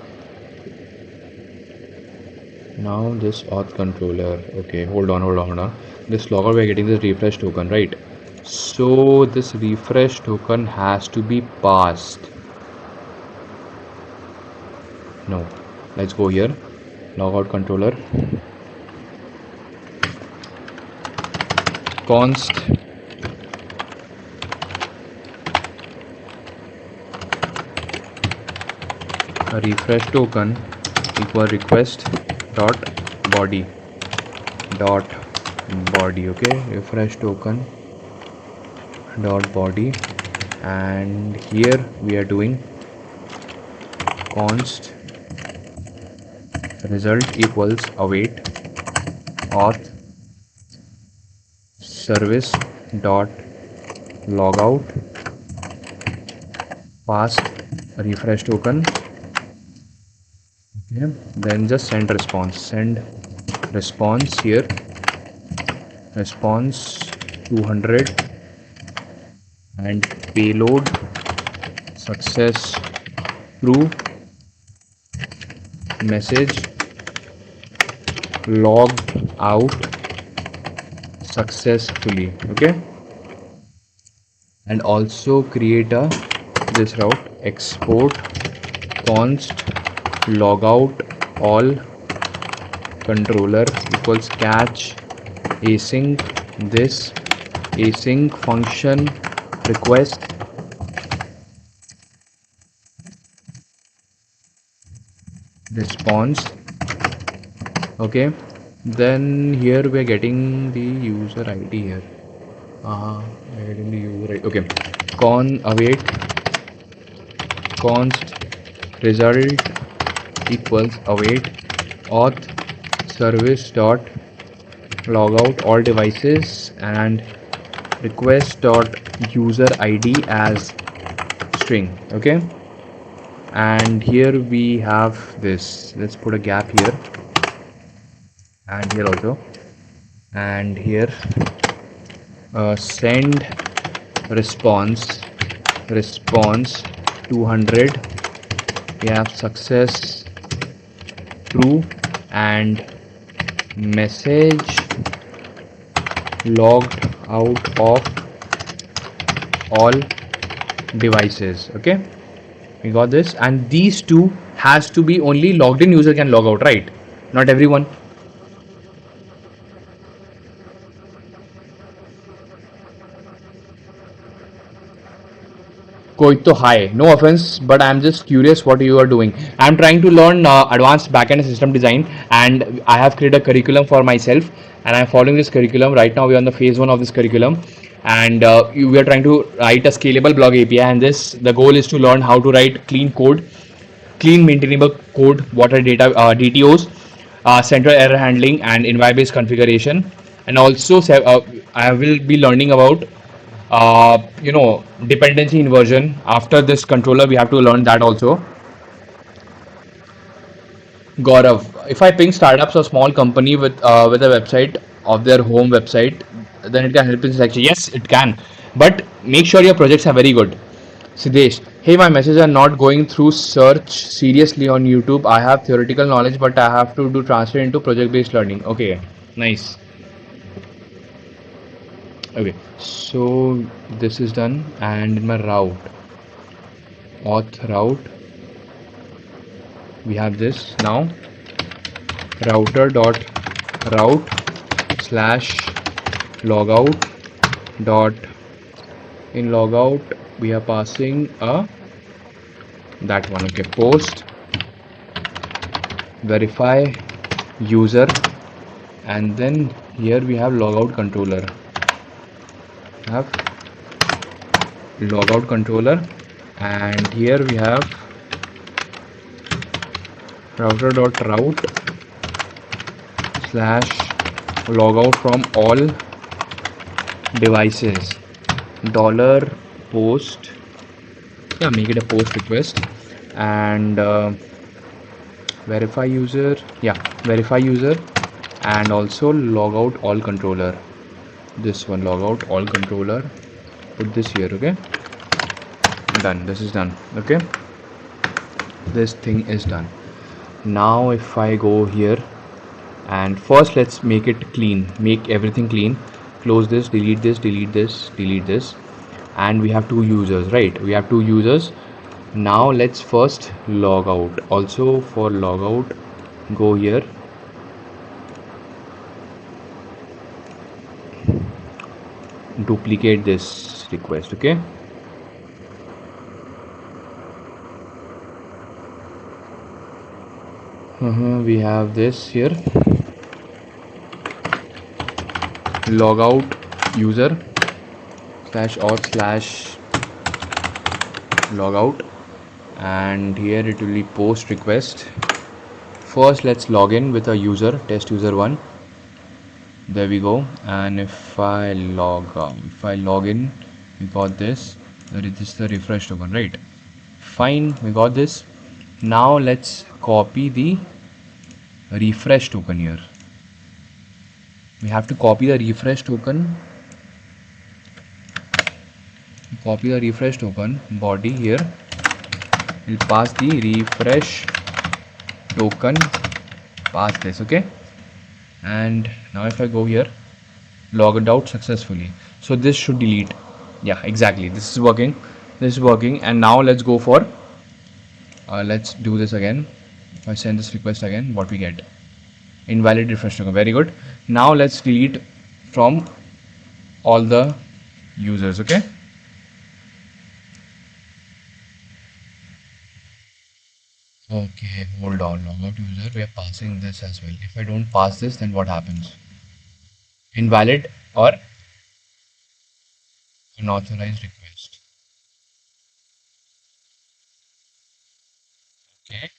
A: Now this auth controller, okay, hold on. This logger, we're getting this refresh token, right? So this refresh token has to be passed. No, let's go here. Logout controller, const refresh token equal request dot body. Okay, refresh token dot body, and here we are doing const result equals await auth service dot logout past refresh token. Okay, then just send response here, response 200, and payload success through message logged out successfully. Okay, and also create this route, export const logout all controller equals catch async this async function request response. Okay, then here we're getting the user ID here. We're getting the user ID. Okay, await const result equals await auth service dot logout all devices and request dot user ID as string. Okay, and here we have this. Let's put a gap here and here also, and here send response 200. We have success true and message logged out of all devices. Okay, we got this, and these two has to be only logged in user can log out, right? Not everyone. Koito, hi. No offense, but I'm just curious what you are doing. I'm trying to learn advanced backend system design, and I have created a curriculum for myself, and I'm following this curriculum. Right now, we're on the phase one of this curriculum, and we are trying to write a scalable blog API. And the goal is to learn how to write clean code, clean maintainable code, what are data DTOs, central error handling, and environment-based configuration. And also, I will be learning about dependency inversion. After this controller, we have to learn that also. Gaurav, if I ping startups or small company with a website of their home website, then it can help in selection. Yes, it can, but make sure your projects are very good. Siddesh, hey, my messages are not going through search seriously on YouTube. I have theoretical knowledge, but I have to do translate into project-based learning. Okay, nice. Okay, so this is done, and in my route, we have this now. Router dot route slash logout dot in logout we are passing a that one. Okay, post verify user, and then here we have logout controller. And here we have router dot route slash logout from all devices dollar post, yeah, make it a post request, and verify user, and also logout all controller, this one, logout all controller, put this here. Okay, done. This is done. Okay, this thing is done. Now if I go here, and first let's make it clean, make everything clean, close this, delete this, and we have two users, right? We have two users. Now let's first log out. Also for logout, go here, duplicate this request. Okay, we have this here, logout user slash auth slash logout, and here it will be post request. First let's log in with a user, test user 1. There we go. And if I log in, we got this. This is the refresh token, right? Fine, we got this. Now let's copy the refresh token here. We have to copy the refresh token. Body here. We'll pass the refresh token. Pass this. Okay. And now if I go here, logged out successfully. So this should delete. Yeah, exactly. This is working. And now let's go for. Let's do this again. If I send this request again, what we get? Invalid refresh token. Very good. Now let's delete from all the users. Okay. Okay, hold on. Logout user, we are passing this as well. If I don't pass this, then what happens? Invalid or unauthorized request. Okay.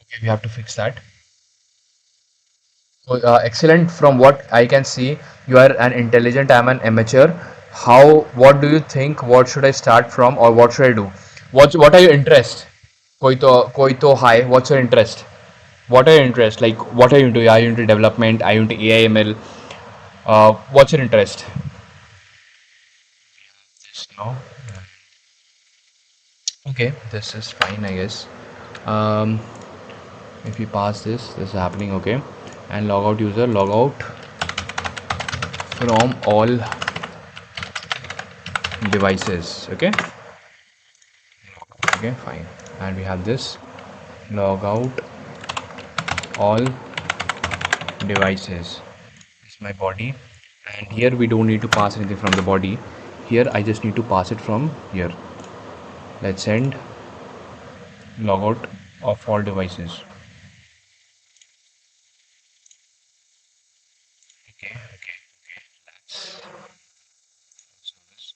A: Okay, we have to fix that. So, excellent. From what I can see, you are an intelligent. I'm an amateur. How? What do you think? What should I start from, or what should I do? What are your interests? कोई तो high. What's your interest? What are your interests? Like, what are you into? Are you into development? Are you into AI ML? What's your interest? This no. Okay, this is fine, I guess. Um, if we pass this is happening. Okay, and logout user logout from all devices. Okay, okay, fine. And we have this logout all devices. It's my body, and here we don't need to pass anything from the body. Here I just need to pass it from here. Let's send logout of all devices. Okay, okay, okay. So this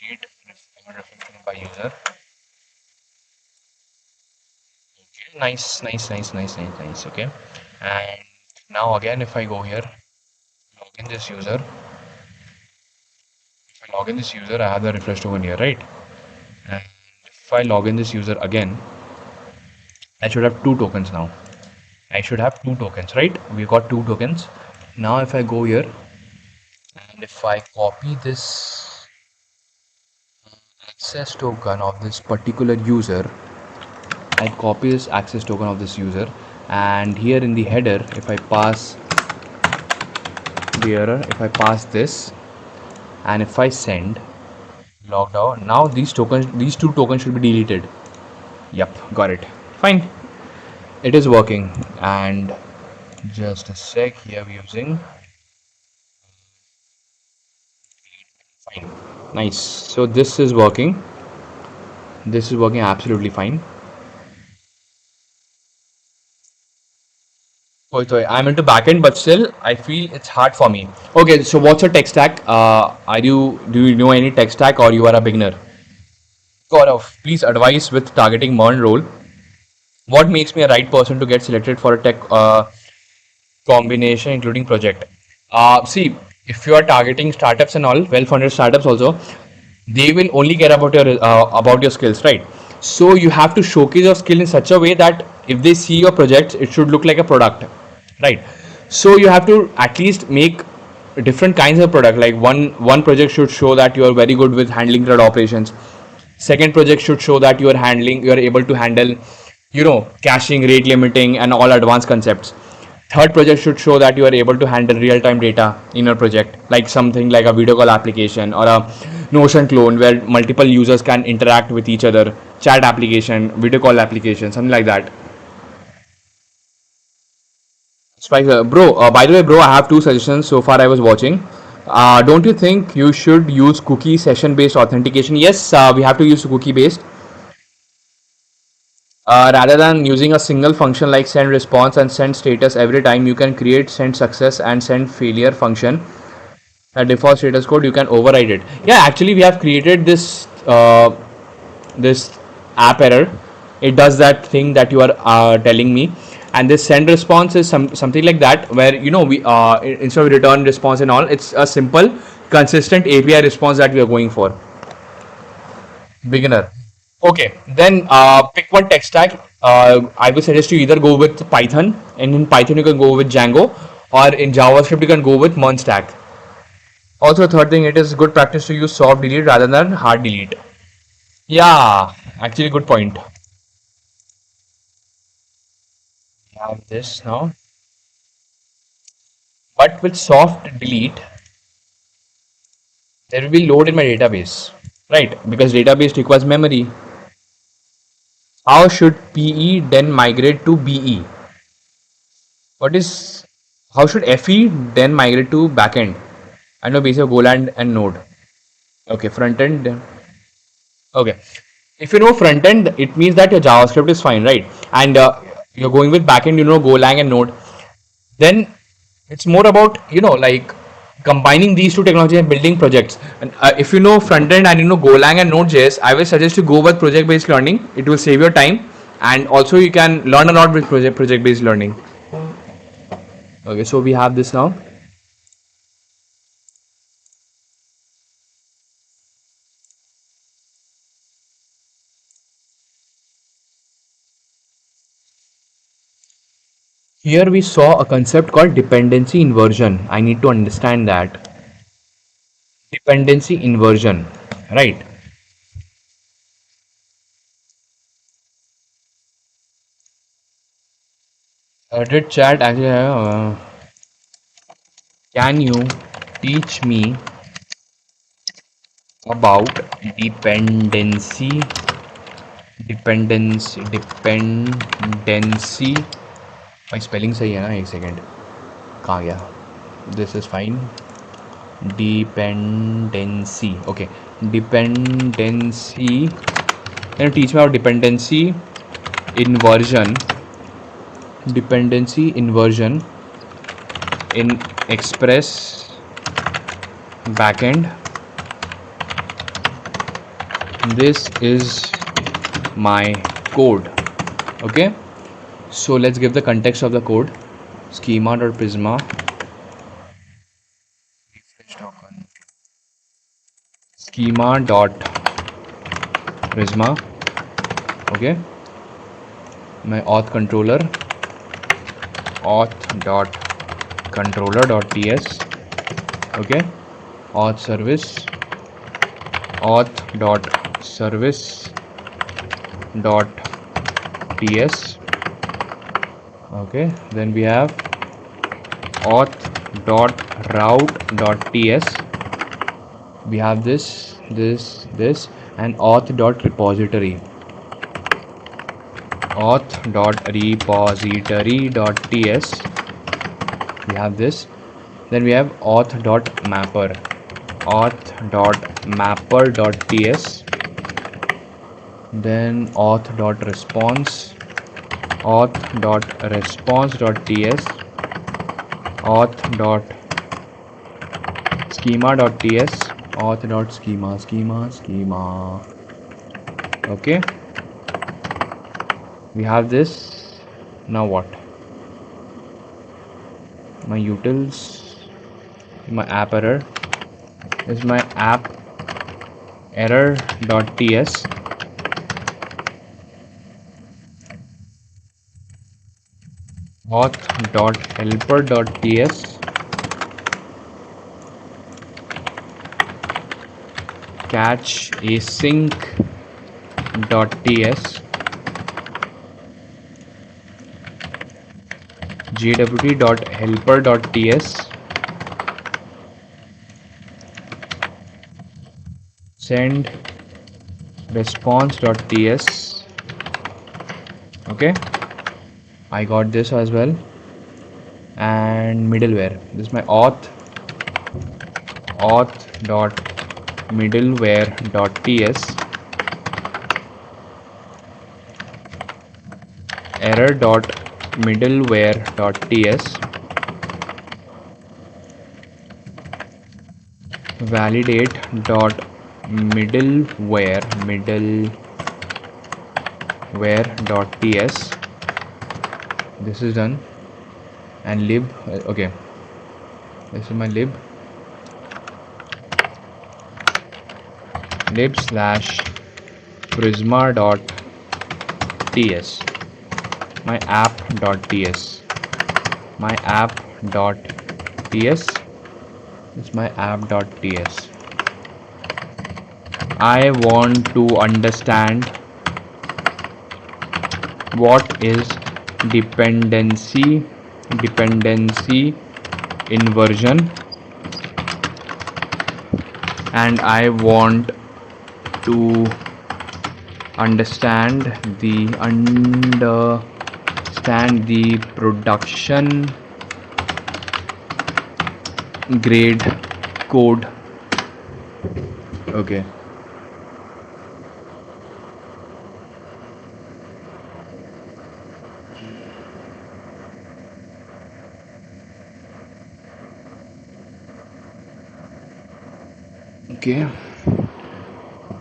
A: delete reflection by user. Okay, nice, nice, nice, nice, nice, nice. Okay, and now again, if I go here, log in this user. If I log in this user, I have the refresh token here, right? And if I log in this user again, I should have two tokens now. I should have two tokens, right? We got two tokens. Now if I go here and if I copy this access token of this particular user, I copy this access token of this user, and here in the header, if I pass the error, if I pass this, and if I send logged out, now these two tokens should be deleted. Yep, got it. Fine, it is working. And just a sec, here we're using fine. Nice. So this is working. This is working absolutely fine. So I'm into backend, but still I feel it's hard for me. Okay, so what's your tech stack? Are you do you know any tech stack, or you are a beginner? Gaurav, please advise with targeting modern role. What makes me a right person to get selected for a tech combination, including project? See, if you are targeting startups and all, well-funded startups also, they will only care about your skills, right? So you have to showcase your skill in such a way that if they see your projects, it should look like a product, right? So you have to at least make different kinds of product. Like one project should show that you are very good with handling crowd operations. Second project should show that you are able to handle, caching, rate limiting, and all advanced concepts. Third project should show that you are able to handle real-time data in your project, like something like a video call application or a Notion clone where multiple users can interact with each other, chat application, video call application, something like that. Spicer, bro. By the way, bro, I have two suggestions so far. I was watching. Don't you think you should use cookie session-based authentication? Yes, we have to use cookie-based. Rather than using a single function like send response and send status every time, you can create send success and send failure function. A default status code, you can override it. Yeah, actually, we have created this app error. It does that thing that you are telling me, and this send response is something like that, where we instead of return response and all, it's a simple consistent API response that we are going for. Beginner. Okay, then pick one tech stack. I would suggest you either go with Python, and in Python you can go with Django, or in JavaScript you can go with Merge stack. Also, third thing, it is good practice to use soft delete rather than hard delete. Yeah, actually, good point. We have this now, but with soft delete, there will be load in my database, right? Because database requires memory. How should PE then migrate to BE? What is how should FE then migrate to backend? I know basic Golang and Node. Okay, front end. Okay. If you know front end, it means that your JavaScript is fine, right? And you're going with backend, you know Golang and Node. Then it's more about like combining these two technologies and building projects. And if you know front end and you know Golang and Node.js, I will suggest you go with project based learning. It will save your time, and also you can learn a lot with project based learning. Okay, so we have this now. Here we saw a concept called dependency inversion. I need to understand that. Dependency inversion, right? Did chat actually can you teach me about dependency dependency भाई spelling सही है ना एक second कहाँ गया this is fine dependency okay dependency can you teach me about inversion dependency inversion in express backend. This is my code. Okay, so let's give the context of the code. Schema.prisma schema.prisma. Okay, my auth controller auth.controller.ts. okay, auth service auth.service.ts. okay, then we have auth.route.ts. we have this and auth.repository auth.repository.ts. we have this. Then we have auth.mapper auth.mapper.ts. then auth.response auth.response.ts. auth.schema.ts. auth.schema. okay, we have this. Now what? My utils, my app error is my app error.ts. auth.helper.ts. catch async.ts. jwt.helper.ts. send response.ts. okay, I got this as well. And middleware, this is my auth.middleware.ts. error.middleware.ts. validate.middleware.ts. this is done. And lib, okay, this is my lib /prisma.ts. my app.ts. my app.ts. this is my app.ts. I want to understand what is dependency inversion, and I want to understand the production grade code. Okay. Okay.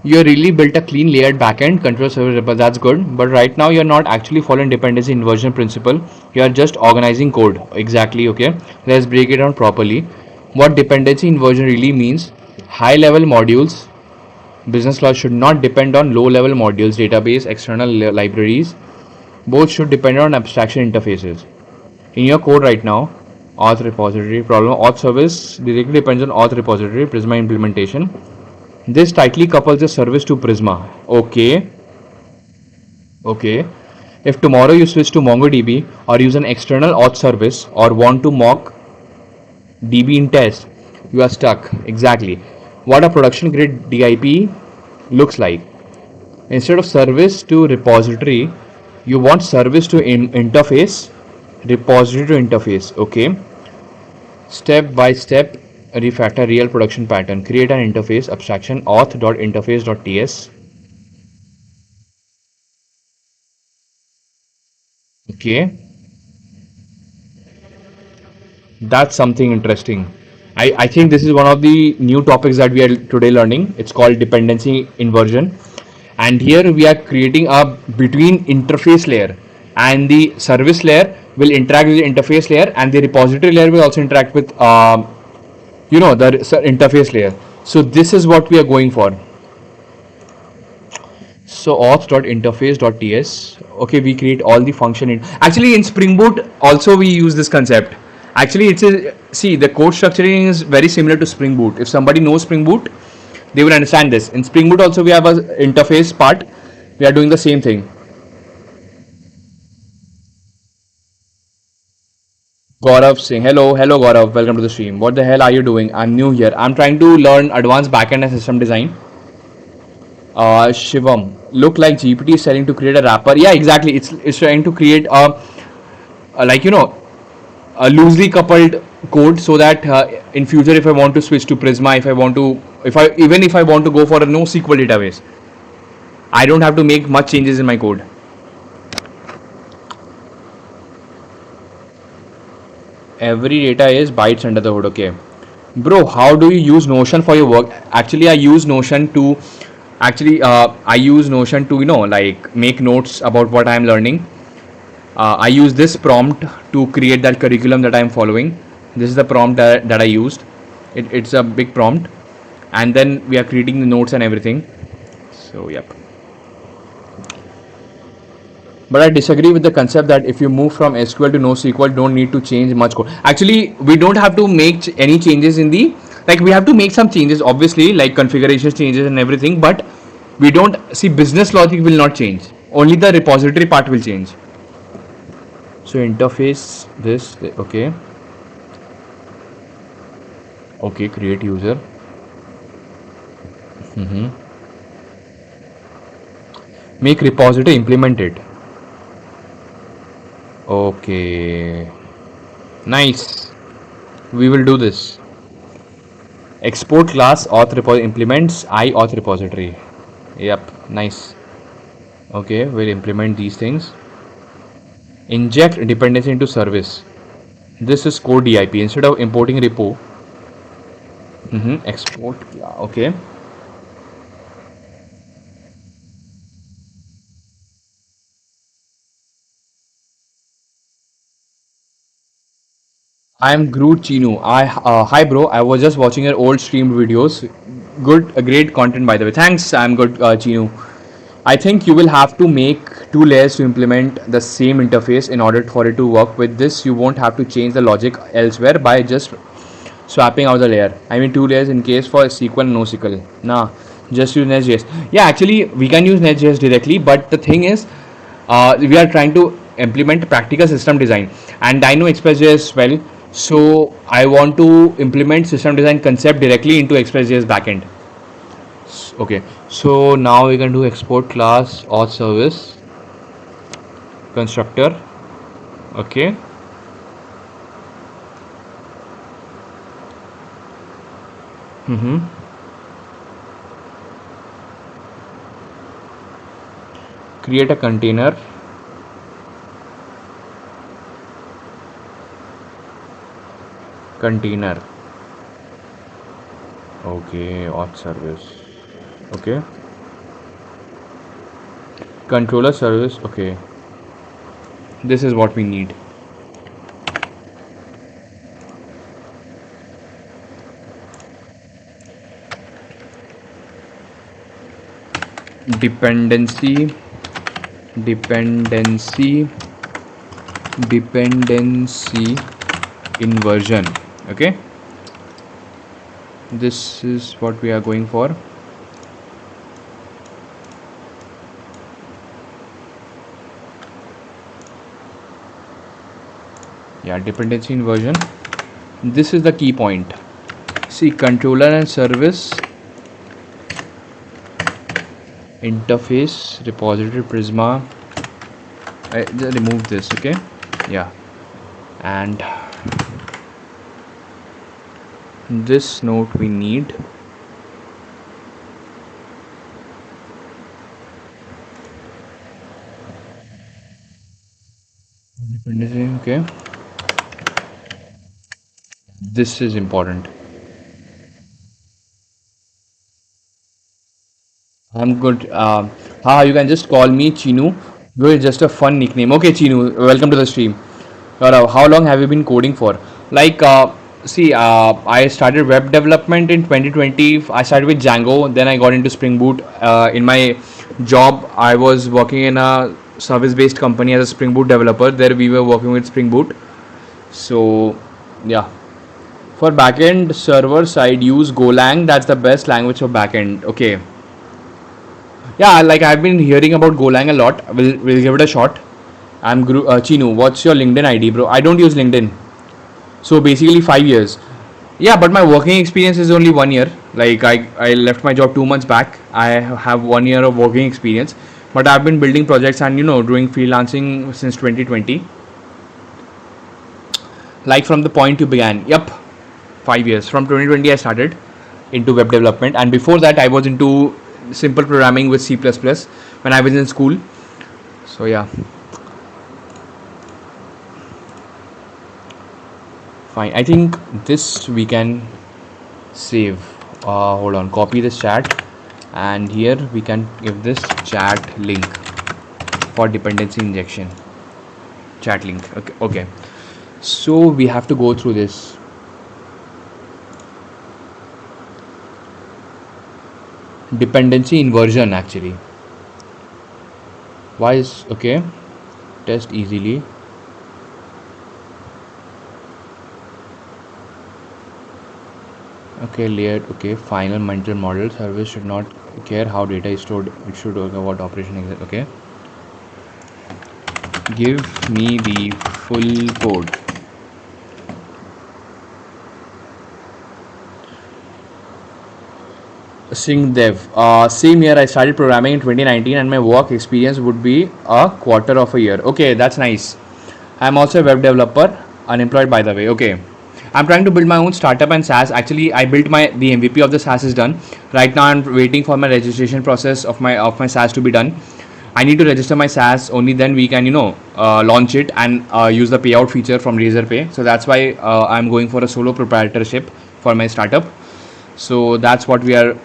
A: You really built a clean layered backend control server, but that's good. But right now you're not actually following dependency inversion principle. You are just organizing code. Exactly. Okay. Let's break it down properly. What dependency inversion really means: high level modules. Business logic should not depend on low level modules, database, external libraries. Both should depend on abstraction interfaces. In your code right now, auth repository problem, auth service directly depends on auth repository, Prisma implementation. This tightly couples the service to Prisma. Okay, okay. If tomorrow you switch to MongoDB or use an external auth service or want to mock DB in test, you are stuck. Exactly. What a production grade DIP looks like. Instead of service to repository, you want service to interface, repository to interface. Okay. Step by step refactor real production pattern. Create an interface abstraction auth.interface.ts. Okay, that's something interesting. I think this is one of the new topics that we are today learning. It's called dependency inversion. And here we are creating a between interface layer, and the service layer will interact with the interface layer, and the repository layer will also interact with the interface layer. So this is what we are going for. So auth.interface.ts. Okay, we create all the function in. Actually, in Spring Boot also we use this concept. Actually, it's a see the code structuring is very similar to Spring Boot. If somebody knows Spring Boot, they will understand this. In Spring Boot also we have a interface part. We are doing the same thing. Gaurav saying hello, hello Gaurav, welcome to the stream. What the hell are you doing? I'm new here. I'm trying to learn advanced backend and system design. Shivam, look like GPT is selling to create a wrapper. Yeah, exactly. It's trying to create a like a loosely coupled code so that in future if I want to switch to Prisma, if I want to go for a NoSQL database, I don't have to make much changes in my code. Every data is bytes under the hood. Okay, bro, how do you use Notion for your work? Actually, I use Notion to like make notes about what I am learning. I use this prompt to create that curriculum that I am following. This is the prompt that I used. It's a big prompt, and then we are creating the notes and everything. So yep. But I disagree with the concept that if you move from SQL to NoSQL, don't need to change much code. Actually, we don't have to make any changes in the we have to make some changes, obviously, like configuration changes and everything. But we don't see business logic will not change. Only the repository part will change. So interface this. Okay. Okay. Create user. Make repository, implement it. Okay, nice. We will do this. Export class auth repository implements I auth repository. Yep, nice. Okay, we'll implement these things. Inject dependency into service. This is code DIP. Instead of importing repo, export. Okay. I am Groot Chinu. Hi bro. I was just watching your old streamed videos. Good, great content by the way. Thanks. I'm good, Chinu. I think you will have to make two layers to implement the same interface in order for it to work. With this, you won't have to change the logic elsewhere by just swapping out the layer. I mean, two layers in case for SQL and NoSQL. Nah, just use Nest.js. Yeah, actually, we can use Nest.js directly, but the thing is, we are trying to implement practical system design, and I know Express.js well, so I want to implement system design concept directly into Express.js backend. Okay, so now we can do export class auth service constructor. Okay, Mm-hmm. Create a container. Container. Okay, auth service. Okay. Controller service. Okay. This is what we need. Dependency. Dependency. Dependency inversion. Okay. This is what we are going for. Yeah, dependency inversion. This is the key point. See, controller and service interface repository Prisma. I just remove this. Okay. Yeah, and this note we need. Dependency. Okay. This is important. I'm good. You can just call me Chinu. It's just a fun nickname. Okay, Chinu, welcome to the stream. How long have you been coding for? Like, I started web development in 2020. I started with Django, then I got into Spring Boot. In my job, I was working in a service-based company as a Spring Boot developer. There, we were working with Spring Boot. So, yeah. For backend server side, use Golang. That's the best language for backend. Okay. Yeah, like I've been hearing about Golang a lot. We'll give it a shot. Chinu. What's your LinkedIn ID, bro? I don't use LinkedIn. So basically 5 years. Yeah, but my working experience is only 1 year. Like I left my job 2 months back. I have 1 year of working experience, but I've been building projects and doing freelancing since 2020. Like from the point you began. Yep, 5 years. From 2020 I started into web development, and before that I was into simple programming with C++ when I was in school. So yeah, fine. I think this we can save. Hold on, copy this chat, and here we can give this chat link for dependency injection. Chat link. Okay. Okay. So we have to go through this. Dependency inversion actually. Why is okay? Test easily. Okay, layered. Okay, final mental model service should not care how data is stored. It should know what operation is. Okay, give me the full code. Sing dev. Same year I started programming in 2019, and my work experience would be a quarter of a year. Okay, that's nice. I'm also a web developer, unemployed by the way. Okay. I'm trying to build my own startup and SaaS. Actually, I built the MVP of the SaaS is done. Right now, I'm waiting for my registration process of my SaaS to be done. I need to register my SaaS. Only then we can launch it and use the payout feature from Razorpay. So that's why I'm going for a solo proprietorship for my startup. So that's what we are.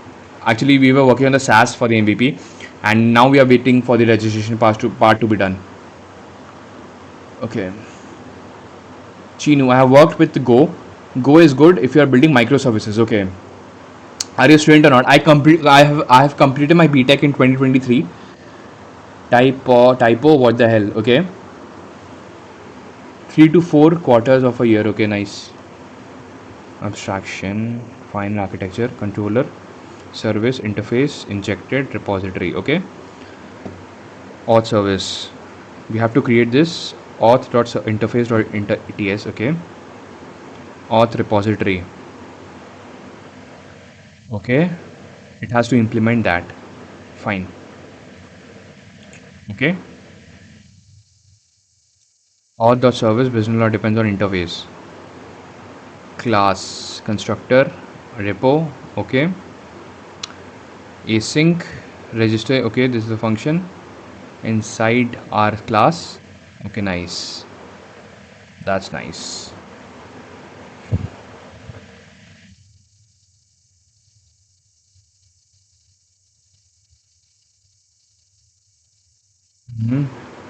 A: Actually, we were working on the SaaS for the MVP, and now we are waiting for the registration part to be done. Okay. Chinu, I have worked with Go. Go is good if you are building microservices. Okay. Are you a student or not? I have completed my BTech in 2023. Typo. What the hell? Okay. 3 to 4 quarters of a year. Okay, nice. Abstraction, final architecture, controller, service, interface, injected, repository. Okay. Auth service. We have to create this auth.interface.ts. Okay. Auth repository. Okay. It has to implement that. Fine. Okay. Auth.service business depends on interface. Class, constructor, repo, Okay, async register. Okay, this is the function inside our class. Okay, nice. That's nice.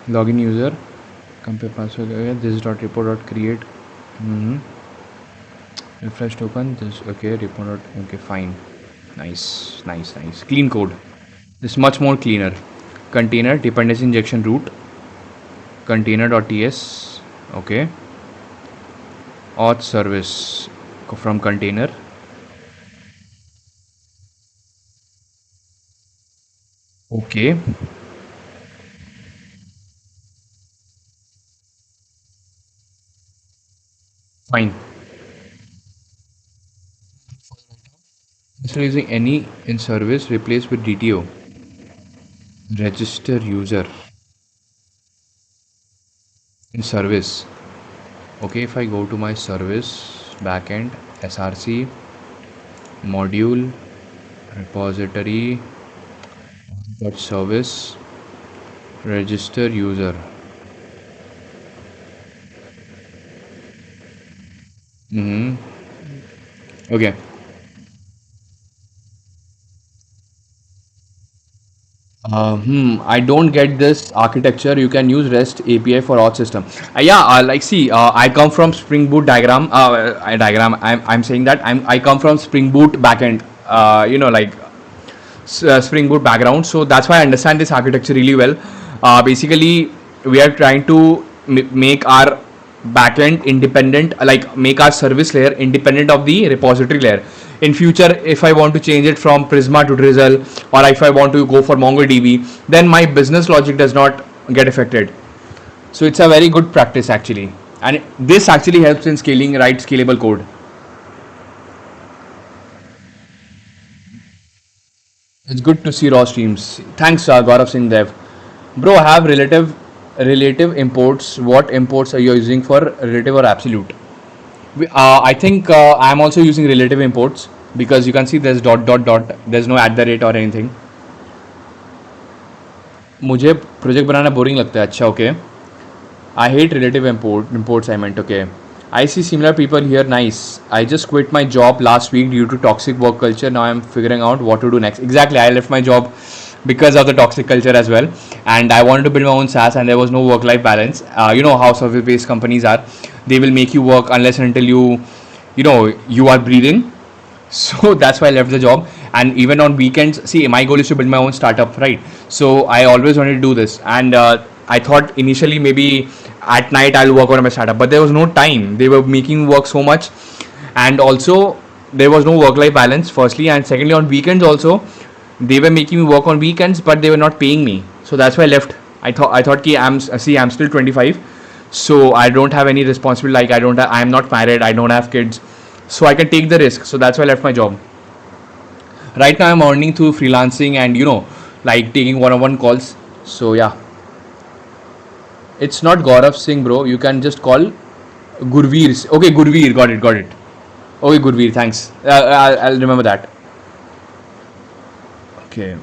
A: Login user, compare password. Okay, this is dot report dot create. Mm-hmm. Refresh token. This okay. Report dot. Okay, fine. Nice, nice, nice. Clean code. This is much more cleaner. Container dependency injection root. Container.ts. Okay. Auth service from container. Okay, fine. Instead of using any in service, replace with DTO. Register user in service. Okay, if I go to my service backend src module repository dot service register user. Mm-hmm. Okay. I don't get this architecture. You can use REST API for auth system. Yeah, like see, I come from Spring Boot diagram. I'm saying that I come from Spring Boot backend. Like Spring Boot background, so that's why I understand this architecture really well. Basically, we are trying to make our backend independent, like make our service layer independent of the repository layer. In future, if I want to change it from Prisma to Drizzle, or if I want to go for MongoDB, then my business logic does not get affected. So it's a very good practice actually, and this actually helps in scaling right scalable code. It's good to see raw streams. Thanks, Gaurav Singh Dev. Bro, I have relative imports. What imports are you using for relative or absolute? I think I'm also using relative imports because you can see there's dot dot dot. There's no at the rate or anything. मुझे project बनाना boring लगता है. अच्छा, okay. I hate relative imports. I meant okay. I see similar people here. Nice. I just quit my job last week due to toxic work culture. Now I'm figuring out what to do next. Exactly. I left my job because of the toxic culture as well, and I wanted to build my own SaaS, and there was no work-life balance. You know how service-based companies are. They will make you work unless and until you are breathing. So that's why I left the job. And even on weekends, see, my goal is to build my own startup, right? So I always wanted to do this, and I thought initially maybe at night I'll work on my startup, but there was no time. They were making work so much, and also there was no work-life balance. Firstly, and secondly, on weekends also, they were making me work on weekends, but they were not paying me. So that's why I left. I thought ki I'm still 25, so I don't have any responsibility. Like I'm not married. I don't have kids, so I can take the risk. So that's why I left my job. Right now I'm earning through freelancing and like taking one-on-one calls. So yeah, it's not Gaurav Singh, bro. You can just call Gurveer. Okay, Gurveer. Got it. Okay, Gurveer. Thanks. I'll remember that. Okay.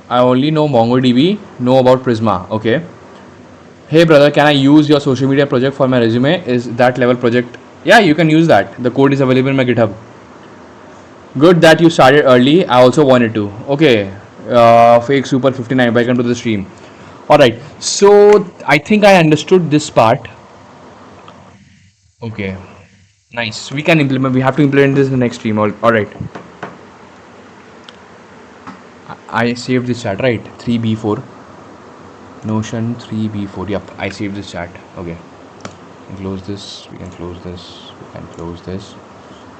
A: I only know MongoDB. Know about Prisma. Okay. Hey brother, can I use your social media project for my resume? Is that level project? Yeah, you can use that. The code is available in my GitHub. Good that you started early. I also wanted to. Okay. Fake Super 59. Welcome to the stream. Alright. So I think I understood this part. Okay. Nice. We can implement. We have to implement this in the next stream. Alright. I saved this chat, right? 3B4. Notion 3B4. Yep. I saved this chat. Okay. Close this. We can close this. We can close this.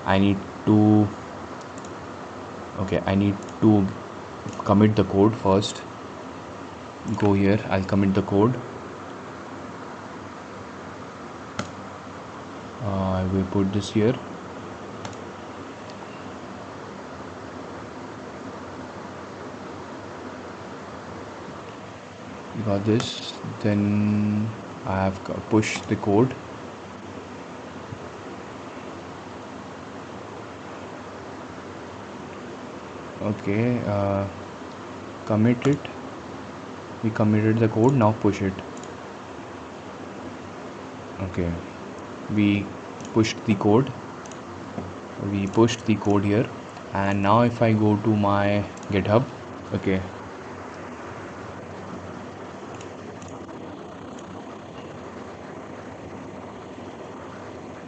A: I need to. Okay. I need to commit the code first. Go here. I'll commit the code. I will put this here. Got this. Then I have pushed the code. Okay, commit it. We committed the code, now push it. Okay, we pushed the code. We pushed the code here, and now if I go to my GitHub, okay,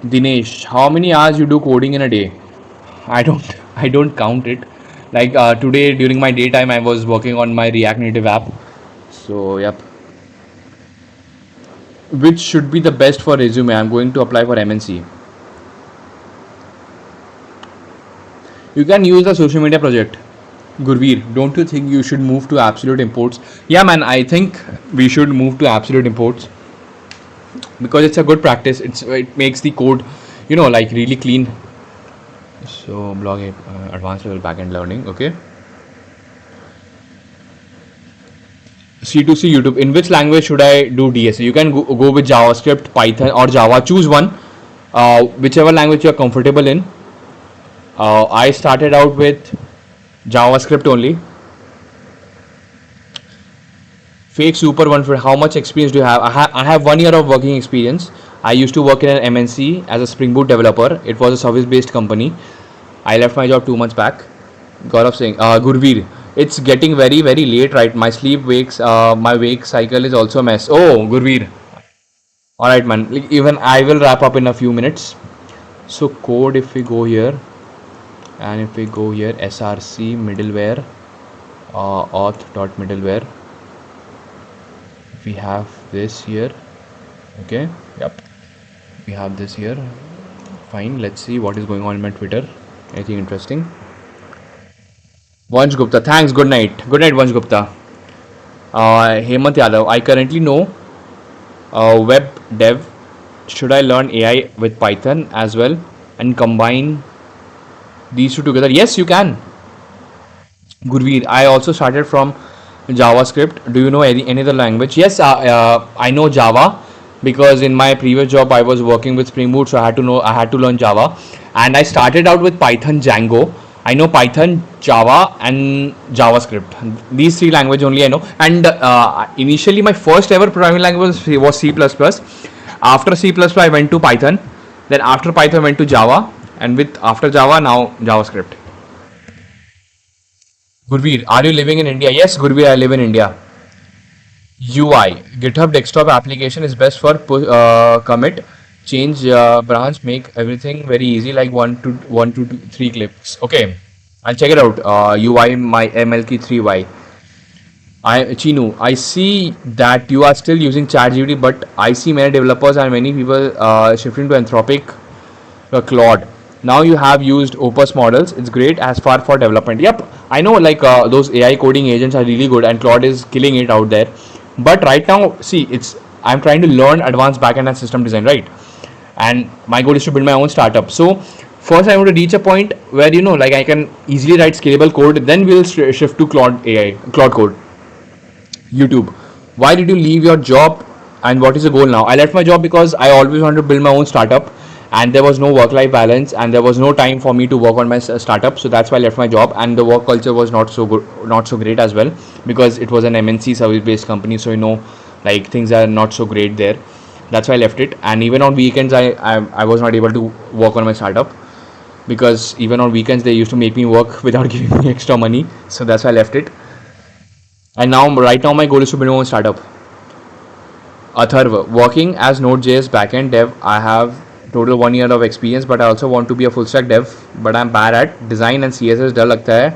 A: Dinesh, how many hours you do coding in a day? I don't count it. Like today during my daytime, I was working on my React Native app. So yep. Which should be the best for resume? I'm going to apply for MNC. You can use the social media project. Gurveer, don't you think you should move to absolute imports? Yeah, man, I think we should move to absolute imports because it's a good practice. It makes the code, like really clean. So blog advanced level backend learning. Okay. C2C YouTube. In which language should I do DSA? You can go with JavaScript, Python, or Java. Choose one, whichever language you're comfortable in. I started out with JavaScript only. Fake super one for how much experience do you have? I have 1 year of working experience. I used to work in an MNC as a Spring Boot developer. It was a service based company. I left my job 2 months back. Gaurav saying, Gurveer, it's getting very, very late, right? My my wake cycle is also a mess. Oh, Gurveer. Alright, man. Like, even I will wrap up in a few minutes. So, code, if we go here, and if we go here, src middleware, auth.middleware, we have this here. Okay, yep, we have this here. Fine, let's see what is going on in my Twitter. Anything interesting? Vansh Gupta, thanks. Good night. Good night, Vansh Gupta. Hemant Yadav, I currently know web dev. Should I learn AI with Python as well and combine these two together? Yes, you can. Gurveer, I also started from JavaScript. Do you know any other language? Yes, I know Java because in my previous job I was working with Spring Boot, so I had to learn Java, and I started out with Python, Django. I know Python, Java, and JavaScript. These three languages only I know. And initially, my first ever programming language was C++. After C++, I went to Python. Then after Python, I went to Java, and with after Java now JavaScript. Gurveer, are you living in India? Yes, Gurveer, I live in India. UI, GitHub desktop application is best for commit, change, branch, make everything very easy, like one to 3 clicks. Okay, I'll check it out. UI my MLK3Y. Chinu, I see that you are still using ChatGPT, but I see many developers and many people shifting to Anthropic, Claude. Now you have used Opus models. It's great as far for development. Yep, I know, like those AI coding agents are really good, and Claude is killing it out there. But right now, see, I'm trying to learn advanced backend and system design, right? And my goal is to build my own startup. So first, I want to reach a point where like I can easily write scalable code. Then we'll shift to Claude AI, Claude Code. YouTube. Why did you leave your job and what is the goal now? I left my job because I always wanted to build my own startup, and there was no work life balance, and there was no time for me to work on my startup. So that's why I left my job, and the work culture was not so good, not so great as well, because it was an MNC service based company. So like things are not so great there. That's why I left it. And even on weekends, I was not able to work on my startup, because even on weekends they used to make me work without giving me extra money. So that's why I left it. And right now, my goal is to build my own startup. Atharva, working as Node.js backend dev, I have total 1 year of experience, but I also want to be a full stack dev, but I'm bad at design and CSS. डर लगता है,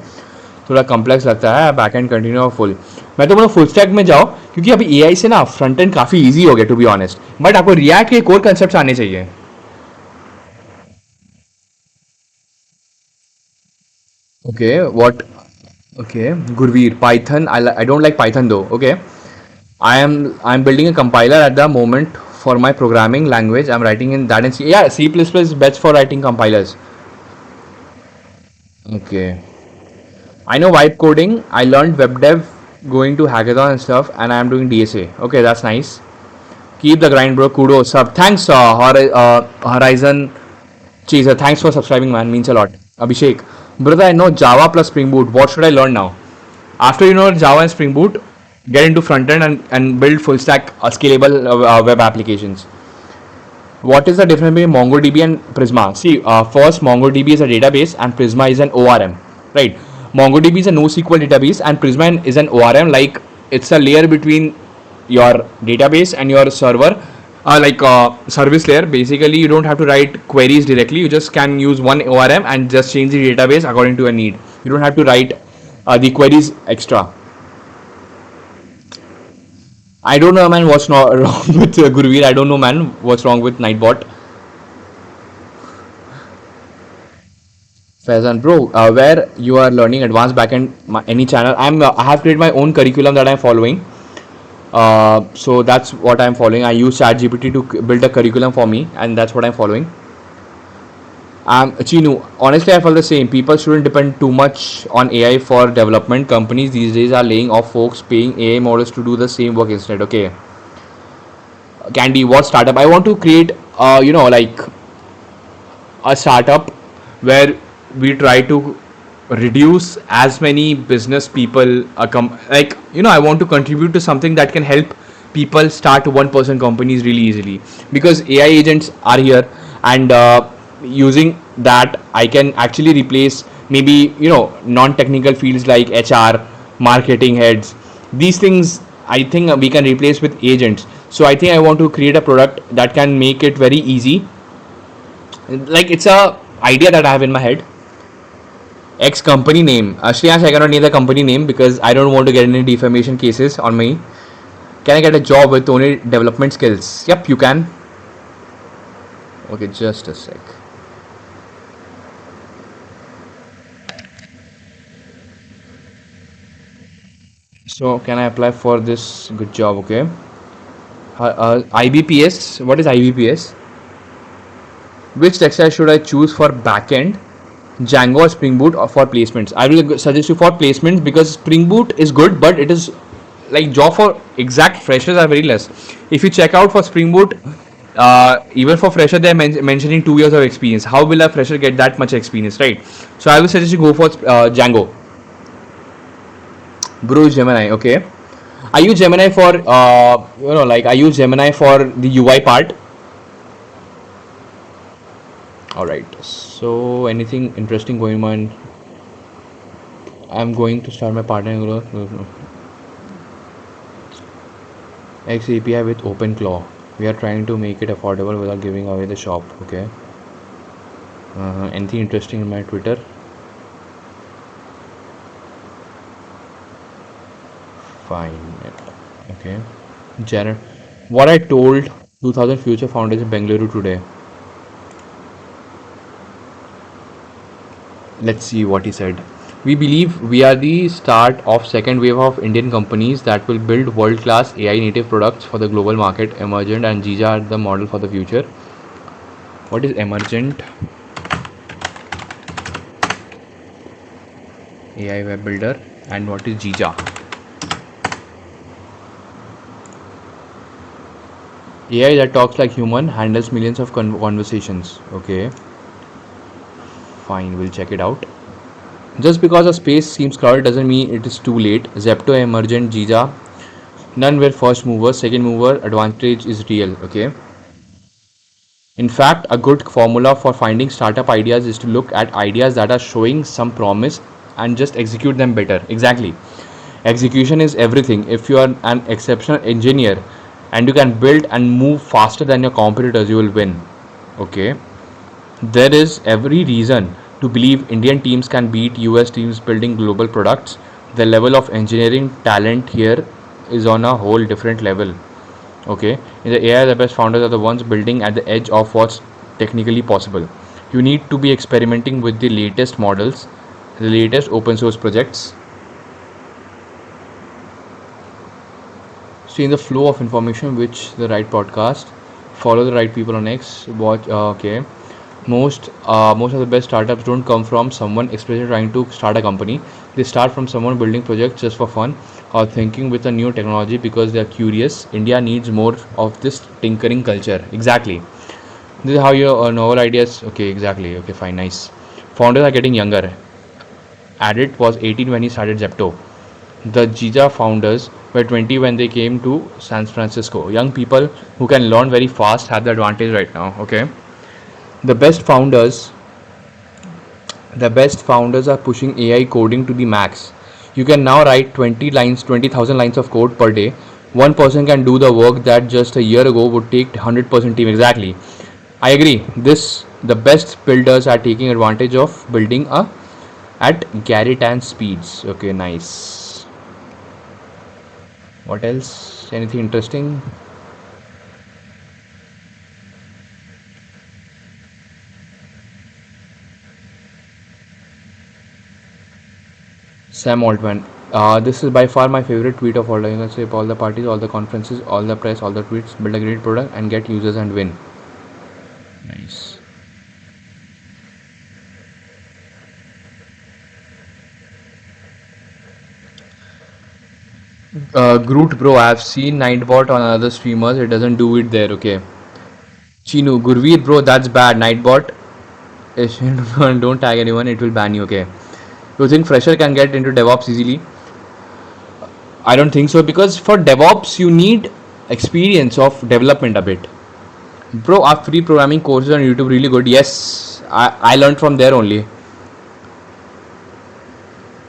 A: थोड़ा complex लगता है. Backend continue और full. मैं तो बोला फुल स्टैक में जाओ, क्योंकि अभी एआई से ना फ्रंट एंड काफ़ी ईजी हो गया, टू बी ऑनेस्ट. बट आपको रिएक्ट के कोर कंसेप्ट आने चाहिए. Okay, what? Okay, Gurveer, Python. I don't like Python though. Okay, I'm building a compiler at the moment for my programming language. I'm writing in that in C. Yeah, C++ is best for writing compilers. Okay, I know vibe coding. I learned web dev going to hackathon and stuff, and I am doing DSA. Okay, that's nice. Keep the grind, bro. Kudos. Thanks, Horizon Chaser. Thanks for subscribing, man. Means a lot. Abhishek. Brother, I know Java plus Spring Boot. What should I learn now? After you know Java and Spring Boot, get into front end and build full stack scalable web applications. What is the difference between MongoDB and Prisma? See, first MongoDB is a database and Prisma is an ORM, right? MongoDB is a NoSQL database and Prisma is an ORM. Like it's a layer between your database and your server, like service layer. Basically, you don't have to write queries directly. You just can use one ORM and just change the database according to your need. You don't have to write the queries extra. I don't know, man, what's not wrong with Gurveer. I don't know, man, what's wrong with Nightbot. Faizan, bro, where you are learning advanced backend, any channel. I have created my own curriculum that I'm following. So that's what I'm following. I use ChatGPT to build a curriculum for me, and that's what I'm following. Chinu, honestly, I feel the same. People shouldn't depend too much on AI for development. Companies these days are laying off folks, paying AI models to do the same work instead. Okay, Candy, what startup? I want to create, like a startup where we try to reduce as many business people like I want to contribute to something that can help people start one-person companies really easily, because AI agents are here, and using that I can actually replace maybe non-technical fields like HR, marketing heads. These things I think we can replace with agents. So I think I want to create a product that can make it very easy. Like it's a idea that I have in my head. X company name. Shreyansh, I cannot name the company name because I don't want to get any defamation cases on me. Can I get a job with only development skills? Yep, you can. Okay, just a sec. So can I apply for this good job? Okay. IBPS. What is IBPS? Which tech stack should I choose for backend? Django or Spring Boot or for placements? I will suggest you for placements because Spring Boot is good, but it is like job for exact freshers are very less. If you check out for Spring Boot, even for fresher they are mentioning 2 years of experience. How will a fresher get that much experience, right? So I will suggest you go for Django. Bro, Gemini, okay. I use Gemini for I use Gemini for the UI part. Alright, so anything interesting going on? I'm going to start my partner X API with OpenClaw. We are trying to make it affordable without giving away the shop. Okay. Anything interesting in my Twitter? Fine. Okay. Janet, what I told 2000 future founders in Bengaluru today. Let's see what he said. We believe we are the start of second wave of Indian companies that will build world-class AI native products for the global market. Emergent and Jija are the model for the future. What is Emergent? AI web builder. And what is Jija? AI that talks like human, handles millions of conversations. Okay. Fine, we'll check it out. Just because a space seems crowded doesn't mean it is too late. Zepto, Emergent, Jija, none were first movers. Second mover advantage is real. Okay. In fact, a good formula for finding startup ideas is to look at ideas that are showing some promise and just execute them better. Exactly. Execution is everything. If you are an exceptional engineer and you can build and move faster than your competitors, you will win. Okay. There is every reason to believe Indian teams can beat US teams building global products. The level of engineering talent here is on a whole different level. Okay, in the AI, the best founders are the ones building at the edge of what's technically possible. You need to be experimenting with the latest models, the latest open source projects. See in the flow of information, which the right podcast, follow the right people on X, watch. Okay, most of the best startups don't come from someone especially trying to start a company. They start from someone building projects just for fun or thinking with a new technology because they are curious. India needs more of this tinkering culture. Exactly. This is how your novel ideas. Okay, exactly. Okay, fine, nice. Founders are getting younger. added was 18 when he started Zepto. The Jija founders were 20 when they came to San Francisco. Young people who can learn very fast have the advantage right now. Okay, the best founders, the best founders are pushing AI coding to the max. You can now write 20 lines, 20,000 lines of code per day. One person can do the work that just a year ago would take 100% team. Exactly. I agree. The best builders are taking advantage of building a at Garritan speeds. Okay, nice. What else? Anything interesting? Sam Altman. This is by far my favorite tweet of all time. Let's say all the parties, all the conferences, all the press, all the tweets, build a great product and get users and win. Nice. Groot bro, I've seen Nightbot on other streamers. It doesn't do it there. Okay. Chinu, Gurveer bro, that's bad. Nightbot, don't tag anyone. It will ban you. Okay. You think fresher can get into DevOps easily? I don't think so because for DevOps you need experience of development a bit. Bro, our free programming courses on YouTube really good. Yes, I learned from there only.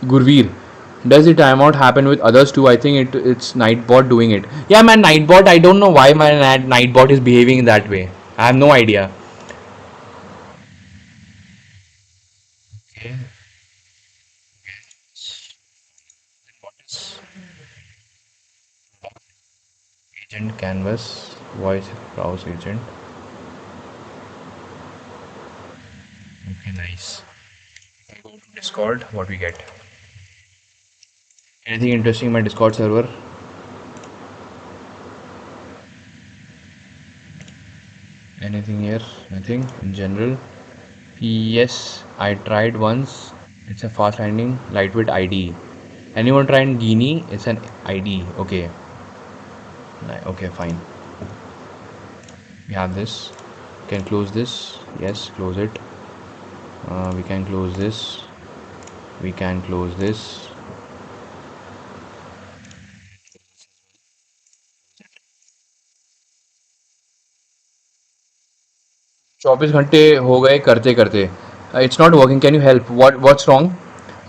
A: Gurveer, does the timeout happen with others too? I think it's Nightbot doing it. Yeah, man, Nightbot. I don't know why my Nightbot is behaving in that way. I have no idea. Okay. What is agent canvas voice browse agent? Okay, nice. Discord, what we get? Anything interesting in my Discord server? Anything here? Nothing in general. Yes, I tried once. It's a fast landing, lightweight ID. Anyone tried Guinea? It's an ID. Okay. Okay, fine. We have this. Can close this. Yes, close it. We can close this. We can close this. 24 घंटे हो गए करते करते. It's not working. Can you help? What's wrong?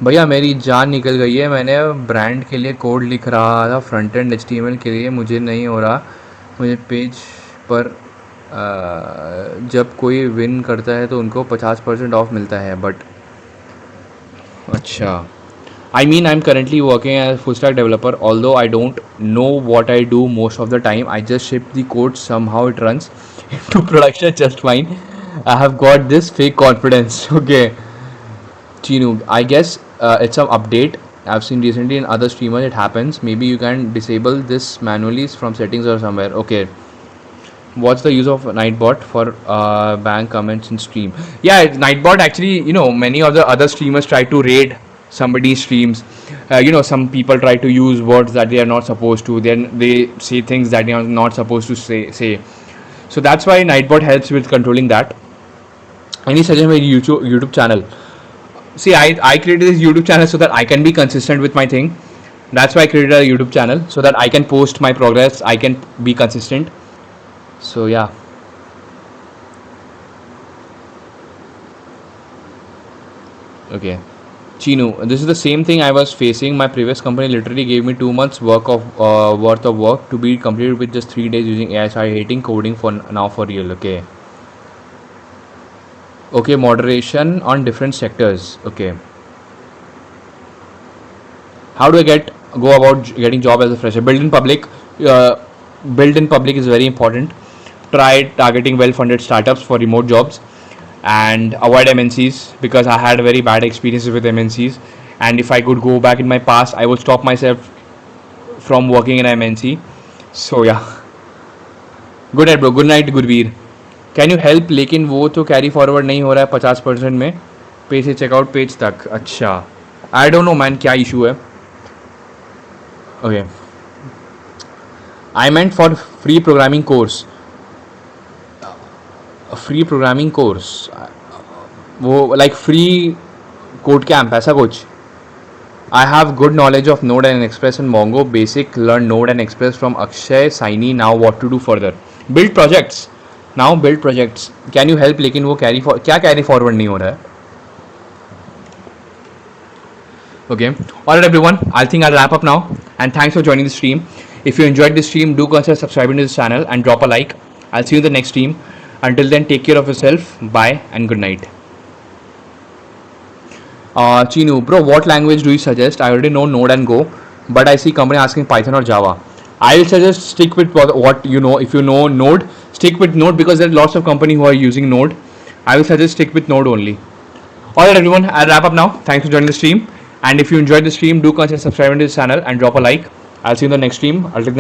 A: भैया मेरी जान निकल गई है. मैंने ब्रांड के लिए कोड लिख रहा था फ्रंट एंड HTML के लिए. मुझे नहीं हो रहा. मुझे पेज पर जब कोई विन करता है तो उनको 50% ऑफ मिलता है. बट अच्छा. I mean, I'm currently working as a full stack developer. Although I don't know what I do most of the time, I just ship the code. Somehow it runs into production just fine. I have got this fake confidence. Okay, Chinu. I guess it's some update. I've seen recently in other streamers it happens. Maybe you can disable this manually from settings or somewhere. Okay. What's the use of Nightbot for bank comments in stream? Yeah, Nightbot actually, many of the other streamers try to raid somebody's streams. Some people try to use words that they are not supposed to. Then they say things that they are not supposed to say. So that's why Nightbot helps with controlling that. Any suggestion for YouTube channel? See, I created this YouTube channel so that I can be consistent with my thing. That's why I created a YouTube channel so that I can post my progress. I can be consistent. So yeah. Okay. Chinu, this is the same thing I was facing. My previous company literally gave me 2 months worth of work to be completed with just 3 days using AI. So I hating coding for now for real. Okay. Okay, moderation on different sectors. Okay. How do I go about getting job as a fresher? Build in public. Build in public is very important. Try targeting well-funded startups for remote jobs and avoid MNCs because I had very bad experiences with MNCs. And if I could go back in my past, I would stop myself from working in MNC. So yeah. Good night, bro. Good night, Gurveer. Can you help? लेकिन वो तो carry forward नहीं हो रहा है 50% में पे से चेकआउट पेज तक. अच्छा, आई डोंट नो मैन क्या इशू है. Okay, I meant for free programming course. Free programming course वो लाइक फ्री कोड कैंप ऐसा कुछ. I have good knowledge of Node and Express and Mongo. Basic learn Node and Express from Akshay Saini. Now what to do further? Build projects. Now build projects. Can you help? लेकिन वो carry for क्या carry forward नहीं हो रहा है? Okay. Alright everyone. I think I'll wrap up now. And thanks for joining the stream. If you enjoyed this stream, do consider subscribing to this channel and drop a like. I'll see you in the next stream. Until then, take care of yourself. Bye and good night. Chinu, bro, what language do you suggest? I already know Node and Go, but I see company asking Python or Java. I will suggest stick with what you know. If you know Node, stick with Node because there are lots of company who are using Node. I will suggest stick with Node only. Alright everyone, I'll wrap up now. Thanks for joining the stream. And if you enjoyed the stream, do consider subscribing to this channel and drop a like. I'll see you in the next stream. I'll take